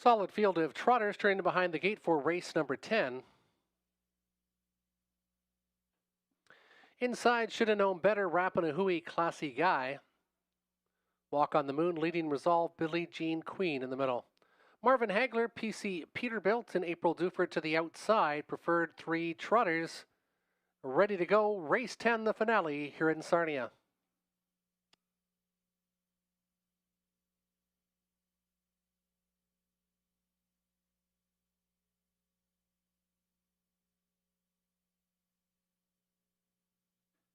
Solid field of trotters turning behind the gate for race number 10. Inside, should have known better, Rapanahui, Classy Guy. Walk on the Moon, Leading Resolve, Billie Jean Queen in the middle. Marvin Hagler, PC Peterbilt, and April Duford to the outside. Preferred 3 trotters. Ready to go. Race 10, the finale here in Sarnia.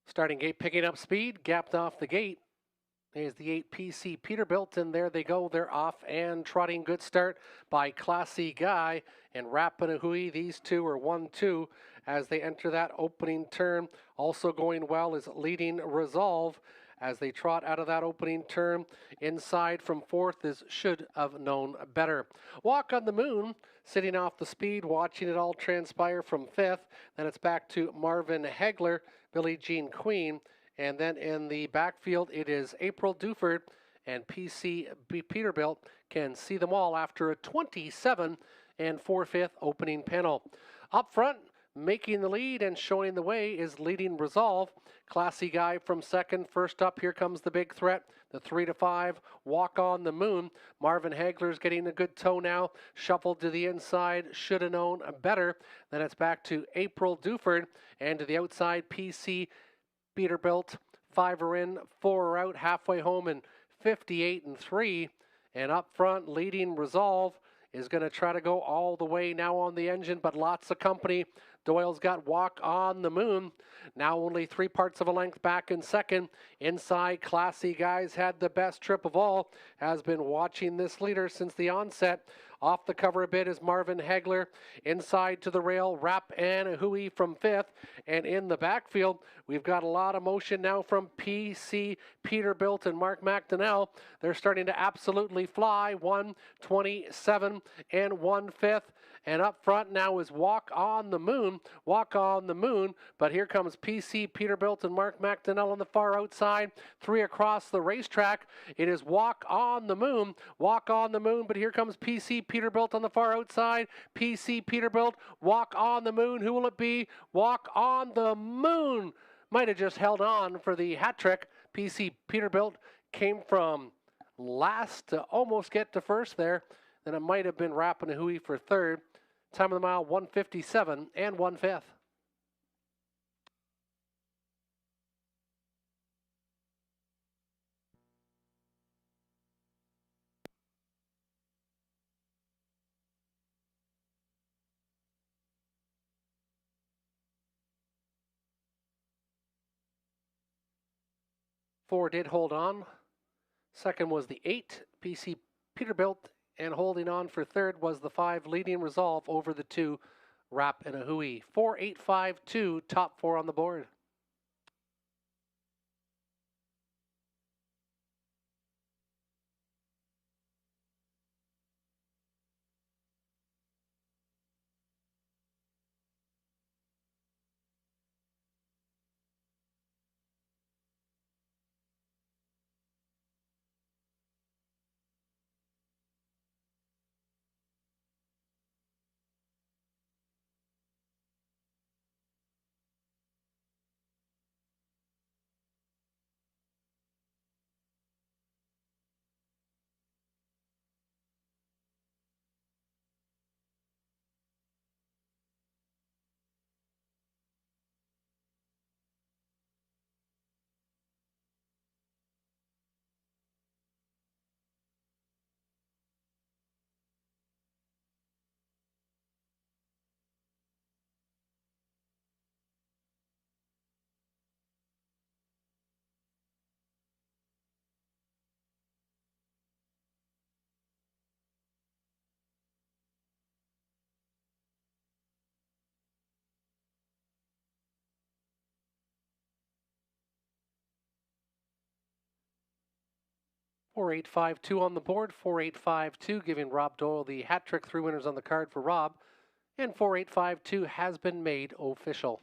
Starting gate picking up speed, gapped off the gate. Here's the 8 PC Peterbilt, and there they go. They're off and trotting. Good start by Classy Guy and Rapanahui. These two are 1-2 as they enter that opening turn. Also going well is Leading Resolve as they trot out of that opening turn. Inside from 4th is Should Have Known Better. Walk on the Moon, sitting off the speed, watching it all transpire from 5th. Then it's back to Marvin Hagler, Billie Jean Queen. And then in the backfield, it is April Duford, and PC Peterbilt can see them all after a 27 and 4/5 opening panel. Up front, making the lead and showing the way is Leading Resolve. Classy Guy from 2nd. First up, here comes the big threat, the 3-5, Walk on the Moon. Marvin Hagler's getting a good toe now. Shuffled to the inside, should have known better. Then it's back to April Duford, and to the outside, PC Peterbilt. 5 are in, 4 are out, halfway home in 58 and 3. And up front, Leading Resolve is going to try to go all the way now on the engine, but lots of company. Doyle's got Walk on the Moon. Now only 3 parts of a length back in 2nd. Inside, Classy Guys had the best trip of all. Has been watching this leader since the onset. Off the cover a bit is Marvin Hagler. Inside to the rail, Rapanahui from 5th. And in the backfield, we've got a lot of motion now from PC Peterbilt and Mark McDonnell. They're starting to absolutely fly. 1:27 and 1/5. And up front now is Walk on the Moon. Walk on the Moon. But here comes PC Peterbilt and Mark McDonnell on the far outside. 3 across the racetrack. It is Walk on the Moon. Walk on the Moon. But here comes PC Peterbilt on the far outside. PC Peterbilt. Walk on the Moon. Who will it be? Walk on the Moon. Might have just held on for the hat trick. PC Peterbilt came from last to almost get to first there. Then it might have been Rapanahui for 3rd. Time of the mile, 1:57 and 1/5. Four did hold on. 2nd was the 8, PC Peterbilt. And holding on for 3rd was the 5, Leading Resolve over the 2, Rapanahui. 4-8-5-2, top 4 on the board. Four, 8-5-2 on the board. 4-8-5-2, giving Rob Doyle the hat trick. 3 winners on the card for Rob. And 4-8-5-2 has been made official.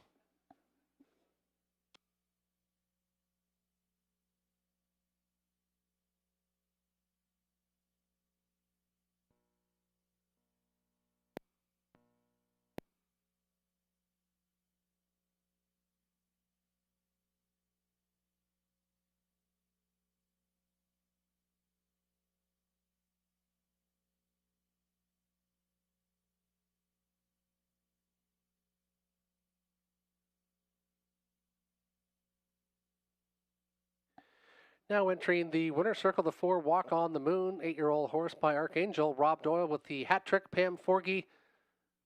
Now entering the winner's circle, the 4 Walk on the Moon, 8-year-old horse by Archangel. Rob Doyle with the hat trick. Pam Forgy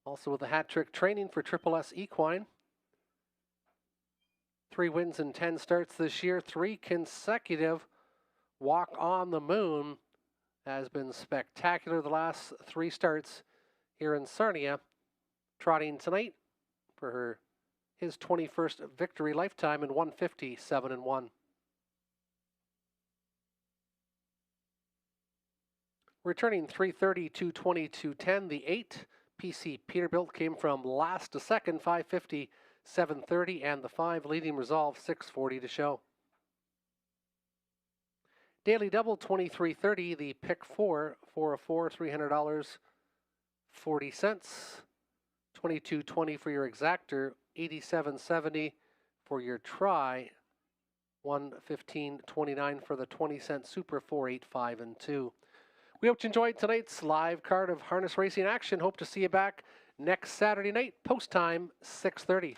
also with the hat trick training for Triple S Equine. 3 wins in 10 starts this year. 3 consecutive. Walk on the Moon has been spectacular the last 3 starts here in Sarnia. Trotting tonight for his 21st victory lifetime in 150-7-1. Returning 330, 220, 210. The 8 PC Peterbilt came from last to second, 550, 730, and the 5 Leading Resolve, 640 to show. Daily Double 2330, the pick 4, 4 of 4, $300, 40 cents. 2220 for your exactor, 87.70 for your try, 115.29 for the 20-cent super, 485 and 2. We hope you enjoyed tonight's live card of harness racing action. Hope to see you back next Saturday night, post time 6:30.